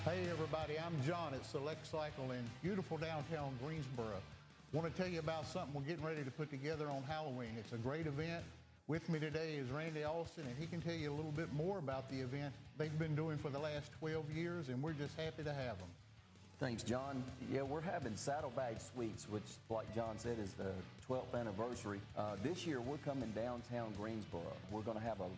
Hey everybody, I'm John at Select Cycle in beautiful downtown Greensboro. I want to tell you about something we're getting ready to put together on Halloween. It's a great event. With me today is Randy Austin, and he can tell you a little bit more about the event they've been doing for the last 12 years, and we're just happy to have them. Thanks, John. Yeah, we're having Saddlebag Sweets, which, like John said, is the 12th anniversary. This year, we're coming downtown Greensboro. We're going to have a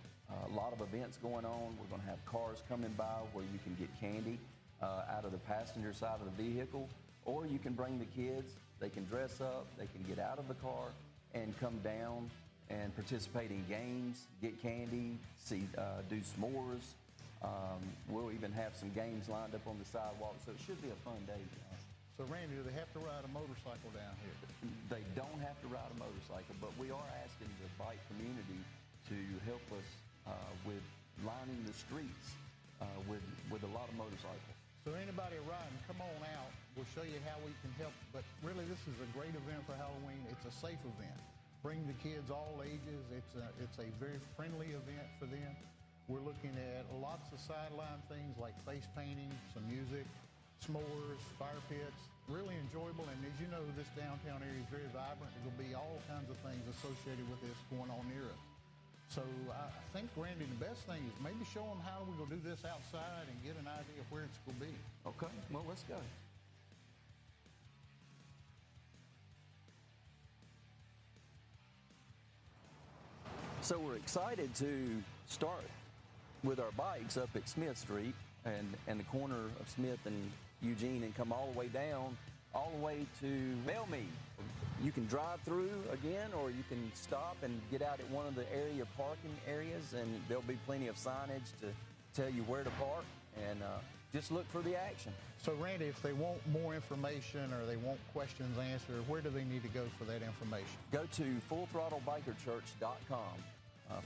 lot of events going on. We're going to have cars coming by where you can get candy out of the passenger side of the vehicle, or you can bring the kids. They can dress up, they can get out of the car and come down and participate in games, get candy, do s'mores. We'll even have some games lined up on the sidewalk, so it should be a fun day. So Randy, do they have to ride a motorcycle down here? They don't have to ride a motorcycle, but we are asking the bike community to help us with lining the streets with a lot of motorcycles. So anybody riding, come on out. We'll show you how we can help. But really, this is a great event for Halloween. It's a safe event. Bring the kids all ages. It's a very friendly event for them. We're looking at lots of sideline things like face painting, some music, s'mores, fire pits. Really enjoyable. And as you know, this downtown area is very vibrant. There will be all kinds of things associated with this going on near us. So I think, Randy, the best thing is maybe show them how we're going to do this outside and get an idea of where it's going to be. Okay, well, let's go. So we're excited to start with our bikes up at Smith Street and the corner of Smith and Eugene and come all the way down, all the way to Bellmead. You can drive through again, or you can stop and get out at one of the area parking areas, and there'll be plenty of signage to tell you where to park, and just look for the action. So Randy, if they want more information or they want questions answered, where do they need to go for that information? Go to fullthrottlebikerchurch.com.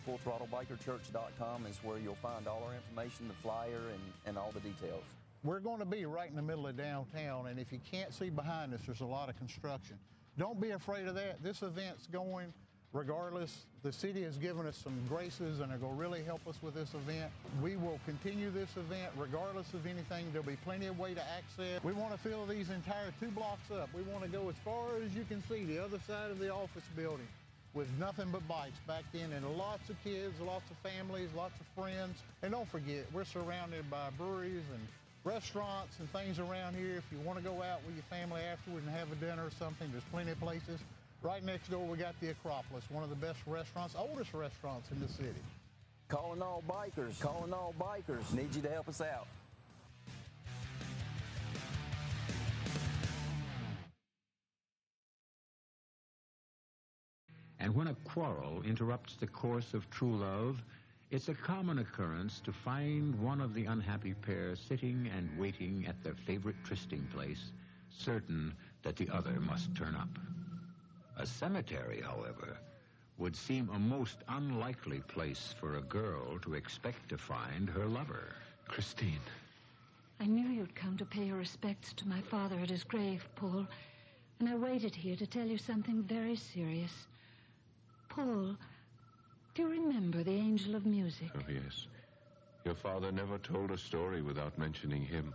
Fullthrottlebikerchurch.com is where you'll find all our information, the flyer, and all the details. We're going to be right in the middle of downtown, and if you can't see behind us, there's a lot of construction. Don't be afraid of that. This event's going regardless. The city has given us some graces, and they're going to really help us with this event. We will continue this event regardless of anything. There'll be plenty of way to access. We want to fill these entire 2 blocks up. We want to go as far as you can see, the other side of the office building, with nothing but bikes backed in, and lots of kids, lots of families, lots of friends. And don't forget, we're surrounded by breweries and restaurants and things around here. If you want to go out with your family afterward and have a dinner or something, there's plenty of places. Right next door, we got the Acropolis, one of the best restaurants, oldest restaurants in the city. Calling all bikers, need you to help us out. And when a quarrel interrupts the course of true love, it's a common occurrence to find one of the unhappy pair sitting and waiting at their favorite trysting place, certain that the other must turn up. A cemetery, however, would seem a most unlikely place for a girl to expect to find her lover. Christine. I knew you'd come to pay your respects to my father at his grave, Paul, and I waited here to tell you something very serious. Paul, do you remember the Angel of Music? Oh, yes. Your father never told a story without mentioning him.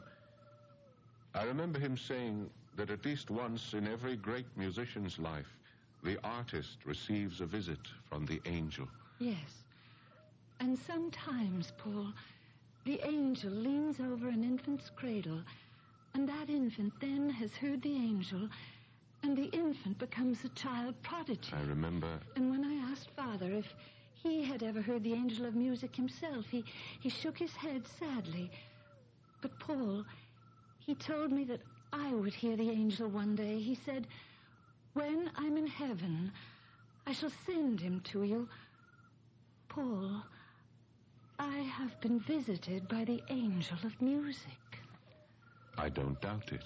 I remember him saying that at least once in every great musician's life, the artist receives a visit from the angel. Yes. And sometimes, Paul, the angel leans over an infant's cradle, and that infant then has heard the angel, and the infant becomes a child prodigy. I remember. And when I asked Father if he had ever heard the Angel of Music himself, he shook his head sadly. But, Paul, he told me that I would hear the angel one day. He said, "When I'm in heaven, I shall send him to you." Paul, I have been visited by the Angel of Music. I don't doubt it.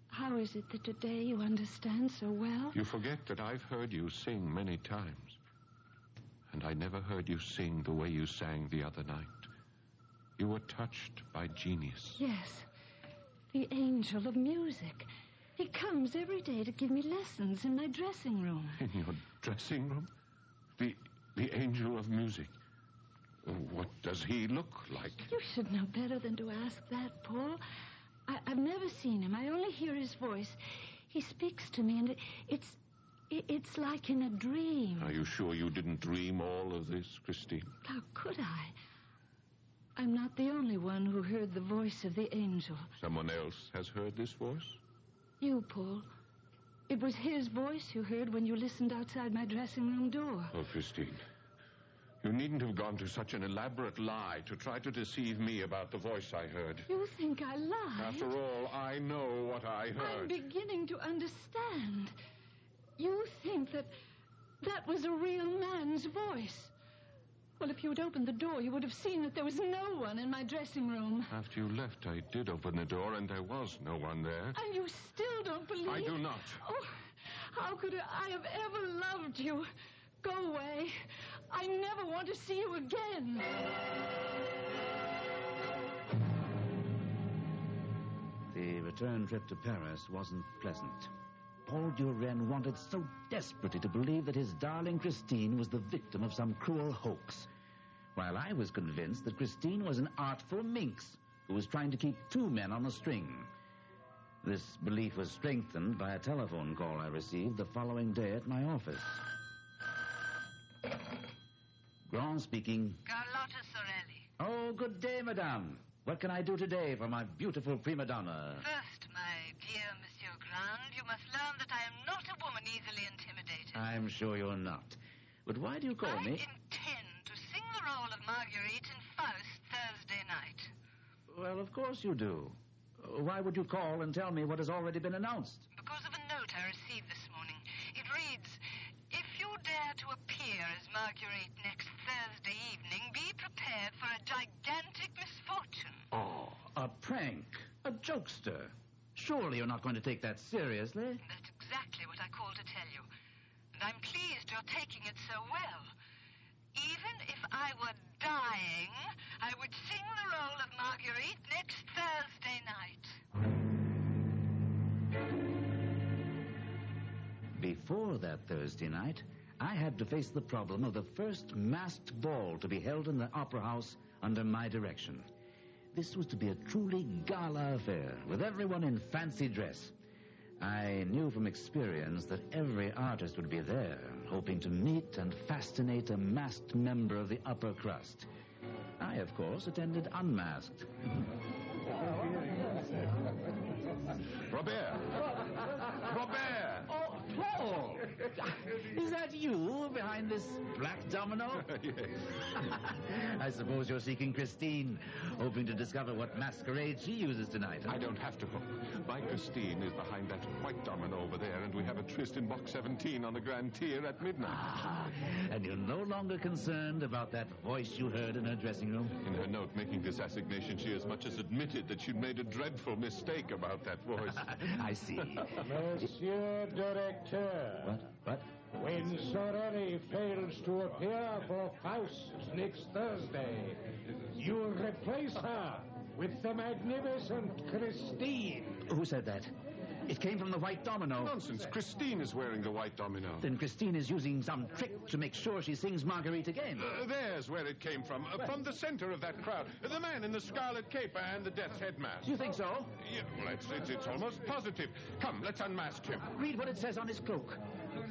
How is it that today you understand so well? You forget that I've heard you sing many times. And I never heard you sing the way you sang the other night. You were touched by genius. Yes, the Angel of Music. He comes every day to give me lessons in my dressing room. In your dressing room? The Angel of Music. What does he look like? You should know better than to ask that, Paul. I've never seen him. I only hear his voice. He speaks to me, and it's like in a dream. Are you sure you didn't dream all of this, Christine? How could I? I'm not the only one who heard the voice of the angel. Someone else has heard this voice? You, Paul. It was his voice you heard when you listened outside my dressing room door. Oh, Christine. You needn't have gone to such an elaborate lie to try to deceive me about the voice I heard. You think I lied? After all, I know what I heard. I'm beginning to understand. You think that was a real man's voice. Well, if you had opened the door, you would have seen that there was no one in my dressing room. After you left, I did open the door, and there was no one there. And you still don't believe? I do not. Oh, how could I have ever loved you? Go away. I never want to see you again. The return trip to Paris wasn't pleasant. Paul Duren wanted so desperately to believe that his darling Christine was the victim of some cruel hoax, while I was convinced that Christine was an artful minx who was trying to keep two men on a string. This belief was strengthened by a telephone call I received the following day at my office. Grand speaking. Carlotta Sorelli. Oh, good day, madame. What can I do today for my beautiful prima donna? First, my dear Monsieur Grand, you must learn that I am not a woman easily intimidated. I'm sure you're not. But why do you call me? I intend to sing the role of Marguerite in Faust Thursday night. Well, of course you do. Why would you call and tell me what has already been announced? Because of a note I received this morning. It reads, "If you dare to appear as Marguerite next Thursday evening, be prepared for a gigantic misfortune." Oh, a prank. A jokester. Surely you're not going to take that seriously? That's exactly what I called to tell you. And I'm pleased you're taking it so well. Even if I were dying, I would sing the role of Marguerite next Thursday night. Before that Thursday night, I had to face the problem of the first masked ball to be held in the Opera House under my direction. This was to be a truly gala affair, with everyone in fancy dress. I knew from experience that every artist would be there, hoping to meet and fascinate a masked member of the upper crust. I, of course, attended unmasked. Robert! Robert! Oh, Paul! Is that you behind this black domino? Yes. I suppose you're seeking Christine, hoping to discover what masquerade she uses tonight. I don't have to hope. My Christine is behind that white domino over there, and we have a tryst in box 17 on the Grand Tier at midnight. And you're no longer concerned about that voice you heard in her dressing room? In her note making this assignation, she as much as admitted that she'd made a dreadful mistake about that voice. I see. Monsieur Directeur. What? When Sorelli fails to appear for Faust next Thursday, you'll replace her with the magnificent Christine. Who said that? It came from the white domino. Nonsense. Christine is wearing the white domino. Then Christine is using some trick to make sure she sings Marguerite again. There's where it came from. From the center of that crowd. The man in the scarlet cape and the death's head mask. You think so? Yeah, well, it's almost positive. Come, let's unmask him. Read what it says on his cloak.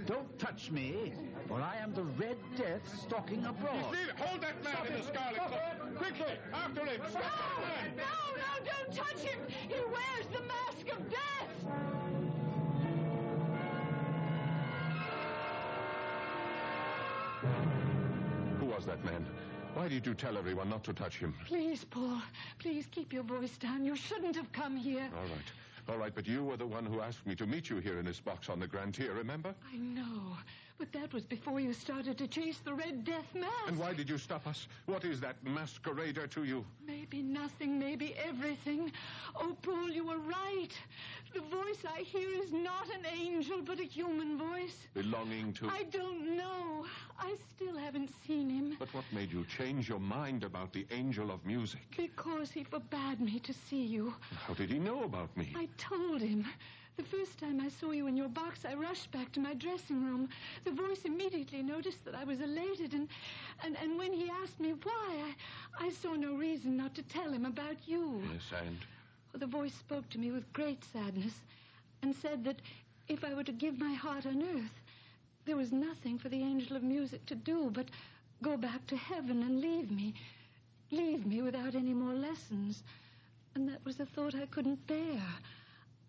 Don't touch me, for I am the Red Death stalking abroad. Hold that man in the scarlet cloak. Quickly, after him. Stop that man. No, don't touch him. He wears the mask of death. Who was that man? Why did you tell everyone not to touch him? Please, Paul. Please keep your voice down. You shouldn't have come here. All right, but you were the one who asked me to meet you here in this box on the Grand Tier, remember? I know, but that was before you started to chase the Red Death mask. And why did you stop us? What is that masquerader to you? Maybe nothing, maybe everything. Oh, Paul, you were right. The voice I hear is not an angel, but a human voice. Belonging to... I don't know. I still haven't seen him. But what made you change your mind about the angel of music? Because he forbade me to see you. How did he know about me? I told him. The first time I saw you in your box, I rushed back to my dressing room. The voice immediately noticed that I was elated, and when he asked me why, I saw no reason not to tell him about you. Yes, and? The voice spoke to me with great sadness and said that if I were to give my heart on earth, there was nothing for the angel of music to do but go back to heaven and leave me without any more lessons. And that was a thought I couldn't bear.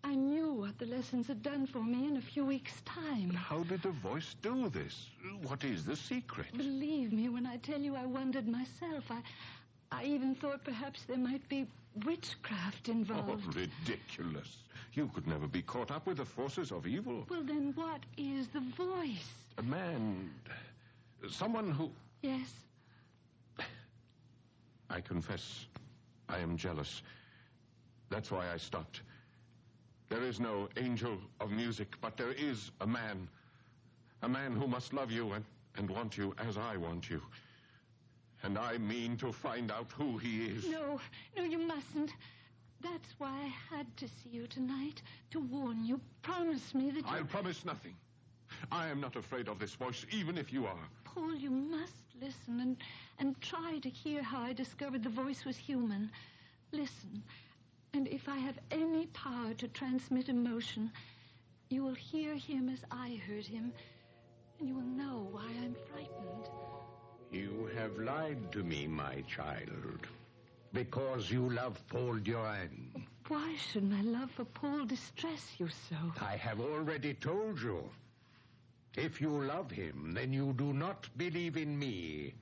I knew what the lessons had done for me in a few weeks' time. How did the voice do this? What is the secret? Believe me when I tell you I wondered myself. I even thought perhaps there might be witchcraft involved. Oh, ridiculous. You could never be caught up with the forces of evil. Well, then what is the voice? A man. Someone who... Yes? I confess, I am jealous. That's why I stopped. There is no angel of music, but there is a man. A man who must love you and want you as I want you. And I mean to find out who he is. No, you mustn't. That's why I had to see you tonight, to warn you. Promise me that I'll promise nothing. I am not afraid of this voice, even if you are. Paul, you must listen and try to hear how I discovered the voice was human. Listen, and if I have any power to transmit emotion, you will hear him as I heard him, and you will know why I'm frightened. You have lied to me, my child, because you love Paul Durand. Why should my love for Paul distress you so? I have already told you. If you love him, then you do not believe in me.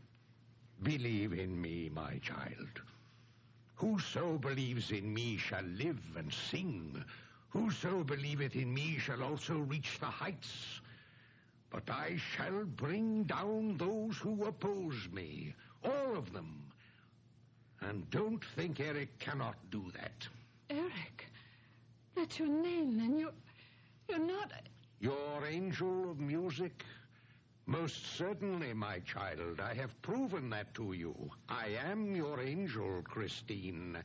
Believe in me, my child. Whoso believes in me shall live and sing. Whoso believeth in me shall also reach the heights. But I shall bring down those who oppose me, all of them. And don't think Eric cannot do that. Eric? That's your name, then. You're not... Your angel of music? Most certainly, my child. I have proven that to you. I am your angel, Christine.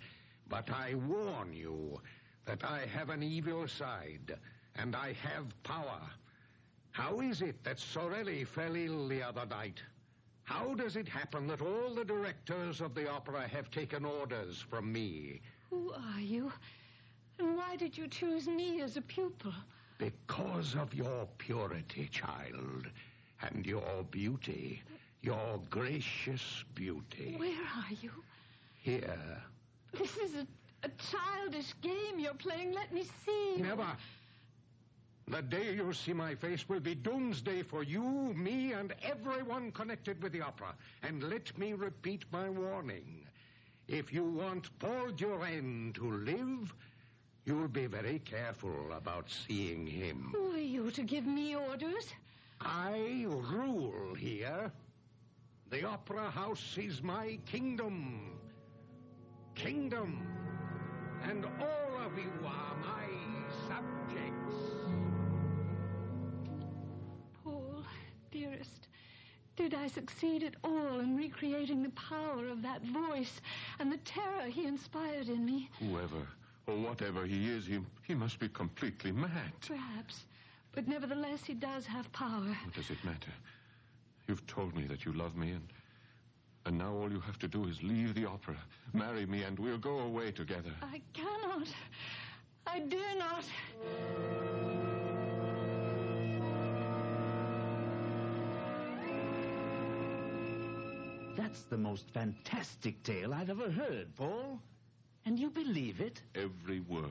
But I warn you that I have an evil side, and I have power. How is it that Sorelli fell ill the other night? How does it happen that all the directors of the opera have taken orders from me? Who are you? And why did you choose me as a pupil? Because of your purity, child, and your beauty, your gracious beauty. Where are you? Here. This is a childish game you're playing. Let me see. Never. The day you see my face will be doomsday for you, me, and everyone connected with the opera. And let me repeat my warning. If you want Paul Durand to live, you'll be very careful about seeing him. Who are you to give me orders? I rule here. The opera house is my kingdom. Kingdom. And all of you are my subjects. Paul, dearest, did I succeed at all in recreating the power of that voice and the terror he inspired in me? Whoever or whatever he is, he must be completely mad. Perhaps. But nevertheless, he does have power. What does it matter? You've told me that you love me, and now all you have to do is leave the opera, marry me, and we'll go away together. I cannot. I dare not. That's the most fantastic tale I've ever heard, Paul. And you believe it? Every word.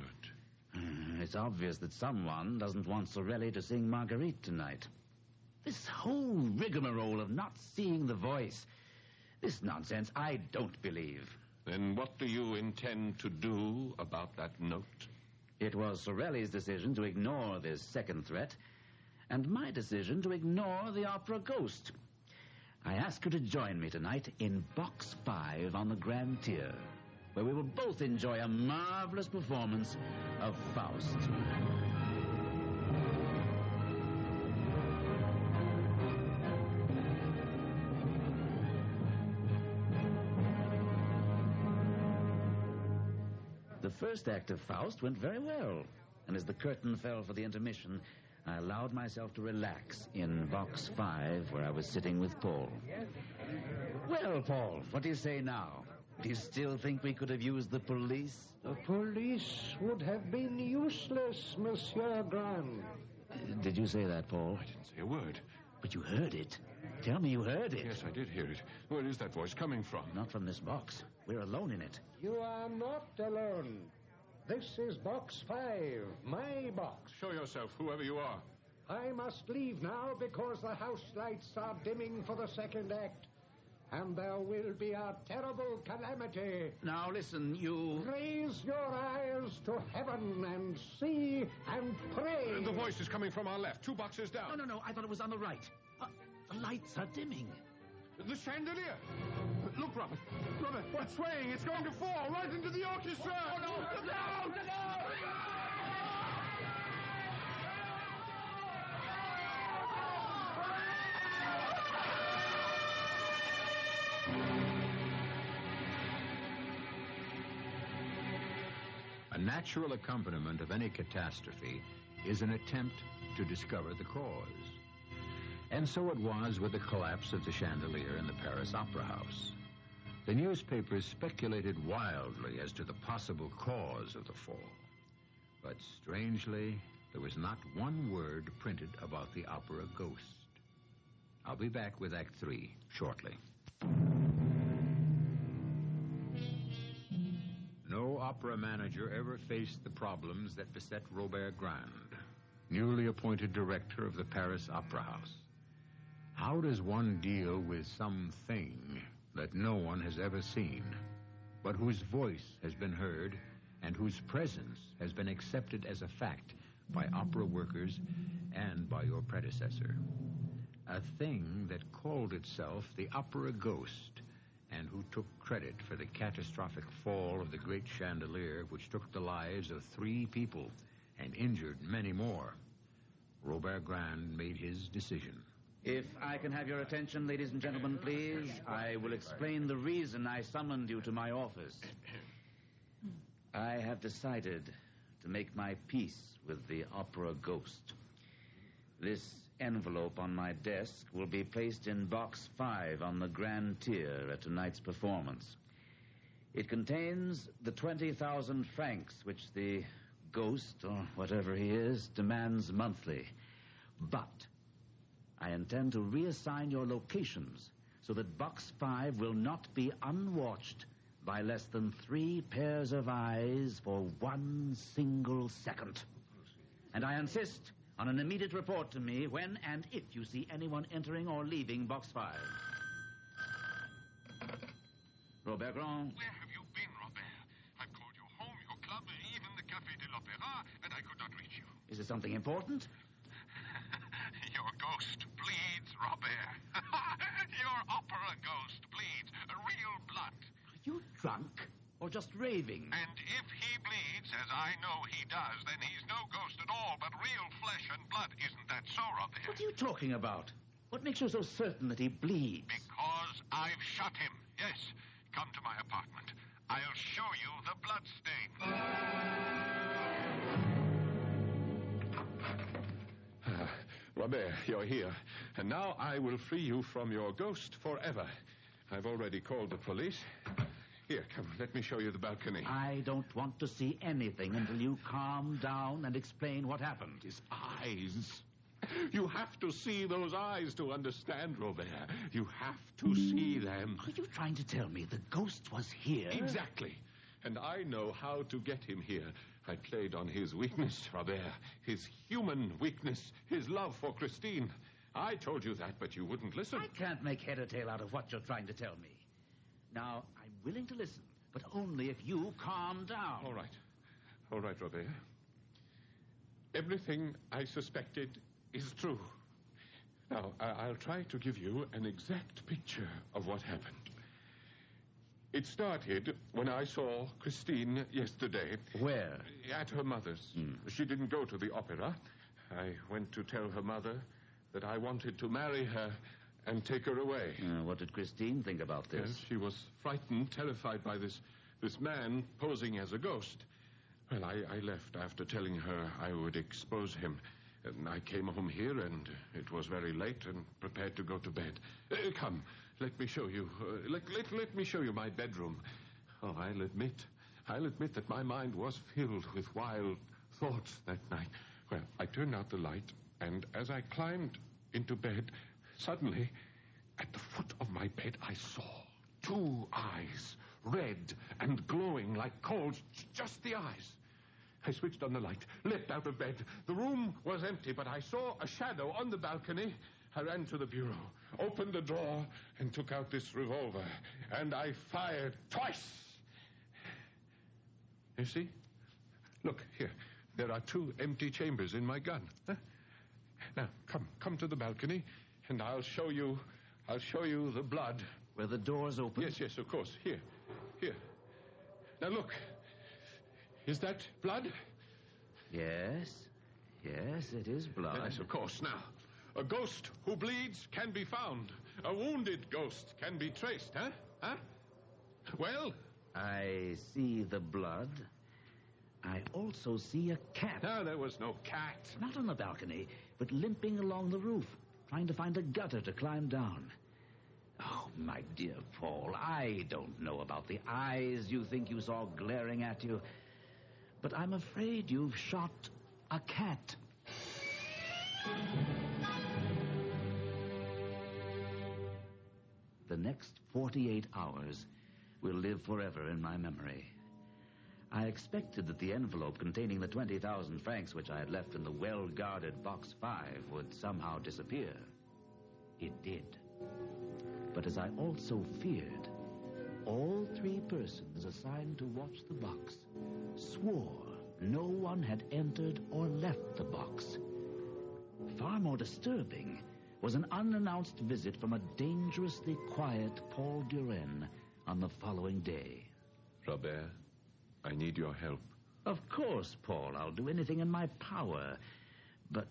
It's obvious that someone doesn't want Sorelli to sing Marguerite tonight. This whole rigmarole of not seeing the voice, this nonsense, I don't believe. Then what do you intend to do about that note? It was Sorelli's decision to ignore this second threat, and my decision to ignore the opera Ghost. I ask her to join me tonight in Box 5 on the Grand Tier, where we will both enjoy a marvelous performance of Faust. The first act of Faust went very well, and as the curtain fell for the intermission, I allowed myself to relax in Box 5, where I was sitting with Paul. Well, Paul, what do you say now? Do you still think we could have used the police? The police would have been useless, Monsieur Grand. Did you say that, Paul? I didn't say a word. But you heard it. Tell me you heard it. Yes, I did hear it. Where is that voice coming from? Not from this box. We're alone in it. You are not alone. This is Box 5, my box. Show yourself, whoever you are. I must leave now because the house lights are dimming for the second act. And there will be a terrible calamity. Now, listen, you... Raise your eyes to heaven and see and pray. The voice is coming from our left, 2 boxes down. No, I thought it was on the right. The lights are dimming. The chandelier. Look, Robert, what's swaying? It's going to fall right into the orchestra. Oh, no. Look out! A natural accompaniment of any catastrophe is an attempt to discover the cause. And so it was with the collapse of the chandelier in the Paris Opera House. The newspapers speculated wildly as to the possible cause of the fall. But strangely, there was not one word printed about the opera Ghost. I'll be back with Act 3 shortly. No opera manager ever faced the problems that beset Robert Grand, newly appointed director of the Paris Opera House. How does one deal with something that no one has ever seen, but whose voice has been heard and whose presence has been accepted as a fact by opera workers and by your predecessor? A thing that called itself the Opera Ghost, and who took credit for the catastrophic fall of the great chandelier which took the lives of 3 people and injured many more. Robert Grand made his decision. If I can have your attention, ladies and gentlemen, please, I will explain the reason I summoned you to my office. I have decided to make my peace with the Opera Ghost. This envelope on my desk will be placed in Box 5 on the Grand Tier at tonight's performance. It contains the 20,000 francs which the ghost, or whatever he is, demands monthly. But I intend to reassign your locations so that Box 5 will not be unwatched by less than 3 pairs of eyes for 1 single second. And I insist on an immediate report to me when and if you see anyone entering or leaving Box 5. Robert Grand. Where have you been, Robert? I've called you home, your club, even the Café de l'Opéra, and I could not reach you. Is it something important? Your ghost bleeds, Robert. Your opera ghost bleeds. Real blood. Are you drunk or just raving? And if he bleeds, as I know he does, then he's no ghost at all, but real flesh and blood. Isn't that so, Robert? What are you talking about? What makes you so certain that he bleeds? Because I've shot him, yes. Come to my apartment. I'll show you the blood stain. Robert, you're here. And now I will free you from your ghost forever. I've already called the police. Here, come, let me show you the balcony. I don't want to see anything until you calm down and explain what happened. His eyes. You have to see those eyes to understand, Robert. You have to see them. Are you trying to tell me the ghost was here? Exactly. And I know how to get him here. I played on his weakness, Robert. His human weakness. His love for Christine. I told you that, but you wouldn't listen. I can't make head or tail out of what you're trying to tell me. Now, I'm willing to listen, but only if you calm down. All right. All right, Robert. Everything I suspected is true. Now, I'll try to give you an exact picture of what happened. It started when I saw Christine yesterday. Where? At her mother's. She didn't go to the opera. I went to tell her mother that I wanted to marry her and take her away. What did Christine think about this? Yes, she was frightened, terrified by this man posing as a ghost. Well, I left after telling her I would expose him. And I came home here, and it was very late, and prepared to go to bed. Come, let me show you. Let me show you my bedroom. Oh, I'll admit that my mind was filled with wild thoughts that night. Well, I turned out the light, and as I climbed into bed, suddenly, at the foot of my bed, I saw 2 eyes, red and glowing like coals, just the eyes. I switched on the light, leapt out of bed. The room was empty, but I saw a shadow on the balcony. I ran to the bureau, opened the drawer, and took out this revolver. And I fired twice. You see? Look, here. There are 2 empty chambers in my gun. Huh? Now, come to the balcony, and I'll show you the blood. Where the door's open? Yes, of course. Here. Now, look. Is that blood? Yes, it is blood. Yes, of course. Now, a ghost who bleeds can be found. A wounded ghost can be traced, huh? Well? I see the blood. I also see a cat. No, there was no cat. Not on the balcony, but limping along the roof, trying to find a gutter to climb down. Oh, my dear Paul, I don't know about the eyes you think you saw glaring at you, but I'm afraid you've shot a cat. The next 48 hours will live forever in my memory. I expected that the envelope containing the 20,000 francs which I had left in the well-guarded Box 5 would somehow disappear. It did. But as I also feared, all 3 persons assigned to watch the box swore no one had entered or left the box. Far more disturbing was an unannounced visit from a dangerously quiet Paul Duren on the following day. Robert, I need your help. Of course, Paul, I'll do anything in my power. But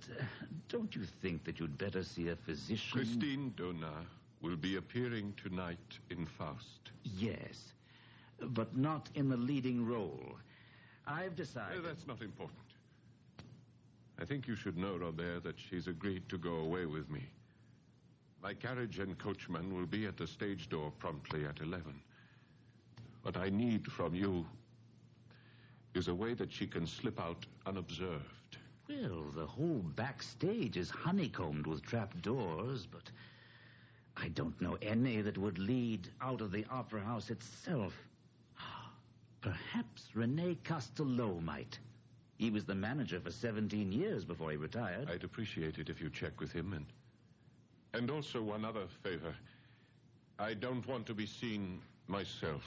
don't you think that you'd better see a physician? Christine Donat will be appearing tonight in Faust. Yes, but not in the leading role. I've decided... That's not important. I think you should know, Robert, that she's agreed to go away with me. My carriage and coachman will be at the stage door promptly at 11. What I need from you is a way that she can slip out unobserved. Well, the whole backstage is honeycombed with trap doors, but I don't know any that would lead out of the opera house itself. Perhaps René Castelot might. He was the manager for 17 years before he retired. I'd appreciate it if you check with him. And also one other favor. I don't want to be seen myself.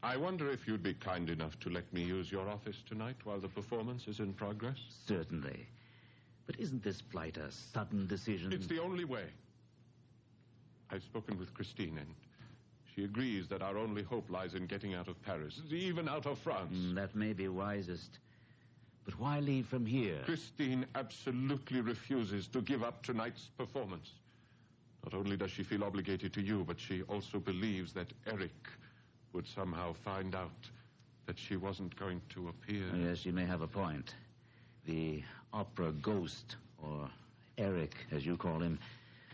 I wonder if you'd be kind enough to let me use your office tonight while the performance is in progress? Certainly. But isn't this flight a sudden decision? It's the only way. I've spoken with Christine, and she agrees that our only hope lies in getting out of Paris, even out of France. That may be wisest. But why leave from here? Christine absolutely refuses to give up tonight's performance. Not only does she feel obligated to you, but she also believes that Eric would somehow find out that she wasn't going to appear. Yes, you may have a point. The opera ghost, or Eric, as you call him,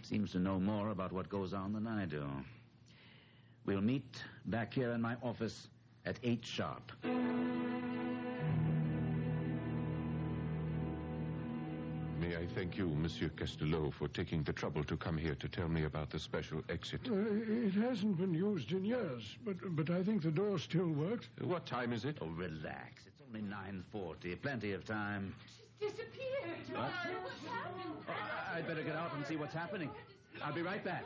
seems to know more about what goes on than I do. We'll meet back here in my office at 8 sharp. May I thank you, Monsieur Castelot, for taking the trouble to come here to tell me about the special exit. It hasn't been used in years, but I think the door still works. What time is it? Oh, relax. It's only 9:40. Plenty of time. She's disappeared. What? What's happened? I'd better get out and see what's happening. I'll be right back.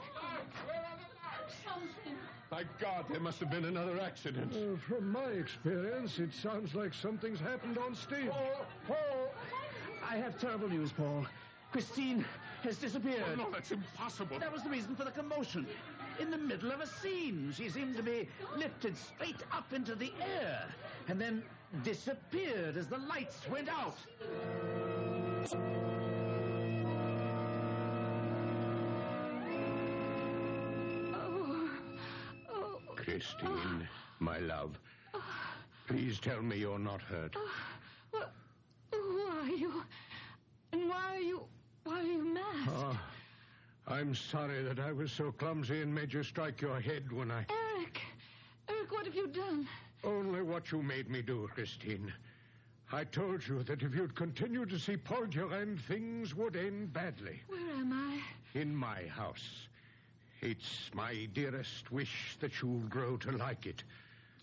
Something. My God, there must have been another accident. From my experience, it sounds like something's happened on stage. Paul! I have terrible news, Paul. Christine has disappeared. Oh, no, that's impossible. That was the reason for the commotion. In the middle of a scene, she seemed to be lifted straight up into the air and then disappeared as the lights went out. Christine, my love, please tell me you're not hurt. Who are you? And why are you masked? Oh, I'm sorry that I was so clumsy and made you strike your head when I... Eric, what have you done? Only what you made me do, Christine. I told you that if you'd continue to see Paul Durand, things would end badly. Where am I? In my house. It's my dearest wish that you'll grow to like it.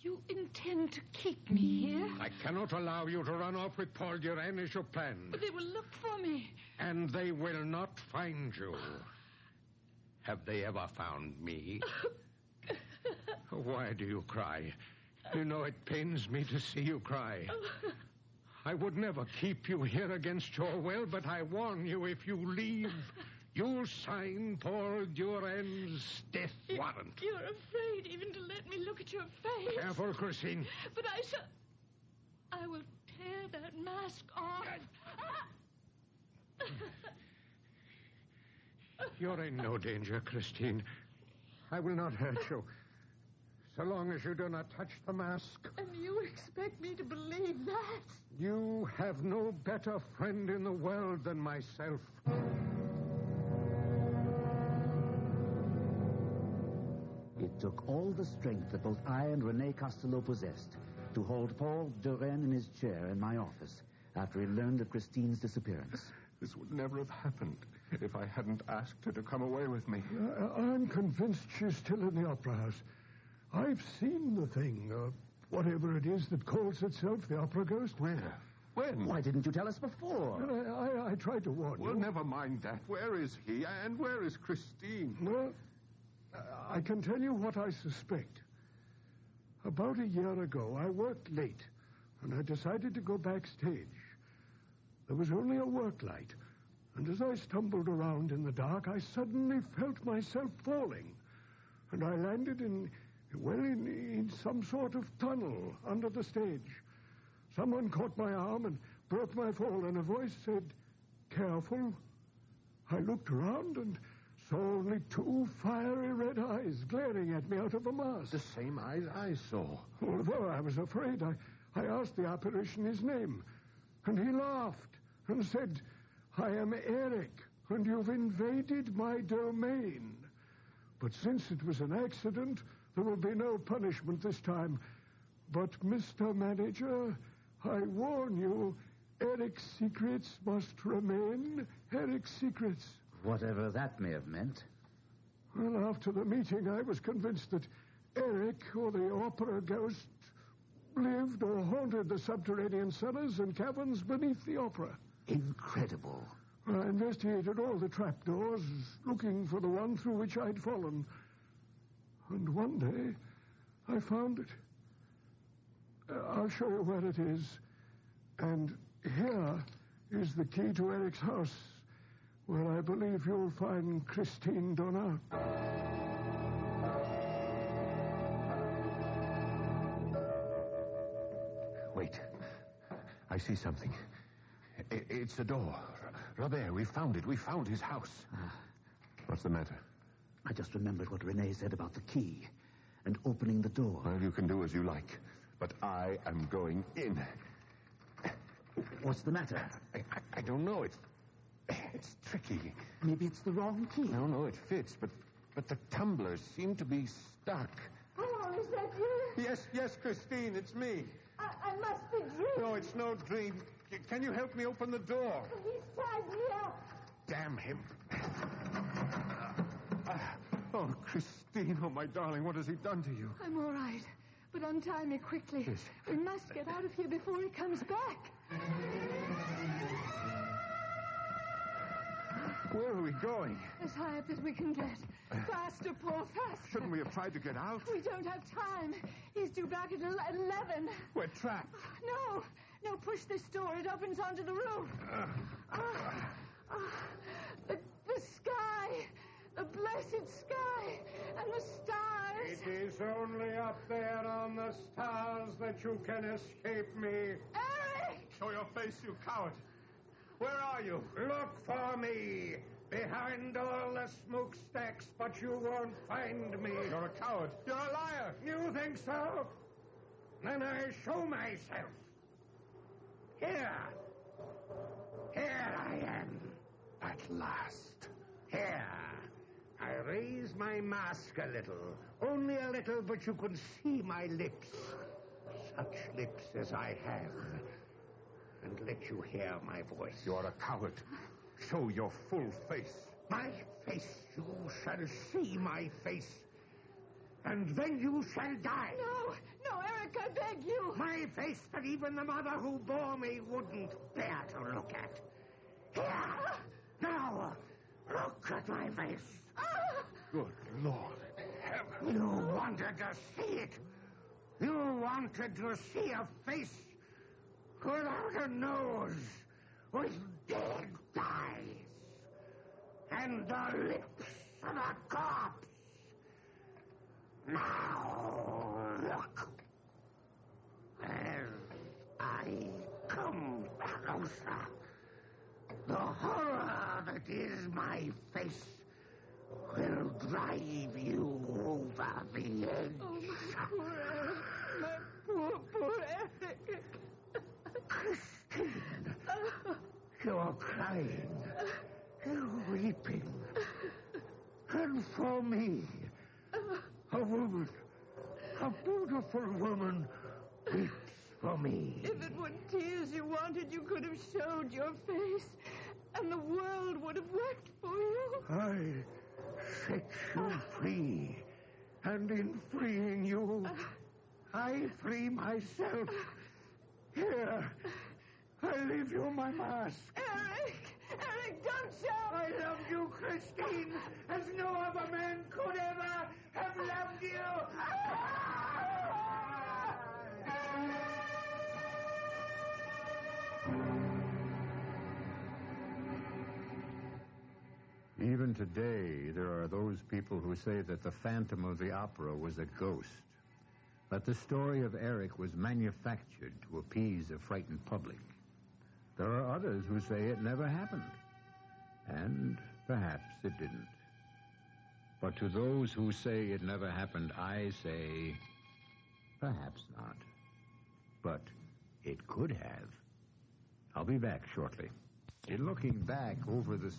You intend to keep me here? I cannot allow you to run off with Paul Durand as you planned. But they will look for me. And they will not find you. Have they ever found me? Why do you cry? You know it pains me to see you cry. I would never keep you here against your will, but I warn you, if you leave, you'll sign Paul Durand's death warrant. You're afraid even to let me look at your face. Careful, Christine. But I will tear that mask off. You're in no danger, Christine. I will not hurt you. So long as you do not touch the mask. And you expect me to believe that? You have no better friend in the world than myself. It took all the strength that both I and Rene Castelot possessed to hold Paul Durand in his chair in my office after he learned of Christine's disappearance. This would never have happened if I hadn't asked her to come away with me. I'm convinced she's still in the Opera House. I've seen the thing, whatever it is that calls itself the Opera Ghost. Where? When? Why didn't you tell us before? I tried to warn you. Well, never mind that. Where is he? And where is Christine? Well, I can tell you what I suspect. About a year ago, I worked late, and I decided to go backstage. There was only a work light, and as I stumbled around in the dark, I suddenly felt myself falling, and I landed in some sort of tunnel under the stage. Someone caught my arm and broke my fall, and a voice said, "Careful." I looked around and saw only 2 fiery red eyes glaring at me out of a mask. The same eyes I saw. Although I was afraid, I asked the apparition his name, and he laughed and said, "I am Eric, and you've invaded my domain. But since it was an accident, there will be no punishment this time. But, Mr. Manager, I warn you, Eric's secrets must remain Eric's secrets." Whatever that may have meant. Well, after the meeting, I was convinced that Eric, or the Opera Ghost, lived or haunted the subterranean cellars and caverns beneath the opera. Incredible. I investigated all the trapdoors, looking for the one through which I'd fallen. And one day, I found it. I'll show you where it is. And here is the key to Eric's house, where I believe you'll find Christine Donat. Wait. I see something. It's a door. Robert, we found it. We found his house. What's the matter? I just remembered what Renee said about the key and opening the door. Well, you can do as you like, but I am going in. What's the matter? I don't know. It's tricky. Maybe it's the wrong key. No, it fits, but the tumblers seem to be stuck. Oh, is that you? Yes, Christine, it's me. I must be dreaming. No, it's no dream. Can you help me open the door? He's tied me up. Damn him. Oh, Christine, oh, my darling, what has he done to you? I'm all right, but untie me quickly. Yes. We must get out of here before he comes back. Where are we going? As high up as we can get. Faster, Paul, faster. Shouldn't we have tried to get out? We don't have time. He's due back at 11. We're trapped. No, push this door. It opens onto the roof. The sky. The blessed sky. And the stars. It is only up there on the stars that you can escape me. Eric! Show your face, you coward. Where are you? Look for me. Behind all the smokestacks, but you won't find me. You're a coward. You're a liar. You think so? Then I show myself. Here I am. At last. Here. I raise my mask a little. Only a little, but you can see my lips. Such lips as I have. And let you hear my voice. You're a coward. Show your full face. My face. You shall see my face. And then you shall die. No, Eric, I beg you. My face that even the mother who bore me wouldn't bear to look at. Here. Now, look at my face. Good Lord in heaven. You wanted to see it. You wanted to see a face without a nose, with dead eyes, and the lips of a corpse. Now, look. As I come closer, the horror that is my face will drive you over the edge. Oh, my poor Eric. Christine, you're crying, you're weeping. And for me, a woman, a beautiful woman, weeps for me. If it were tears you wanted, you could have showed your face, and the world would have wept for you. I set you free, and in freeing you, I free myself. Here, I leave you my mask. Eric, don't shout! I love you, Christine, as no other man could ever have loved you. Even today, there are those people who say that the Phantom of the Opera was a ghost. But the story of Eric was manufactured to appease a frightened public. There are others who say it never happened. And perhaps it didn't. But to those who say it never happened, I say, perhaps not. But it could have. I'll be back shortly. In looking back over the...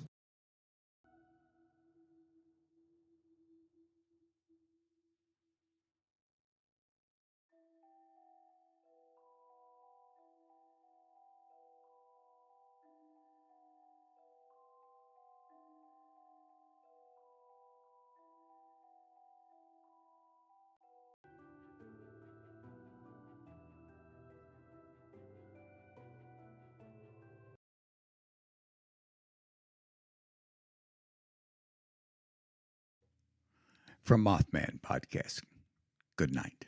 From Mothman Podcast, good night.